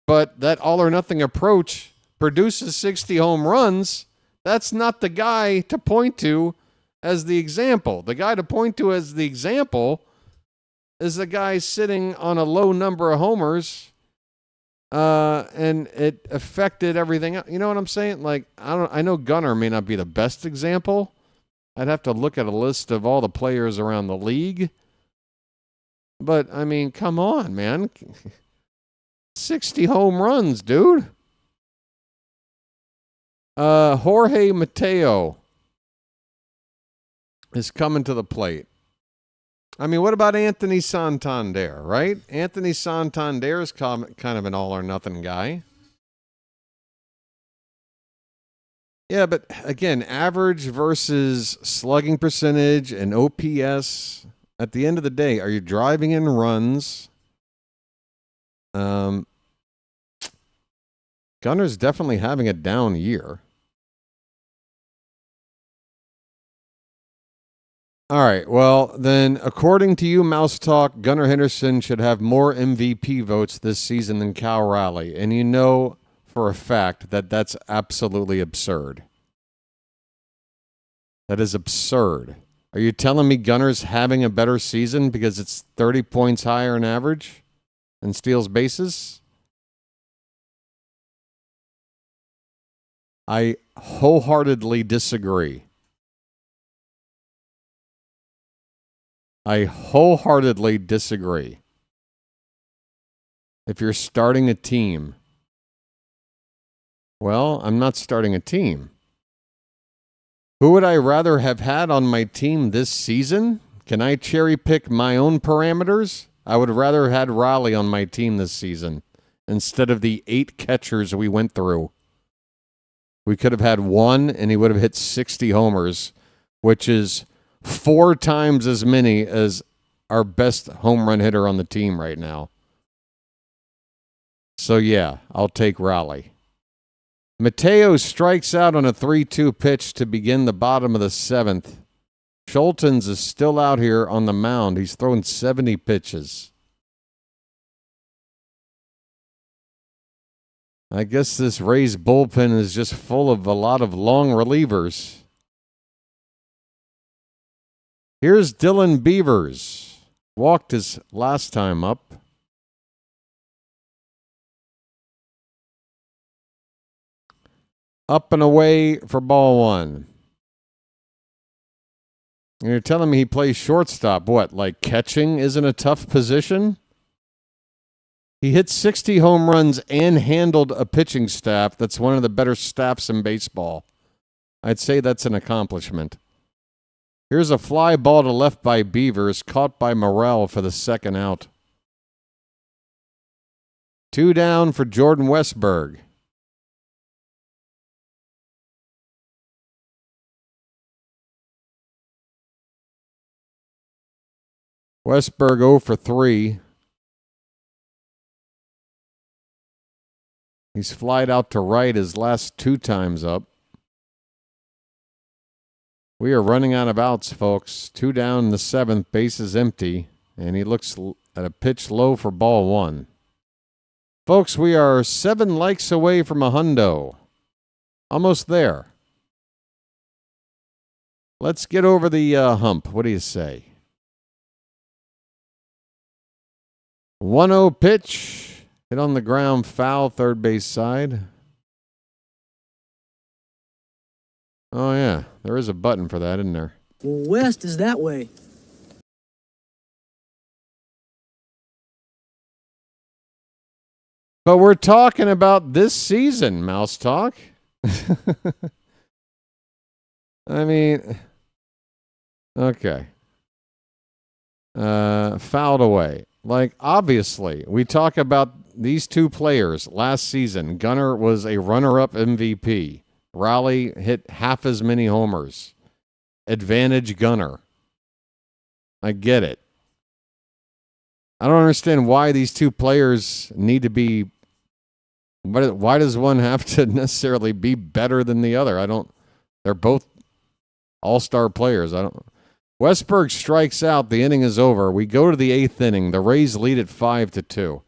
but that all or nothing approach produces 60 home runs, that's not the guy to point to as the example. The guy to point to as the example is the guy sitting on a low number of homers, and it affected everything. You know what I'm saying? Like, I know Gunnar may not be the best example. I'd have to look at a list of all the players around the league. But, I mean, come on, man. 60 home runs, dude. Jorge Mateo is coming to the plate. I mean, what about Anthony Santander, right? Anthony Santander is kind of an all-or-nothing guy. Yeah, but again, average versus slugging percentage and OPS. At the end of the day, are you driving in runs? Gunner's definitely having a down year. All right, well, then, according to you, Mouse Talk, Gunnar Henderson should have more MVP votes this season than Cal Raleigh. And you know for a fact that that's absolutely absurd. That is absurd. Are you telling me Gunner's having a better season because it's 30 points higher in average and steals bases? I wholeheartedly disagree. I wholeheartedly disagree. If you're starting a team, well, I'm not starting a team. Who would I rather have had on my team this season? Can I cherry pick my own parameters? I would rather have had Raleigh on my team this season instead of the 8 catchers we went through. We could have had one, and he would have hit 60 homers, which is 4 times as many as our best home run hitter on the team right now. So, yeah, I'll take Raleigh. Mateo strikes out on a 3-2 pitch to begin the bottom of the 7th. Schultens is still out here on the mound. He's thrown 70 pitches. I guess this Rays bullpen is just full of a lot of long relievers. Here's Dylan Beavers. Walked his last time up. Up and away for ball 1. And you're telling me he plays shortstop. What, like catching isn't a tough position? He hit 60 home runs and handled a pitching staff that's one of the better staffs in baseball. I'd say that's an accomplishment. Here's a fly ball to left by Beavers, caught by Morrell for the second out. 2 down for Jordan Westberg. Westberg 0 for 3. He's flied out to right his last 2 times up. We are running out of outs, folks. 2 down in the 7th, base is empty, and he looks at a pitch low for ball 1. Folks, we are 7 likes away from a hundo. Almost there. Let's get over the hump. What do you say? 1-0 pitch. Hit on the ground, foul, third base side. Oh, yeah. There is a button for that, isn't there? Well, west is that way. But we're talking about this season, Mouse Talk. I mean, okay. Fouled away. Like, obviously, we talk about these 2 players last season. Gunnar was a runner-up MVP. Raleigh hit half as many homers. Advantage Gunnar. I get it. I don't understand why these 2 players need to be... Why does one have to necessarily be better than the other? They're both all-star players. Westberg strikes out. The inning is over. We go to the 8th inning. The Rays lead at 5-2.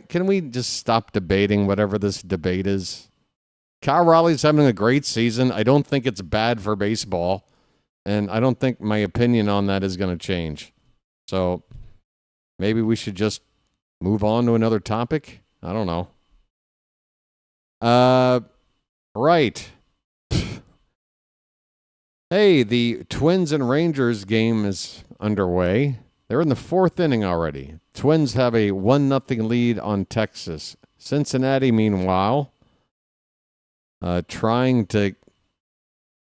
Can we just stop debating whatever this debate is? Kyle Raleigh's having a great season. I don't think it's bad for baseball, and I don't think my opinion on that is going to change. So maybe we should just move on to another topic. I don't know. Right. Hey, the Twins and Rangers game is underway. They're in the 4th inning already. Twins have a 1-0 lead on Texas. Cincinnati, meanwhile, trying to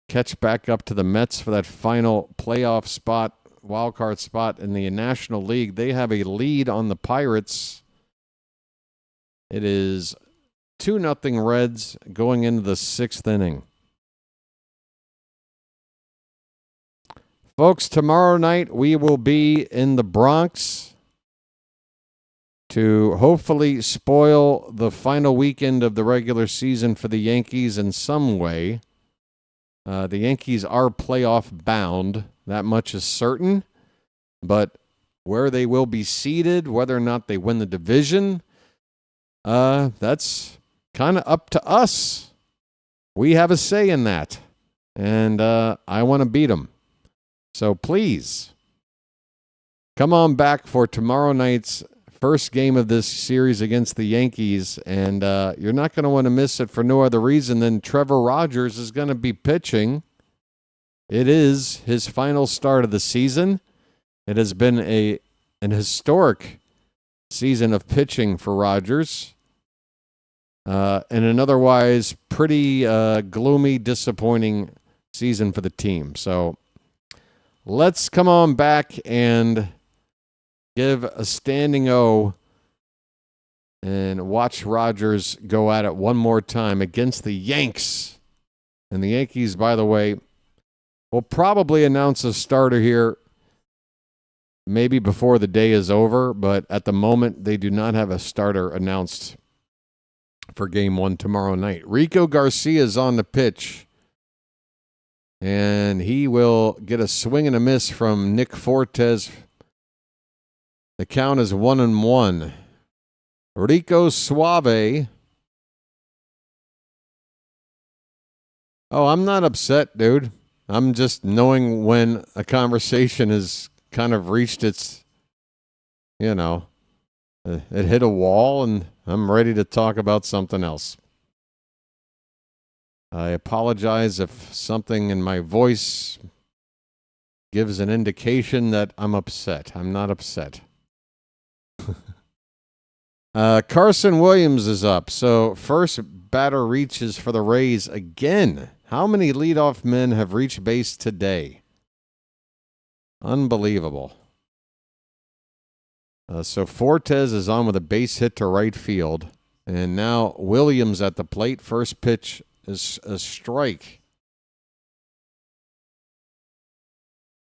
catch back up to the Mets for that final playoff spot, wildcard spot in the National League. They have a lead on the Pirates. It is 2-0 Reds going into the 6th inning. Folks, tomorrow night we will be in the Bronx to hopefully spoil the final weekend of the regular season for the Yankees in some way. The Yankees are playoff bound. That much is certain. But where they will be seated, whether or not they win the division, that's kind of up to us. We have a say in that. And I want to beat them. So please, come on back for tomorrow night's first game of this series against the Yankees. And you're not going to want to miss it for no other reason than Trevor Rogers is going to be pitching. It is his final start of the season. It has been an historic season of pitching for Rogers, and an otherwise pretty gloomy, disappointing season for the team. So let's come on back and give a standing O and watch Rogers go at it one more time against the Yanks. And the Yankees, by the way, will probably announce a starter here maybe before the day is over, but at the moment they do not have a starter announced for Game 1 tomorrow night. Rico Garcia is on the pitch, and he will get a swing and a miss from Nick Fortes. The count is 1-1. Rico Suave. Oh, I'm not upset, dude. I'm just knowing when a conversation has kind of reached its, it hit a wall, and I'm ready to talk about something else. I apologize if something in my voice gives an indication that I'm upset. I'm not upset. Carson Williams is up. So first batter reaches for the Rays again. How many leadoff men have reached base today? Unbelievable. So Fortes is on with a base hit to right field. And now Williams at the plate. First pitch is a strike.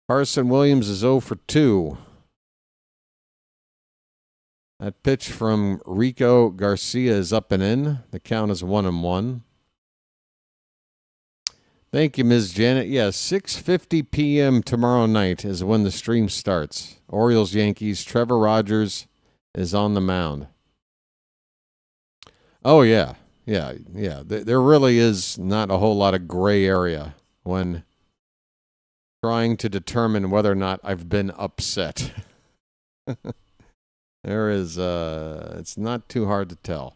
Carson Williams is 0 for 2. That pitch from Rico Garcia is up and in. The count is 1-1. Thank you, Ms. Janet. Yes, 6:50 p.m. tomorrow night is when the stream starts. Orioles, Yankees. Trevor Rogers is on the mound. Oh, yeah. Yeah. There really is not a whole lot of gray area when trying to determine whether or not I've been upset. There is, it's not too hard to tell.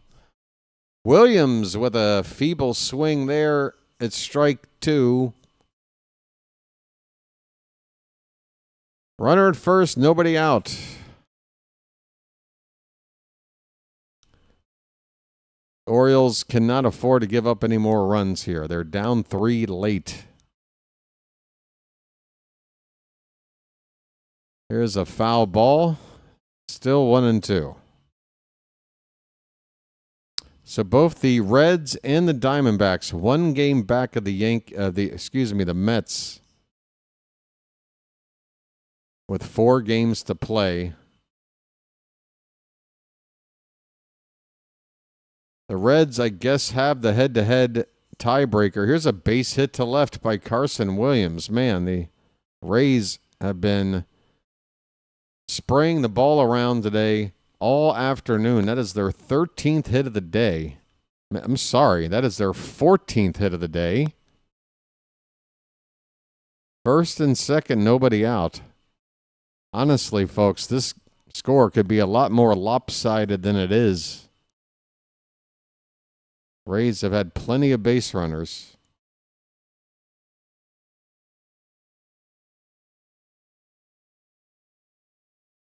Williams with a feeble swing there. It's strike 2. Runner at first, nobody out. Orioles cannot afford to give up any more runs here. They're down 3 late. Here's a foul ball. Still 1-2. So both the Reds and the Diamondbacks, one game back of the Mets, with 4 games to play. The Reds, I guess, have the head-to-head tiebreaker. Here's a base hit to left by Carson Williams. Man, the Rays have been spraying the ball around today all afternoon. That is their 13th hit of the day. I'm sorry, that is their 14th hit of the day. First and second, nobody out. Honestly, folks, this score could be a lot more lopsided than it is. Rays have had plenty of base runners.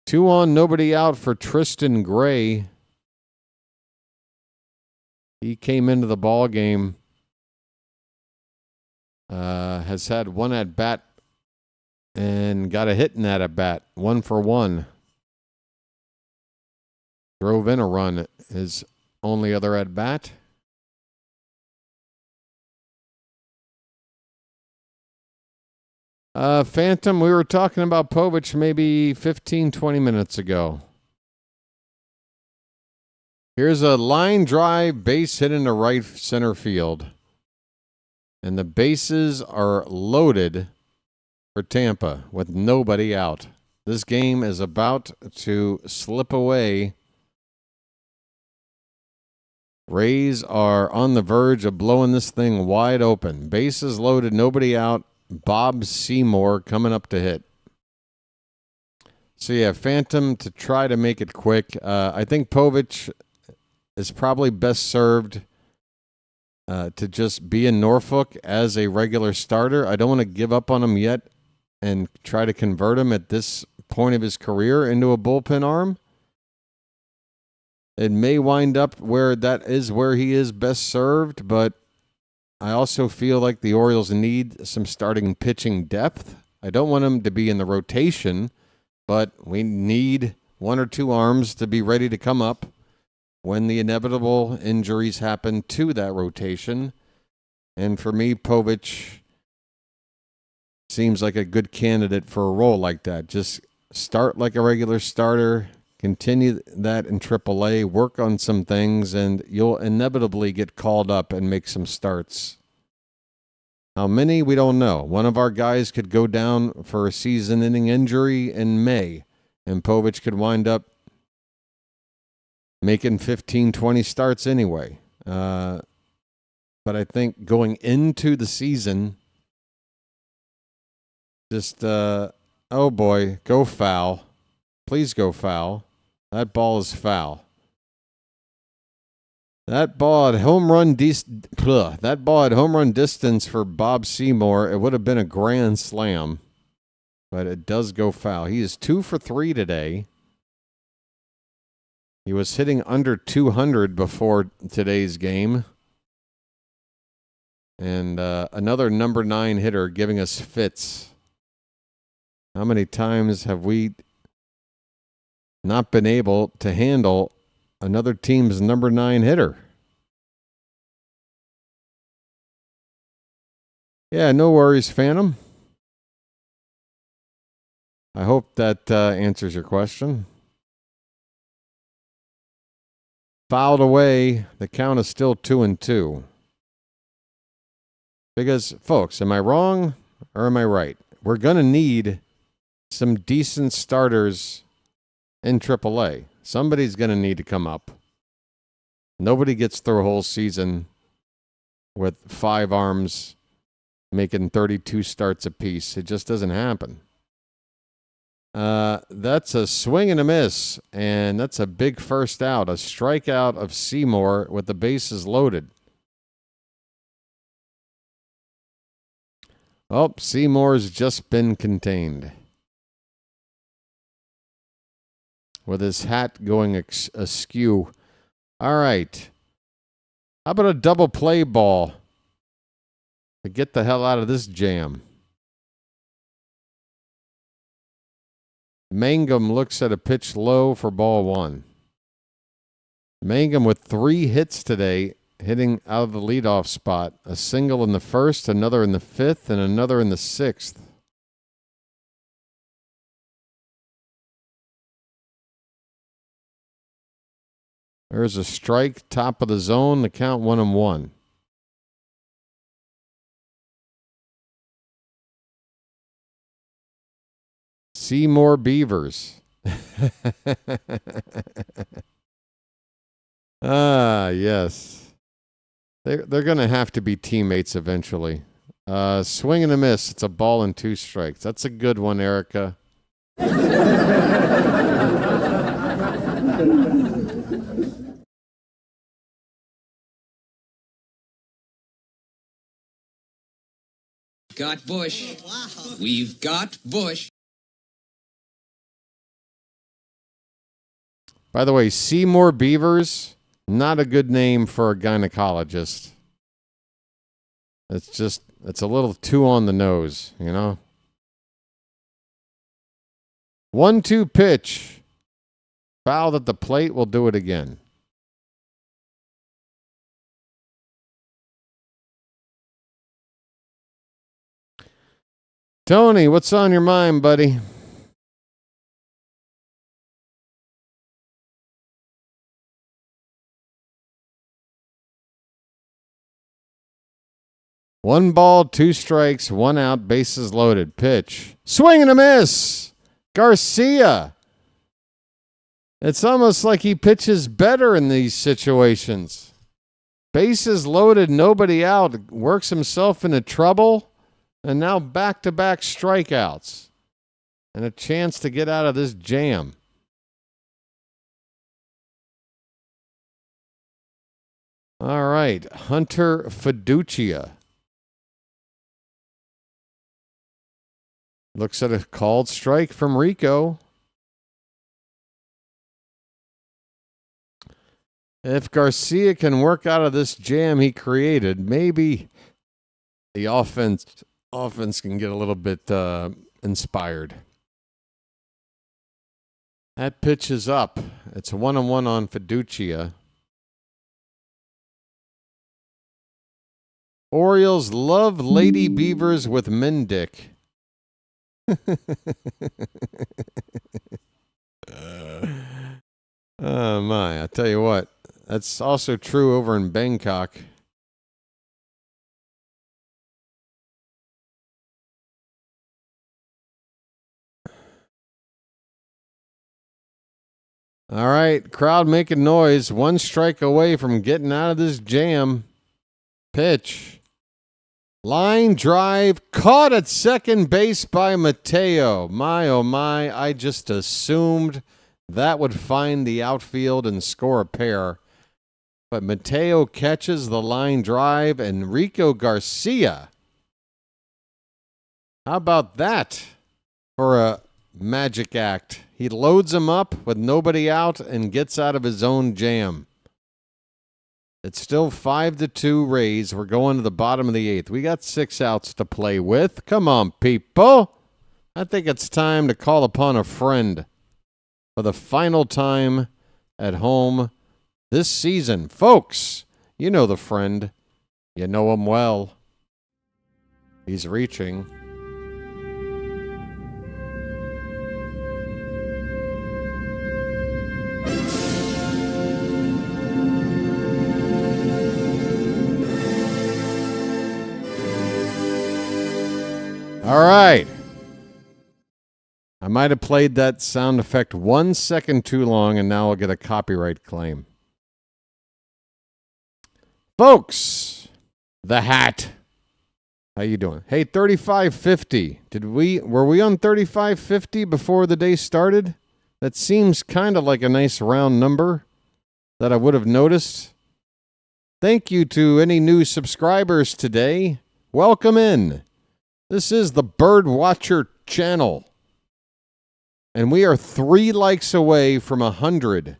Two on, nobody out for Tristan Gray. He came into the ball game, has had one at bat and got a hit in that at bat, 1 for 1. Drove in a run, his only other at bat. Phantom, we were talking about Povich maybe 15, 20 minutes ago. Here's a line drive base hit into right center field. And the bases are loaded for Tampa with nobody out. This game is about to slip away. Rays are on the verge of blowing this thing wide open. Bases loaded, nobody out. Bob Seymour coming up to hit. So yeah, Phantom, to try to make it quick. I think Povich is probably best served to just be in Norfolk as a regular starter. I don't want to give up on him yet and try to convert him at this point of his career into a bullpen arm. It may wind up where he is best served, but I also feel like the Orioles need some starting pitching depth. I don't want him to be in the rotation, but we need one or two arms to be ready to come up when the inevitable injuries happen to that rotation. And for me, Povich seems like a good candidate for a role like that. Just start like a regular starter, continue that in AAA, work on some things, and you'll inevitably get called up and make some starts. How many? We don't know. One of our guys could go down for a season-ending injury in May, and Povich could wind up making 15, 20 starts anyway. But I think going into the season, just, oh boy, go foul. Please go foul. That ball is foul. That ball had home run distance for Bob Seymour. It would have been a grand slam, but it does go foul. He is 2 for 3 today. He was hitting under 200 before today's game. And another number 9 hitter giving us fits. How many times have we not been able to handle another team's number 9 hitter? Yeah, no worries, Phantom. I hope that answers your question. Fouled away. The count is still 2-2. Because, folks, am I wrong or am I right? We're going to need some decent starters in AAA. Somebody's going to need to come up. Nobody gets through a whole season with 5 arms making 32 starts apiece. It just doesn't happen. That's a swing and a miss, and that's a big first out. A strikeout of Seymour with the bases loaded. Oh, Seymour's just been contained. With his hat going askew. All right. How about a double play ball to get the hell out of this jam? Mangum looks at a pitch low for ball 1. Mangum with 3 hits today, hitting out of the leadoff spot. A single in the first, another in the 5th, and another in the 6th. There's a strike, top of the zone. The count 1-1. Seymour Beavers. Yes. They're going to have to be teammates eventually. Swing and a miss. It's a ball and 2 strikes. That's a good one, Erica. Got Bush. Wow. We've got Bush. By the way, Seymour Beavers, not a good name for a gynecologist. It's a little too on the nose, you know? 1-2 pitch. Fouled at the plate. We'll do it again. Tony, what's on your mind, buddy? One ball, 2 strikes, 1 out, bases loaded. Pitch. Swing and a miss. Garcia. It's almost like he pitches better in these situations. Bases loaded, nobody out. Works himself into trouble. And now back-to-back strikeouts. And a chance to get out of this jam. All right. Hunter Fiducia. Looks at a called strike from Rico. If Garcia can work out of this jam he created, maybe the offense can get a little bit inspired. That pitch is up. It's 1-1 on Fiducia. Orioles love Lady Beavers with Mendick. Oh my, I tell you what. That's also true over in Bangkok. All right, crowd making noise. One strike away from getting out of this jam. Pitch. Line drive. Caught at second base by Mateo. My, oh my, I just assumed that would find the outfield and score a pair. But Mateo catches the line drive, and Rico Garcia. How about that for a magic act? He loads him up with nobody out and gets out of his own jam. It's still 5-2 Rays. We're going to the bottom of the eighth. We got 6 outs to play with. Come on, people. I think it's time to call upon a friend for the final time at home this season. Folks, you know the friend. You know him well. He's reaching. All right. I might have played that sound effect 1 second too long, and now I'll get a copyright claim. Folks, the hat. How you doing? Hey, 3550. Were we on 3550 before the day started? That seems kind of like a nice round number that I would have noticed. Thank you to any new subscribers today. Welcome in. This is the BirdWatcher Channel. And we are 3 likes away from 100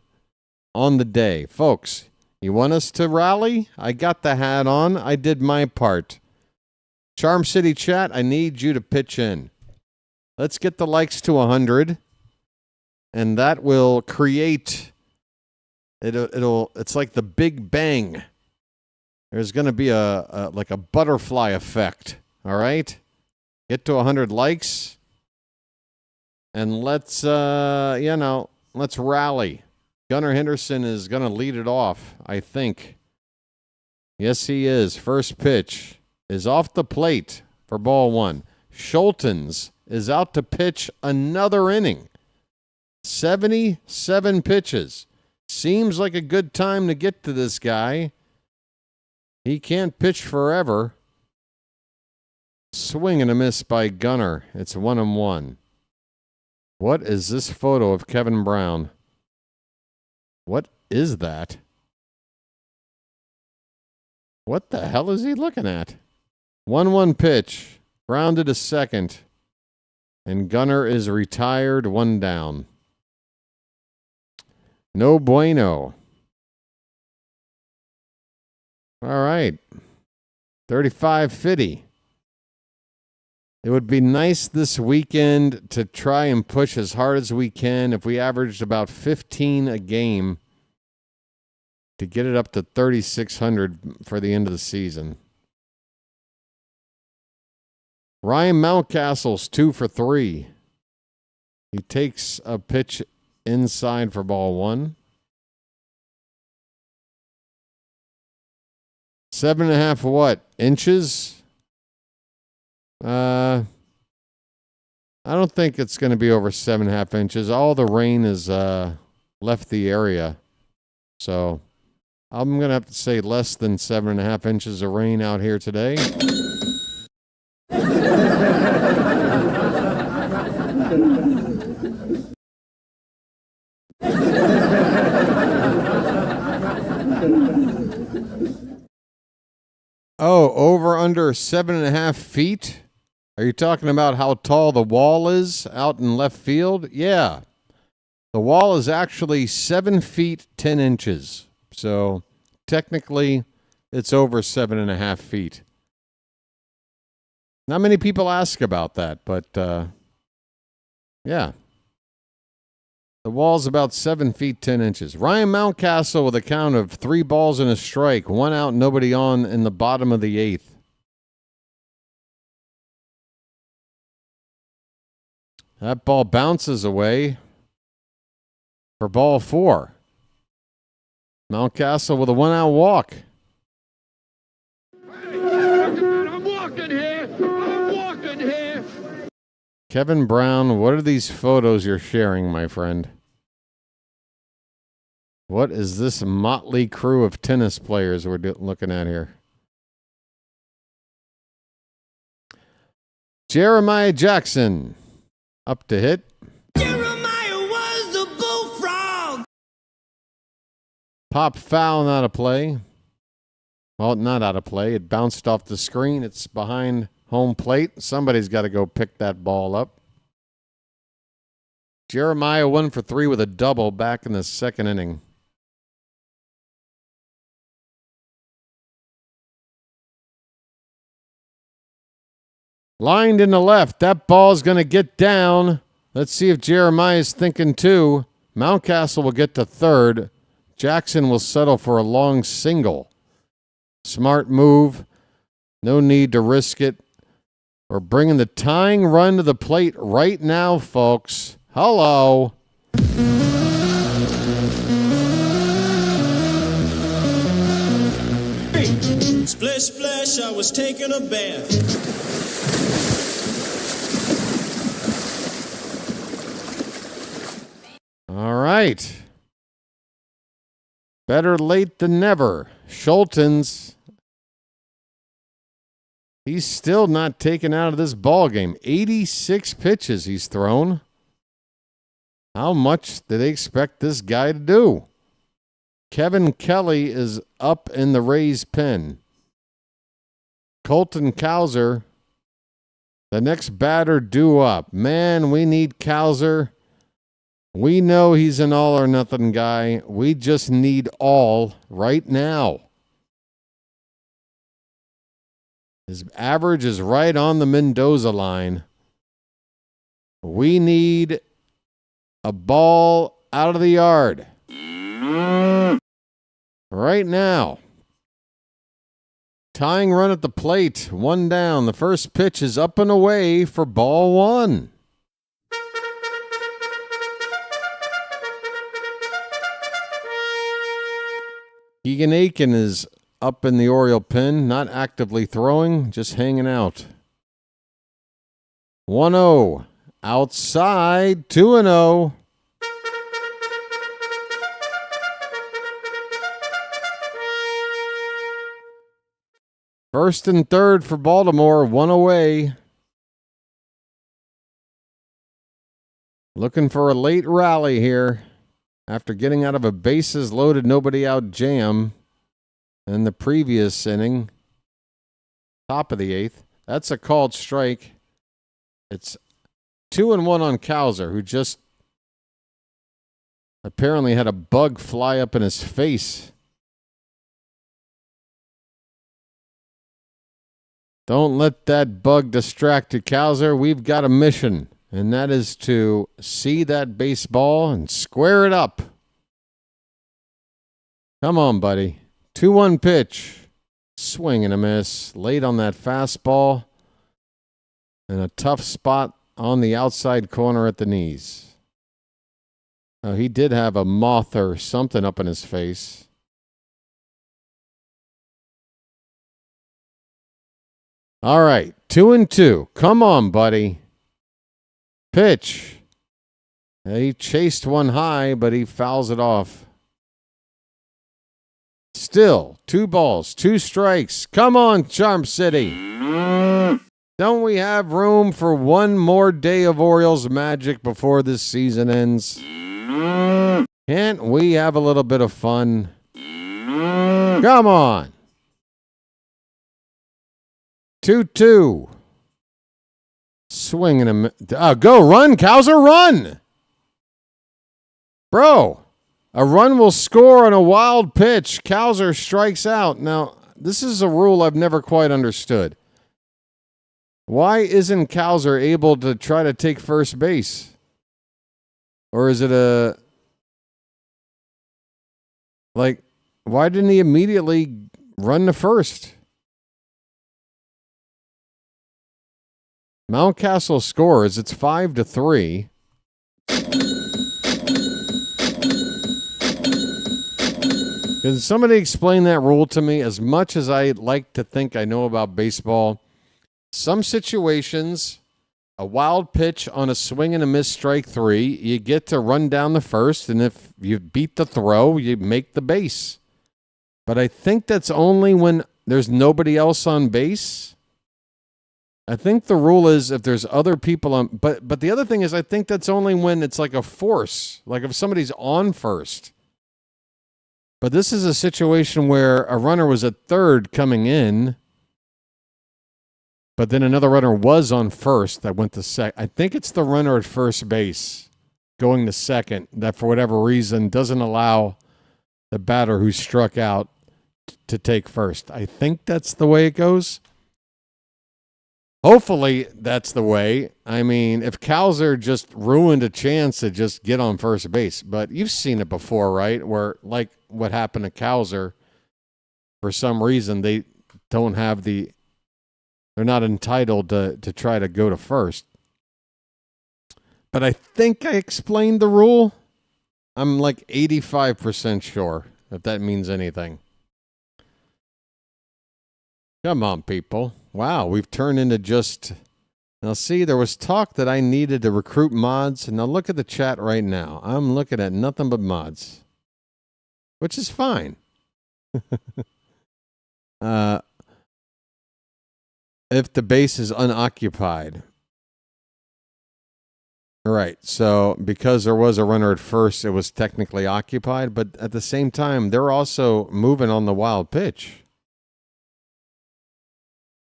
on the day. Folks, you want us to rally? I got the hat on. I did my part. Charm City Chat, I need you to pitch in. Let's get the likes to 100. And that will create... It's like the Big Bang. There's going to be like a butterfly effect. All right? Get to 100 likes, and let's rally. Gunnar Henderson is going to lead it off, I think. Yes, he is. First pitch is off the plate for ball 1. Schultens is out to pitch another inning. 77 pitches. Seems like a good time to get to this guy. He can't pitch forever. Swing and a miss by Gunnar. It's 1-1. What is this photo of Kevin Brown? What is that? What the hell is he looking at? 1-1 pitch. Grounded to second. And Gunnar is retired, 1 down. No bueno. All right. 35-50. It would be nice this weekend to try and push as hard as we can. If we averaged about 15 a game, to get it up to 3,600 for the end of the season. Ryan Mountcastle's 2 for 3. He takes a pitch inside for ball 1. 7.5 what? Inches? I don't think it's going to be over 7.5 inches. All the rain has left the area. So I'm going to have to say less than 7.5 inches of rain out here today. Oh, over under 7.5 feet? Are you talking about how tall the wall is out in left field? Yeah. The wall is actually 7 feet 10 inches. So technically, it's over 7.5 feet. Not many people ask about that, but yeah. The wall's about 7 feet 10 inches. Ryan Mountcastle with a count of 3 balls and a strike. 1 out, nobody on in the bottom of the 8th. That ball bounces away for ball 4. Mountcastle with a 1-out walk. I'm walking here. I'm walking here. Kevin Brown, what are these photos you're sharing, my friend? What is this motley crew of tennis players we're looking at here? Jeremiah Jackson, up to hit. Jeremiah was the bullfrog. Pop foul, not a play. Well, not out of play. It bounced off the screen. It's behind home plate. Somebody's got to go pick that ball up. Jeremiah 1 for 3 with a double back in the 2nd inning. Lined in the left. That ball's going to get down. Let's see if Jeremiah's thinking too. Mountcastle will get to 3rd. Jackson will settle for a long single. Smart move. No need to risk it. We're bringing the tying run to the plate right now, folks. Hello. Splish, splash, I was taking a bath. All right. Better late than never. Schulten's. He's still not taken out of this ball game. 86 pitches he's thrown. How much do they expect this guy to do? Kevin Kelly is up in the Rays pen. Colton Cowser, the next batter due up. Man, we need Cowser. We know he's an all-or-nothing guy. We just need all right now. His average is right on the Mendoza line. We need a ball out of the yard. Right now. Tying run at the plate. 1 down. The first pitch is up and away for ball 1. Keegan Aiken is up in the Oriole pen, not actively throwing, just hanging out. 1-0. Outside, 2-0. First and third for Baltimore, 1 away. Looking for a late rally here after getting out of a bases loaded, nobody out jam in the previous inning. Top of the 8th. That's a called strike. It's 2-1 on Cowser, who just apparently had a bug fly up in his face. Don't let that bug distract you, Cowser. We've got a mission, and that is to see that baseball and square it up. Come on, buddy. 2-1 pitch. Swing and a miss. Late on that fastball. And a tough spot on the outside corner at the knees. Oh, he did have a moth or something up in his face. All right, 2-2. Come on, buddy. Pitch. He chased one high, but he fouls it off. Still, 2 balls, 2 strikes. Come on, Charm City. Don't we have room for one more day of Orioles magic before this season ends? Can't we have a little bit of fun? Come on. 2-2. Swing and a go, run, Cowser, run. Bro, A run will score on a wild pitch. Cowser strikes out. Now, this is a rule I've never quite understood. Why isn't Cowser able to try to take first base? Or is it why didn't he immediately run to first? Mountcastle scores. It's 5-3. Can somebody explain that rule to me? As much as I like to think I know about baseball, some situations, a wild pitch on a swing and a miss strike 3, you get to run down the first, and if you beat the throw, you make the base. But I think that's only when there's nobody else on base. I think the rule is if there's other people on, but the other thing is I think that's only when it's like a force, like if somebody's on first. But this is a situation where a runner was at third coming in, but then another runner was on first that went to second. I think it's the runner at first base going to second that for whatever reason doesn't allow the batter who struck out to take first. I think that's the way it goes. Hopefully that's the way. I mean, if Cowser just ruined a chance to just get on first base, but you've seen it before, right? Where, like what happened to Cowser, for some reason they don't have they're not entitled to try to go to first. But I think I explained the rule. I'm like 85% sure, if that means anything. Come on, people. Wow, we've turned into just... Now, see, there was talk that I needed to recruit mods. And now look at the chat right now. I'm looking at nothing but mods, which is fine. If the base is unoccupied. All right, so because there was a runner at first, it was technically occupied. But at the same time, they're also moving on the wild pitch.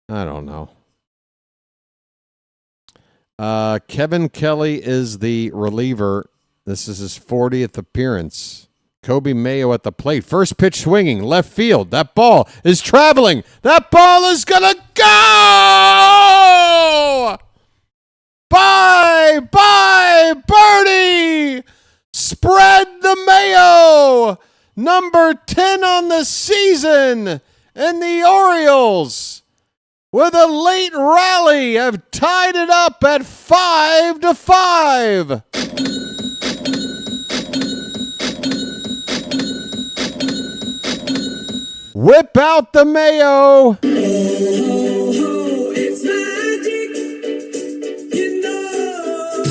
I don't know. Kevin Kelly is the reliever. This is his 40th appearance. Kobe Mayo at the plate. First pitch swinging. Left field. That ball is traveling. That ball is going to go! Bye! Bye! Birdie! Spread the Mayo! Number 10 on the season. And the Orioles, with a late rally, have tied it up at 5-5. Whip out the Mayo. It's magic, you know.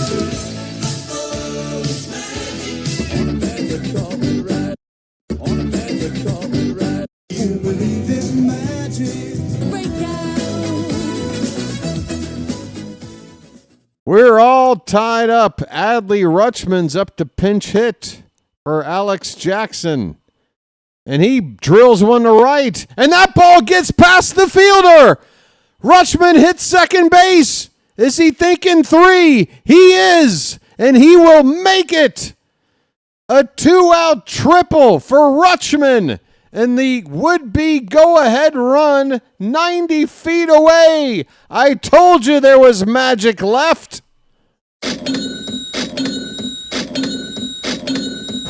It's magic. On a magic carpet ride. On a magic carpet ride. You believe in magic. We're all tied up. Adley Rutschman's up to pinch hit for Alex Jackson. And he drills one to right. And that ball gets past the fielder. Rutschman hits second base. Is he thinking 3? He is. And he will make it. A 2-out triple for Rutschman. And the would-be go-ahead run 90 feet away. I told you there was magic left.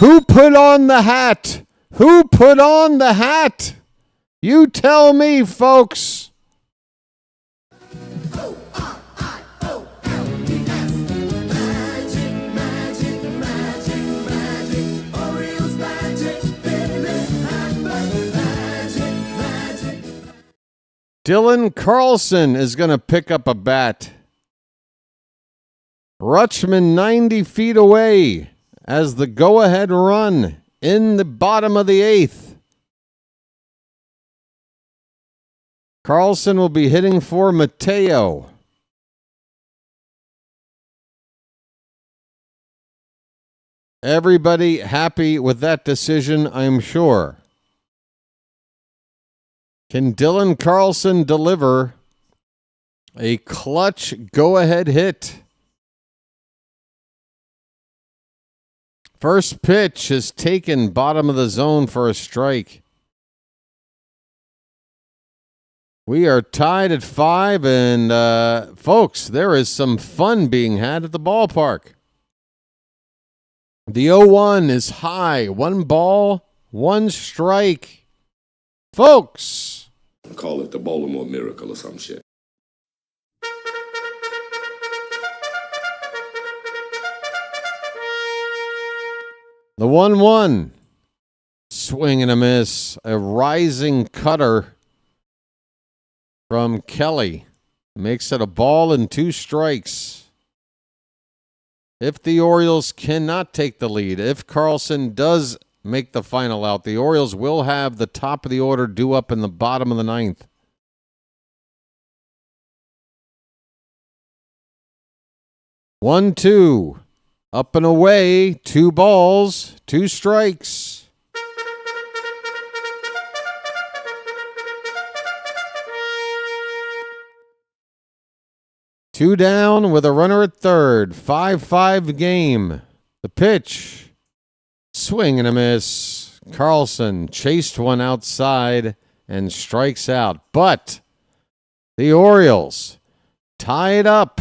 Who put on the hat? Who put on the hat? You tell me, folks. Magic, magic, magic, magic. Orioles magic. Dylan Carlson is going to pick up a bat. Rutschman 90 feet away as the go-ahead run in the bottom of the 8th. Carlson will be hitting for Mateo. Everybody happy with that decision, I'm sure. Can Dylan Carlson deliver a clutch go-ahead hit First pitch is taken bottom of the zone for a strike. We are tied at 5, and folks, there is some fun being had at the ballpark. The 0-1 is high. 1 ball, 1 strike. Folks. Call it the Baltimore Miracle or some shit. The 1-1. Swing and a miss. A rising cutter from Kelly. Makes it a ball and 2 strikes. If the Orioles cannot take the lead, if Carlson does make the final out, the Orioles will have the top of the order due up in the bottom of the 9th. One, 2. Up and away. 2 balls, 2 strikes. Two down with a runner at third. 5-5 game. The pitch. Swing and a miss. Carlson chased one outside and strikes out. But the Orioles tie it up.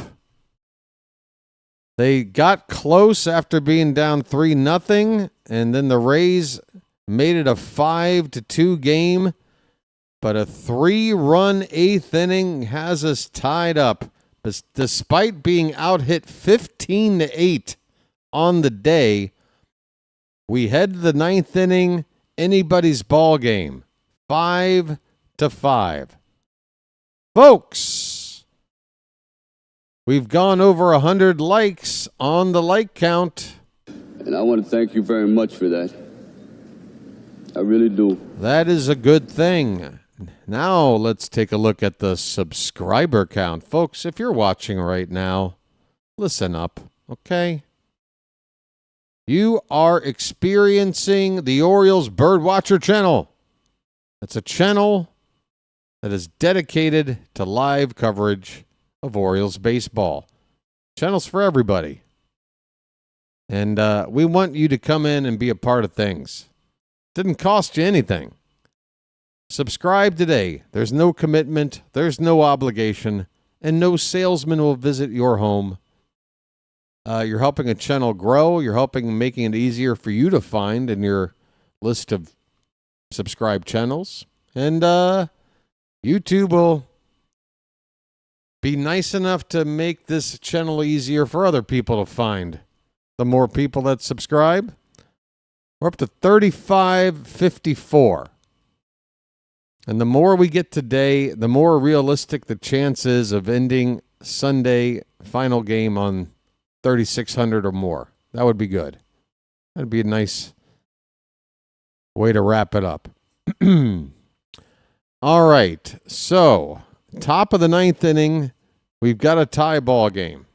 They got close after being down 3-0, and then the Rays made it a 5-2 game. But a 3-run 8th inning has us tied up. Despite being out-hit 15-8 on the day, we head to the 9th inning, anybody's ball game, 5-5. Folks, we've gone over 100 likes on the like count. And I want to thank you very much for that. I really do. That is a good thing. Now let's take a look at the subscriber count. Folks, if you're watching right now, listen up, okay? You are experiencing the Orioles BirdWatcher Channel. It's a channel that is dedicated to live coverage of Orioles baseball. Channels for everybody. And we want you to come in and be a part of things. Didn't cost you anything. Subscribe today. There's no commitment, there's no obligation, and no salesman will visit your home. You're helping a channel grow. You're helping making it easier for you to find in your list of subscribed channels. And YouTube will be nice enough to make this channel easier for other people to find. The more people that subscribe, we're up to 3554. And the more we get today, the more realistic the chance is of ending Sunday final game on 3,600 or more. That would be good. That'd be a nice way to wrap it up. All right. So, top of the 9th inning, we've got a tie ball game.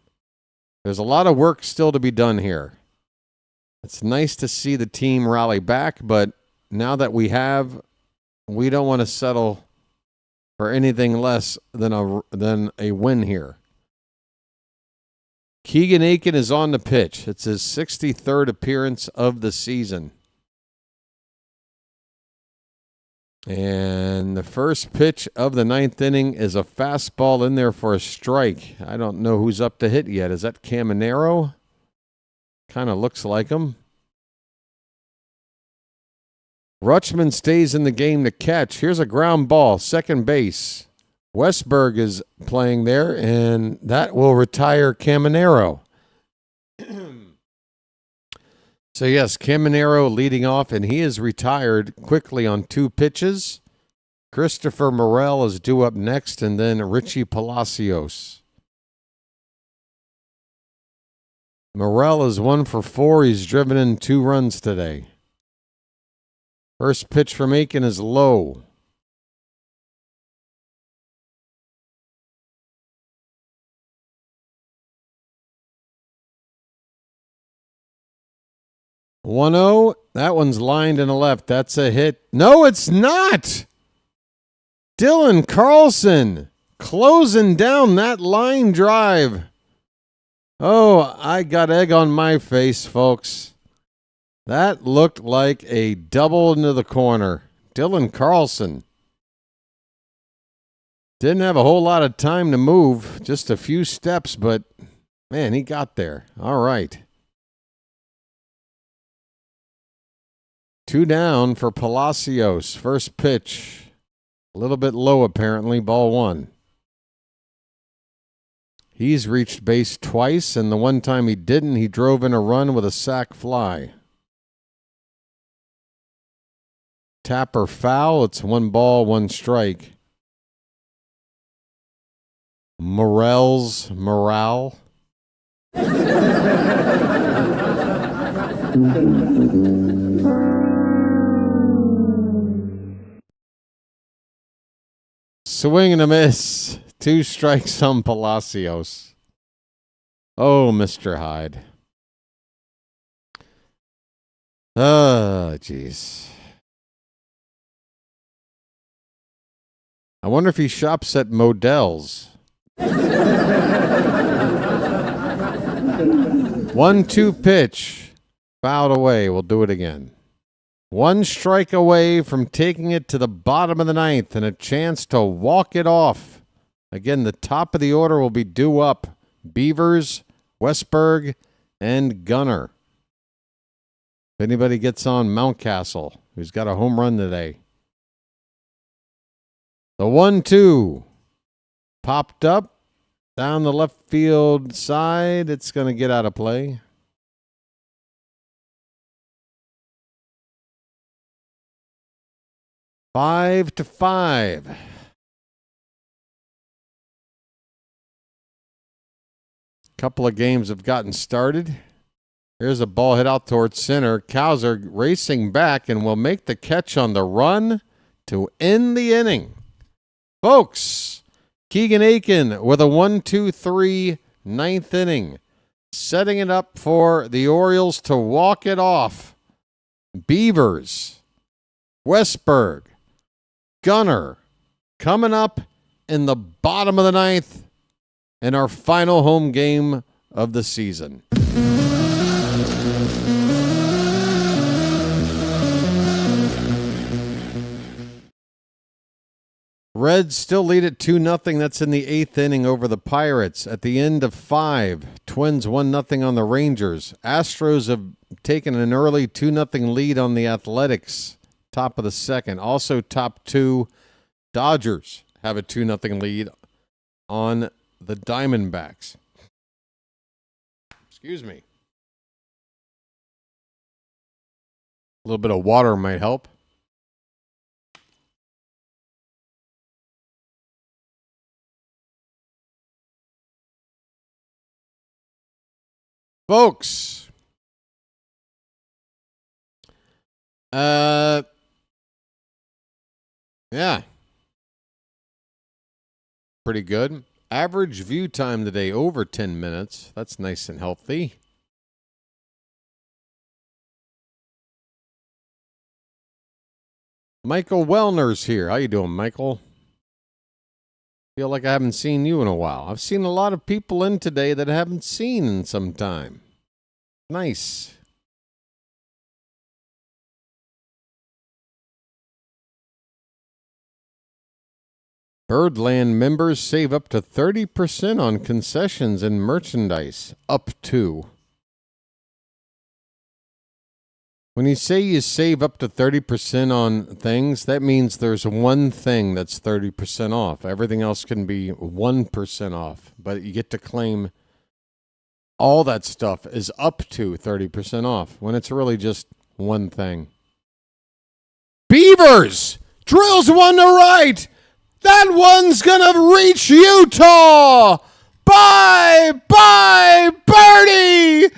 There's a lot of work still to be done here. It's nice to see the team rally back, but now that we have, we don't want to settle for anything less than a win here. Keegan Aiken is on the pitch. It's his 63rd appearance of the season. And the first pitch of the 9th inning is a fastball in there for a strike. I don't know who's up to hit yet. Is that Caminero? Kind of looks like him. Rutschman stays in the game to catch. Here's a ground ball, second base. Westberg is playing there, and that will retire Caminero. So, yes, Caminero leading off, and he is retired quickly on 2 pitches. Christopher Morel is due up next, and then Richie Palacios. Morel is 1 for 4. He's driven in 2 runs today. First pitch from Aiken is low. One-0. That one's lined in the left. That's a hit. No, it's not. Dylan Carlson closing down that line drive. Oh, I got egg on my face, folks. That looked like a double into the corner. Dylan Carlson didn't have a whole lot of time to move, just a few steps, but man, he got there. All right. 2 down for Palacios. First pitch. A little bit low, apparently. Ball 1. He's reached base twice, and the one time he didn't, he drove in a run with a sac fly. Tapper foul. It's 1 ball, 1 strike. Morel's morale. Swing and a miss. 2 strikes on Palacios. Oh, Mr. Hyde. Oh, jeez. I wonder if he shops at Modell's. 1-2 pitch. Fouled away. We'll do it again. 1 strike away from taking it to the bottom of the 9th and a chance to walk it off. Again, the top of the order will be due up. Beavers, Westberg, and Gunner. If anybody gets on Mountcastle, who's got a home run today. The 1-2 popped up down the left field side. It's going to get out of play. 5-5. Couple of games have gotten started. Here's a ball hit out towards center. Cowser racing back and will make the catch on the run to end the inning. Folks, Keegan Aiken with a 1-2-3 9th inning, setting it up for the Orioles to walk it off. Beavers, Westberg, Gunner coming up in the bottom of the 9th in our final home game of the season. Reds still lead at 2-0. That's in the 8th inning over the Pirates. At the end of 5, Twins 1-0 on the Rangers. Astros have taken an early 2-0 lead on the Athletics. Top of the 2nd. Also top 2, Dodgers have a 2-0 lead on the Diamondbacks. Excuse me. A little bit of water might help. Folks, yeah, pretty good. Average view time today, over 10 minutes. That's nice and healthy. Michael Wellner's here. How you doing, Michael? Feel like I haven't seen you in a while. I've seen a lot of people in today that I haven't seen in some time. Nice. Birdland members save up to 30% on concessions and merchandise. Up to. When you say you save up to 30% on things, that means there's one thing that's 30% off. Everything else can be 1% off. But you get to claim all that stuff is up to 30% off when it's really just one thing. Beavers! Drills one to right! That one's gonna reach Utah! Bye, Birdie!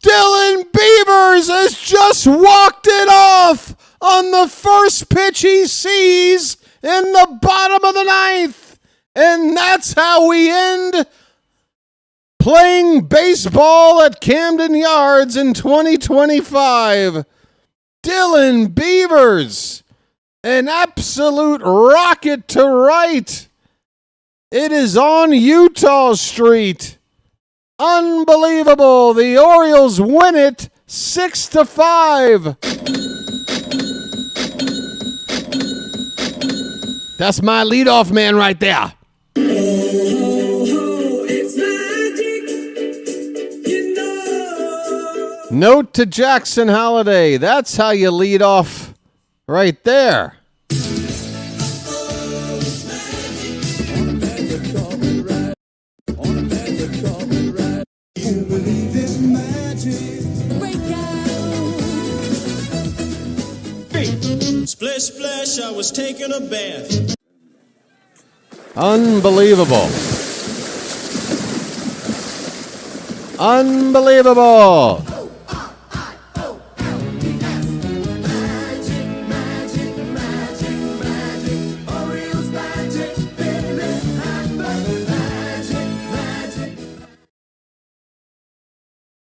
Dylan Beavers has just walked it off on the first pitch he sees in the bottom of the 9th. And that's how we end playing baseball at Camden Yards in 2025. Dylan Beavers, an absolute rocket to right. It is on Utah Street. Unbelievable. The Orioles win it 6-5. That's my leadoff man right there. Note to Jackson Holliday. That's how you lead off right there. Splish, splash, I was taking a bath. Unbelievable. Unbelievable.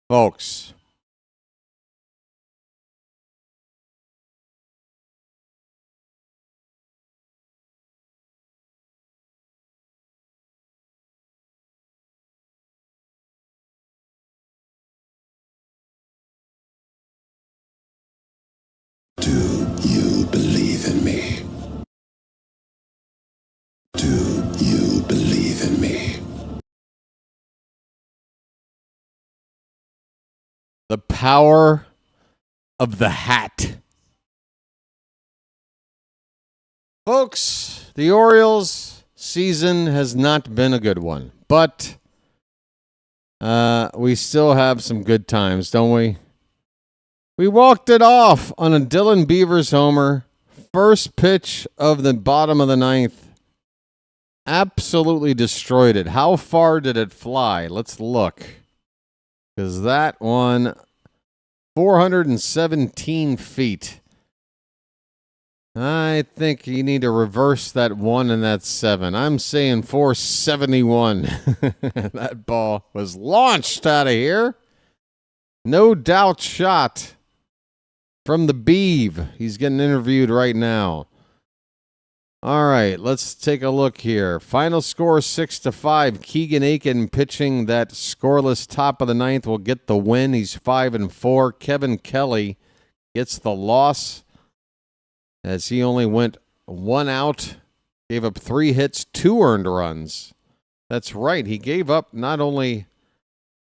Folks, Do you believe in me? Do you believe in me? the power of the hat. Folks, the Orioles season has not been a good one, but we still have some good times, don't we? We walked it off on a Dylan Beavers homer. First pitch of the bottom of the ninth. Absolutely destroyed it. How far did it fly? Let's look. Because that one, 417 feet. I think you need to reverse that 1 and that 7. I'm saying 471. That ball was launched out of here. No doubt shot from the Beeve. He's getting interviewed right now. All right, let's take a look here. Final score 6-5. Keegan Aiken pitching that scoreless top of the ninth will get the win. He's 5-4. Kevin Kelly gets the loss as he only went 1 out, gave up 3 hits, 2 earned runs. That's right. He gave up not only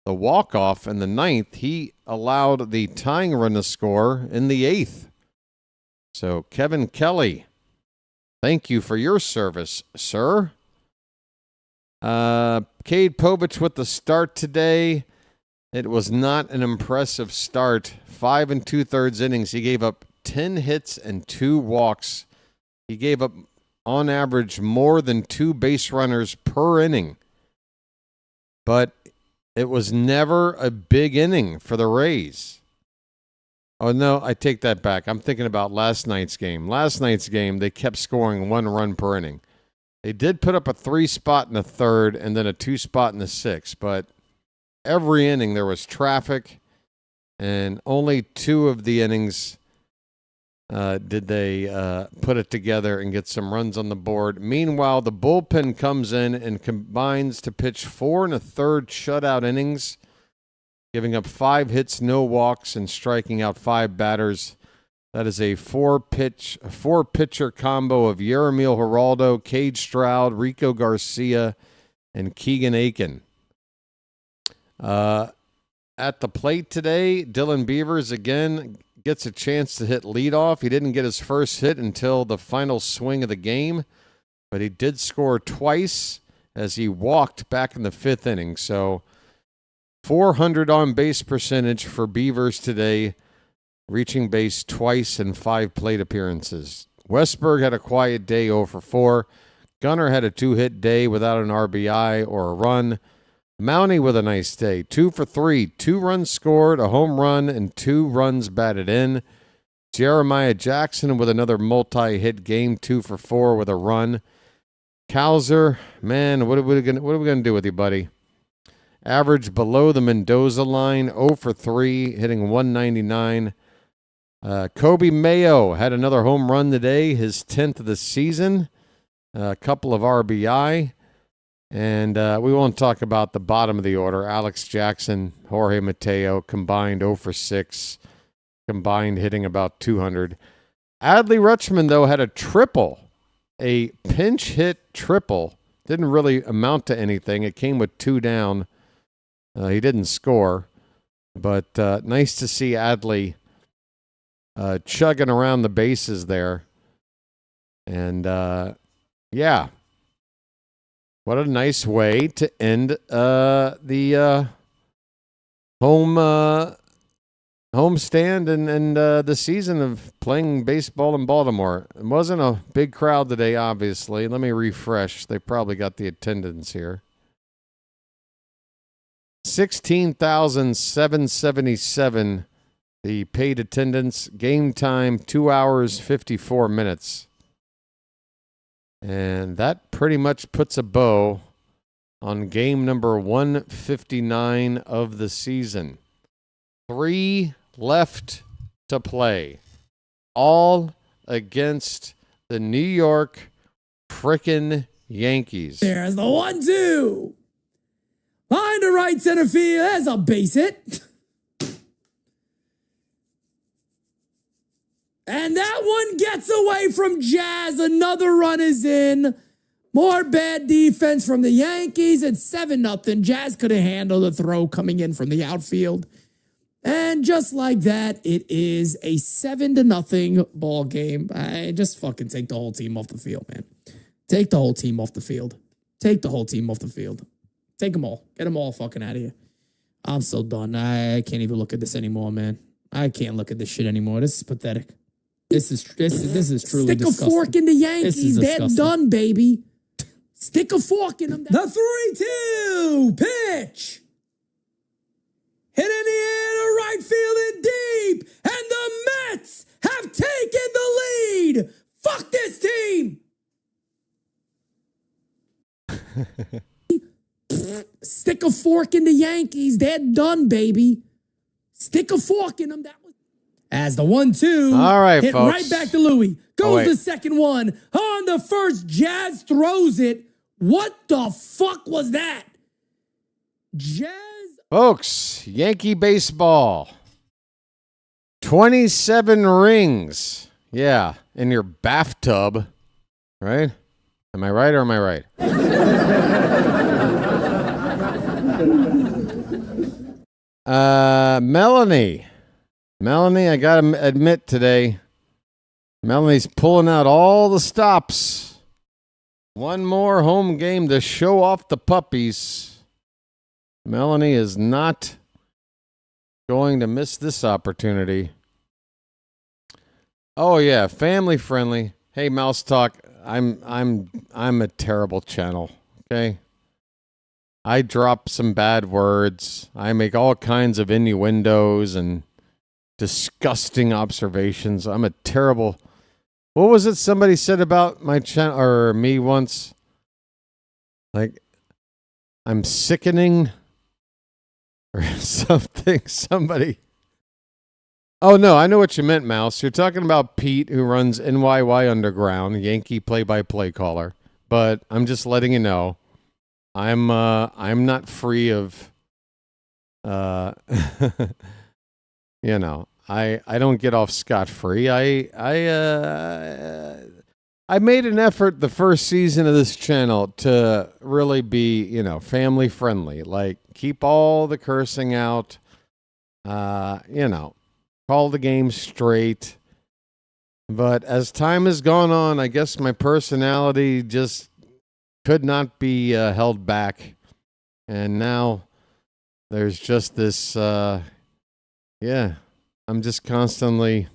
the walk-off in the ninth, he allowed the tying run to score in the 8th. So Kevin Kelly, thank you for your service, sir. Cade Povich with the start today. It was not an impressive start. 5 2/3 innings. He gave up 10 hits and 2 walks. He gave up, on average, more than 2 base runners per inning. But it was never a big inning for the Rays. Oh, no, I take that back. I'm thinking about last night's game. Last night's game, they kept scoring 1 run per inning. They did put up a 3 spot in the 3rd and then a 2 spot in the 6th, but every inning there was traffic, and only 2 of the innings did they put it together and get some runs on the board. Meanwhile, the bullpen comes in and combines to pitch 4 1/3 shutout innings, giving up 5 hits, no walks, and striking out 5 batters. That is a 4-pitcher combo of Yeromil Geraldo, Cade Stroud, Rico Garcia, and Keegan Aiken. At the plate today, Dylan Beavers again gets a chance to hit leadoff. He didn't get his first hit until the final swing of the game, but he did score twice as he walked back in the 5th inning. So 400 on base percentage for Beavers today, reaching base twice in 5 plate appearances. Westberg had a quiet day, 0 for 4. Gunnar had a 2-hit day without an RBI or a run. Mountie with a nice day, 2 for 3, 2 runs scored, a home run, and 2 runs batted in. Jeremiah Jackson with another multi-hit game, 2 for 4 with a run. Cowser, man, what are we gonna do with you, buddy? Average below the Mendoza line, 0 for 3, hitting 199. Kobe Mayo had another home run today, his 10th of the season. A couple of RBI. And we won't talk about the bottom of the order. Alex Jackson, Jorge Mateo combined 0 for 6, combined hitting about 200. Adley Rutschman, though, had a triple, a pinch hit triple. Didn't really amount to anything. It came with 2 down. He didn't score, but nice to see Adley chugging around the bases there. And, yeah, what a nice way to end the home stand and the season of playing baseball in Baltimore. It wasn't a big crowd today, obviously. Let me refresh. They probably got the attendance here. 16,777, the paid attendance. Game time, 2 hours, 54 minutes. And that pretty much puts a bow on game number 159 of the season. 3 left to play. All against the New York frickin' Yankees. There's the 1-2. Behind the right center field, there's a base hit. And that one gets away from Jazz. Another run is in. More bad defense from the Yankees. It's 7-0. Jazz could have handled the throw coming in from the outfield. And just like that, it is a 7-0 ball game. I just fucking take the whole team off the field, man. Take the whole team off the field. Take the whole team off the field. Take them all. Get them all fucking out of here. I'm so done. I can't even look at this anymore, man. I can't look at this shit anymore. This is pathetic. This is truly Stick disgusting. a fork in the Yankees. They're done, baby. Stick a fork in them. The 3-2 pitch. Hit in the air to right field and deep. And the Mets have taken the lead. Fuck this team. Stick a fork in the Yankees. They're done, baby. Stick a fork in them. That was as the 1-2 all right, hit folks. right back to Louis. Goes the second one. On the first, Jazz throws it. What the fuck was that? Jazz. Folks, Yankee baseball. 27 rings. Yeah, in your bathtub. Right? Am I right or am I right? Melanie, I got to admit today, Melanie's pulling out all the stops. One more home game to show off the puppies. Melanie is not going to miss this opportunity. Oh yeah, family friendly. Hey, Mouse Talk, I'm a terrible channel, okay? I drop some bad words. I make all kinds of innuendos and disgusting observations. I'm a terrible... What was it somebody said about my channel or me once? Like, I'm sickening or something. Somebody... Oh, no, I know what you meant, Mouse. You're talking about Pete, who runs NYY Underground, Yankee play-by-play caller. But I'm just letting you know, I'm not free of, you know, I don't get off scot-free. I made an effort the first season of this channel to really be, you know, family-friendly. Like, keep all the cursing out, you know. Call the game straight. But as time has gone on, I guess my personality just could not be held back. And now there's just this, yeah, I'm just constantly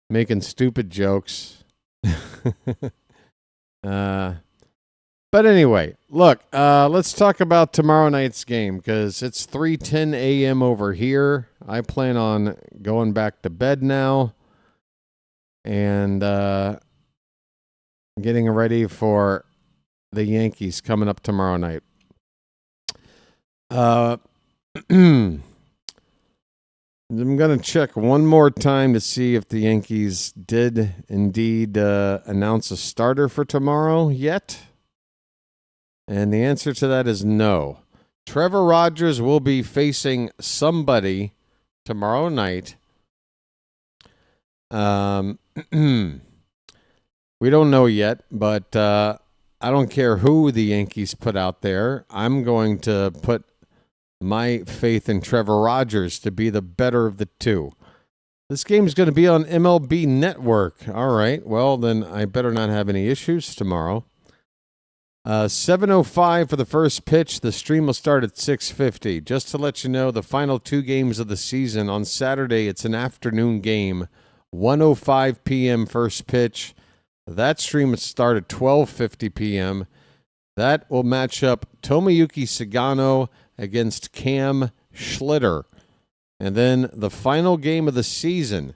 making stupid jokes. But anyway, look, let's talk about tomorrow night's game because it's 3:10 a.m. over here. I plan on going back to bed now and getting ready for the Yankees coming up tomorrow night. I'm going to check one more time to see if the Yankees did indeed announce a starter for tomorrow yet. And the answer to that is no. Trevor Rogers will be facing somebody tomorrow night. We don't know yet, but I don't care who the Yankees put out there. I'm going to put my faith in Trevor Rogers to be the better of the two. This game's going to be on MLB Network. All right, well, then I better not have any issues tomorrow. 7:05 for the first pitch. The stream will start at 6:50. Just to let you know, the final two games of the season. On Saturday, it's an afternoon game. 1:05 p.m. first pitch. That stream will start at 12:50 p.m. That will match up Tomoyuki Sagano against Cam Schlitter. And then the final game of the season,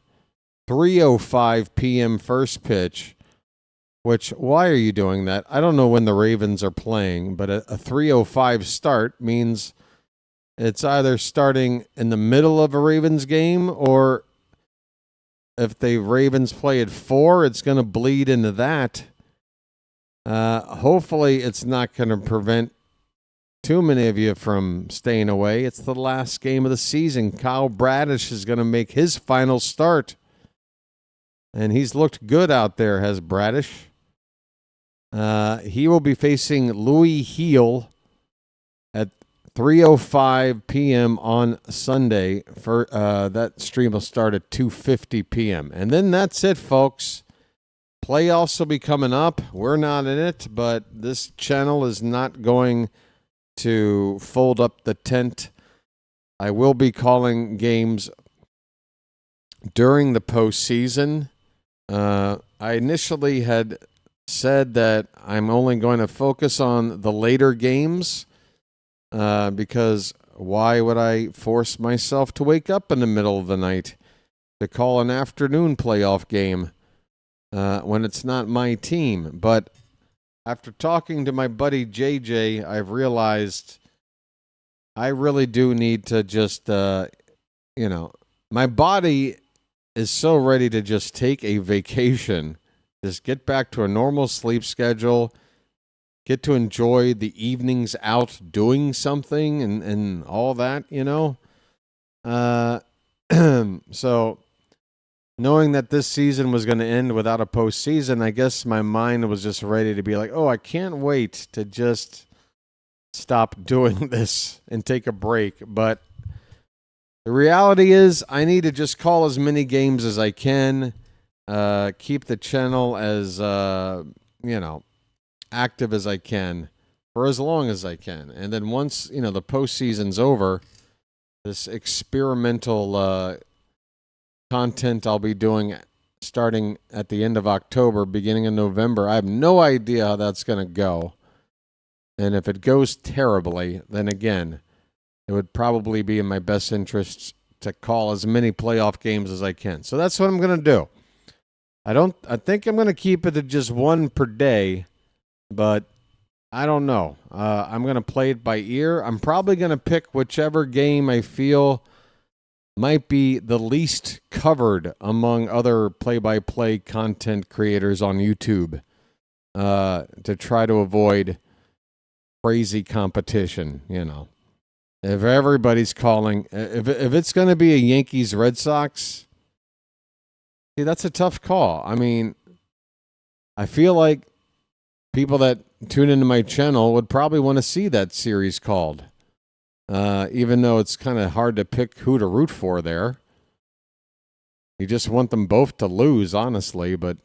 3:05 p.m. first pitch. Which, why are you doing that? I don't know when the Ravens are playing, but a 3:05 start means it's either starting in the middle of a Ravens game, or if the Ravens play at 4, it's going to bleed into that. Hopefully, it's not going to prevent too many of you from staying away. It's the last game of the season. Kyle Bradish is going to make his final start. And he's looked good out there, has Bradish. He will be facing Louis Heel at 3:05 p.m. on Sunday. For that stream will start at 2:50 p.m. And then that's it, folks. Playoffs will be coming up. We're not in it, but this channel is not going to fold up the tent. I will be calling games during the postseason. I initially had said that I'm only going to focus on the later games because why would I force myself to wake up in the middle of the night to call an afternoon playoff game when it's not my team? But after talking to my buddy JJ, I've realized I really do need to just, my body is so ready to just take a vacation. Just get back to a normal sleep schedule, get to enjoy the evenings out doing something and all that, So knowing that this season was going to end without a postseason, I guess my mind was just ready to be like, oh, I can't wait to just stop doing this and take a break. But the reality is I need to just call as many games as I can. Keep the channel as, active as I can for as long as I can. And then once, the postseason's over, this experimental content I'll be doing starting at the end of October, beginning of November. I have no idea how that's going to go. And if it goes terribly, then again, it would probably be in my best interests to call as many playoff games as I can. So that's what I'm going to do. I think I'm going to keep it to just one per day, but I don't know. I'm going to play it by ear. I'm probably going to pick whichever game I feel might be the least covered among other play-by-play content creators on YouTube to try to avoid crazy competition, If everybody's calling, if it's going to be a Yankees-Red Sox, see, that's a tough call. I mean, I feel like people that tune into my channel would probably want to see that series called, even though it's kind of hard to pick who to root for there. You just want them both to lose, honestly, but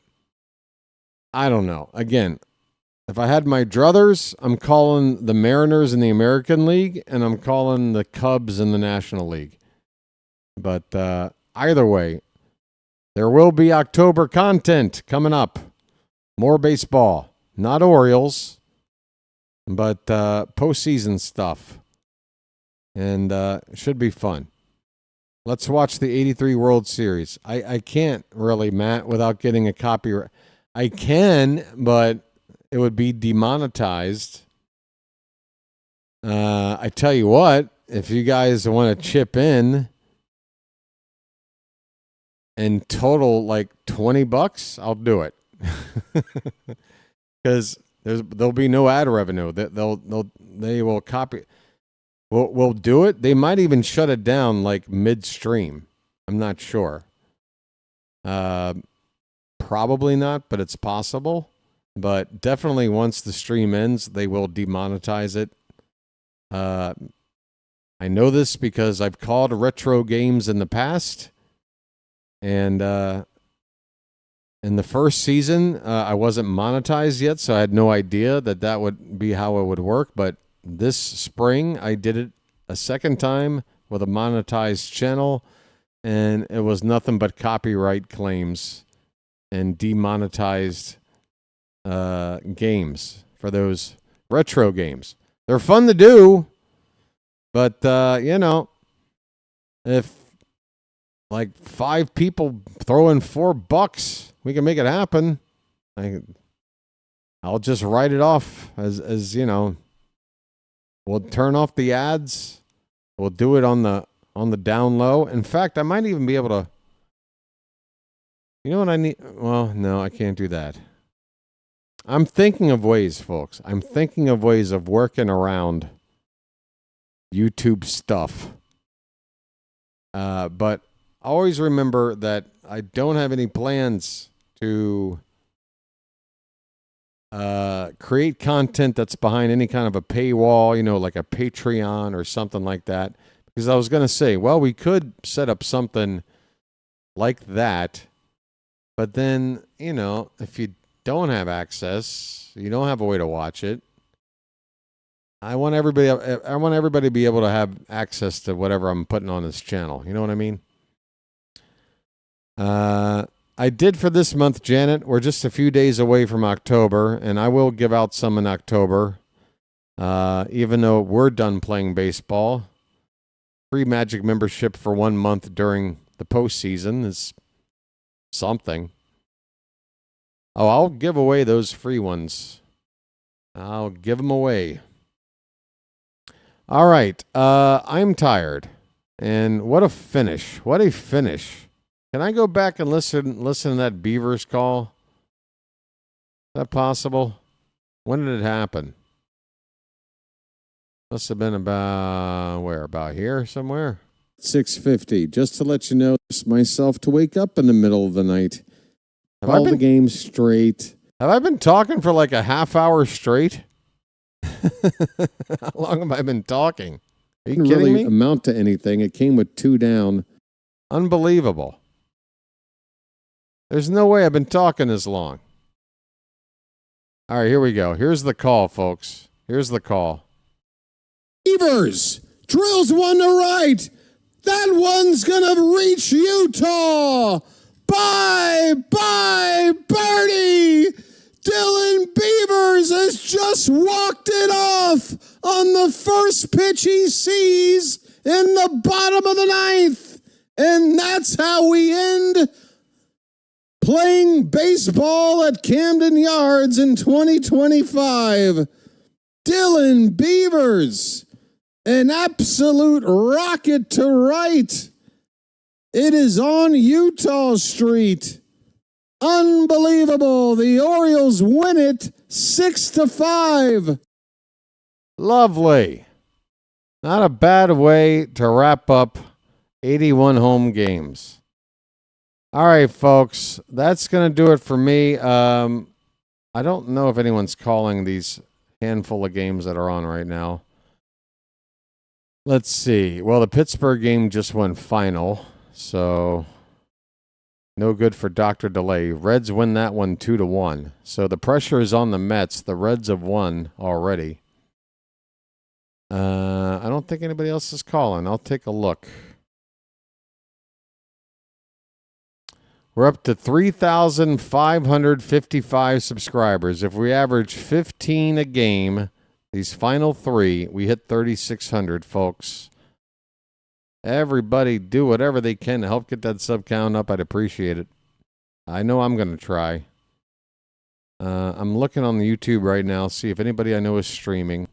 I don't know. Again, if I had my druthers, I'm calling the Mariners in the American League, and I'm calling the Cubs in the National League. But either way, there will be October content coming up. More baseball. Not Orioles, but postseason stuff. And it should be fun. Let's watch the 83 World Series. I can't really, Matt, without getting a copyright. I can, but it would be demonetized. I tell you what, if you guys want to chip in and total like $20, I'll do it. Because there'll be no ad revenue. They will copy. We'll do it. They might even shut it down like midstream. I'm not sure. Probably not, but it's possible. But definitely once the stream ends, they will demonetize it. I know this because I've called retro games in the past. And in the first season, I wasn't monetized yet, so I had no idea that would be how it would work. But this spring, I did it a second time with a monetized channel, and it was nothing but copyright claims and demonetized games for those retro games. They're fun to do, but if like 5 people throw in $4, we can make it happen. I'll just write it off as we'll turn off the ads. We'll do it on the down low. In fact, I might even be able to. You know what I need? Well, no, I can't do that. I'm thinking of ways, folks. I'm thinking of ways of working around YouTube stuff. But always remember that I don't have any plans to create content that's behind any kind of a paywall, like a Patreon or something like that. Because I was going to say, well, we could set up something like that. But then, if you don't have access, you don't have a way to watch it. I want everybody to be able to have access to whatever I'm putting on this channel. You know what I mean? I did for this month, Janet. We're just a few days away from October, and I will give out some in October. Even though we're done playing baseball, free Magic membership for 1 month during the postseason is something. Oh, I'll give away those free ones. I'll give them away. All right. I'm tired. And what a finish. What a finish. Can I go back and listen to that Beavers call? Is that possible? When did it happen? Must have been about here somewhere? 6:50. Just to let you know, myself to wake up in the middle of the night. Call the game straight. Have I been talking for like a half hour straight? How long have I been talking? Are you kidding me? Amount to anything. It came with 2 down. Unbelievable. There's no way I've been talking this long. All right, here we go. Here's the call, folks. Here's the call. Beavers drills one to right. That one's going to reach Utah. Bye, birdie. Dylan Beavers has just walked it off on the first pitch he sees in the bottom of the 9th. And that's how we end playing baseball at Camden Yards in 2025. Dylan Beavers, an absolute rocket to right. It is on Utah Street. Unbelievable. The Orioles win it 6-5. Lovely. Not a bad way to wrap up 81 home games. All right, folks. That's going to do it for me. I don't know if anyone's calling these handful of games that are on right now. Let's see. Well, the Pittsburgh game just went final, so no good for Dr. Delay. Reds win that one 2-1. So the pressure is on the Mets. The Reds have won already. I don't think anybody else is calling. I'll take a look. We're up to 3,555 subscribers. If we average 15 a game, these final 3, we hit 3,600, folks. Everybody do whatever they can to help get that sub count up. I'd appreciate it. I know I'm going to try. I'm looking on the YouTube right now, see if anybody I know is streaming.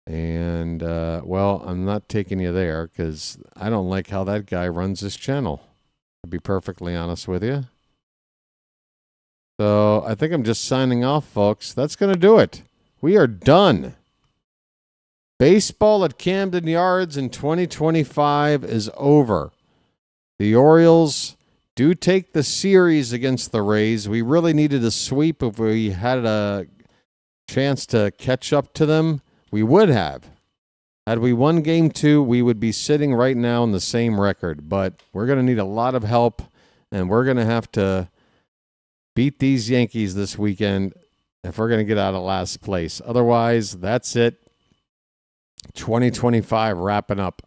And, well, I'm not taking you there because I don't like how that guy runs his channel, to be perfectly honest with you. So I think I'm just signing off, folks. That's going to do it. We are done. Baseball at Camden Yards in 2025 is over. The Orioles do take the series against the Rays. We really needed a sweep. If we had a chance to catch up to them, we would have. Had we won Game 2, we would be sitting right now in the same record. But we're going to need a lot of help, and we're going to have to beat these Yankees this weekend if we're going to get out of last place. Otherwise, that's it. 2025 wrapping up.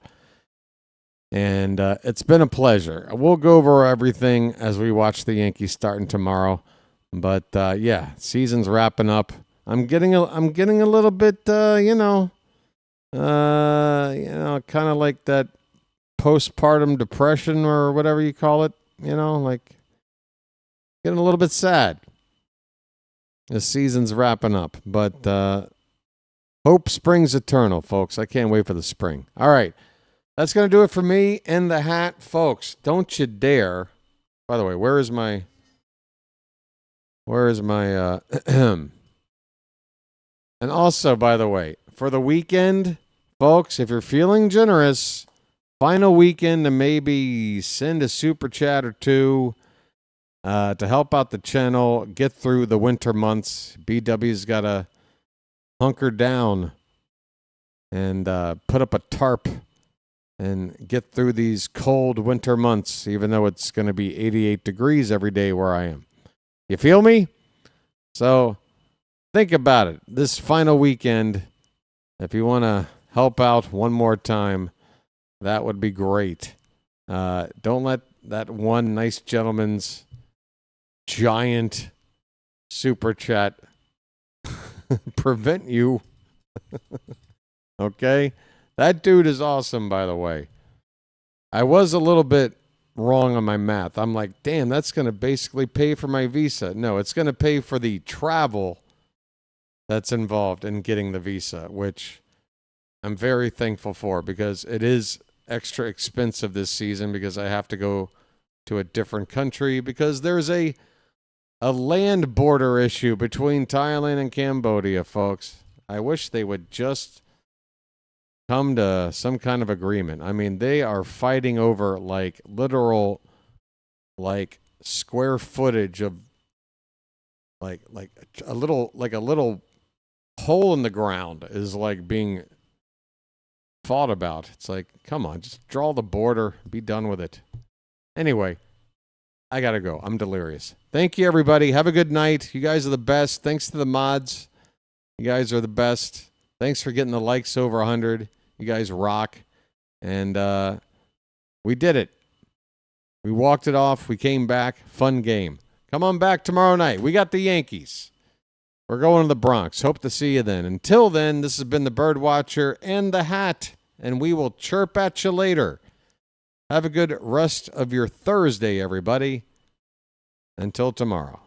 And it's been a pleasure. We'll go over everything as we watch the Yankees starting tomorrow. But yeah, season's wrapping up. I'm getting a little bit, kind of like that postpartum depression or whatever you call it. Like getting a little bit sad. The season's wrapping up, but hope springs eternal, folks. I can't wait for the spring. All right. That's going to do it for me and the hat, folks. Don't you dare. By the way, where is my and also, by the way, for the weekend, folks, if you're feeling generous, final weekend to maybe send a super chat or two to help out the channel, get through the winter months. BW's got to hunker down and put up a tarp and get through these cold winter months, even though it's going to be 88 degrees every day where I am. You feel me? So think about it. This final weekend, if you want to help out one more time, that would be great. Don't let that one nice gentleman's giant super chat prevent you. Okay? That dude is awesome, by the way. I was a little bit wrong on my math. I'm like, damn, that's going to basically pay for my visa. No, it's going to pay for the travel that's involved in getting the visa, which I'm very thankful for because it is extra expensive this season because I have to go to a different country because there's a land border issue between Thailand and Cambodia, folks. I wish they would just come to some kind of agreement. I mean, they are fighting over like literal like square footage of like a little hole in the ground is like being fought about. It's like, come on, just draw the border, be done with it. Anyway, I got to go. I'm delirious. Thank you, everybody. Have a good night. You guys are the best. Thanks to the mods. You guys are the best. Thanks for getting the likes over 100. You guys rock. And we did it. We walked it off. We came back. Fun game. Come on back tomorrow night. We got the Yankees. We're going to the Bronx. Hope to see you then. Until then, this has been the Birdwatcher and the Hat. And we will chirp at you later. Have a good rest of your Thursday, everybody. Until tomorrow.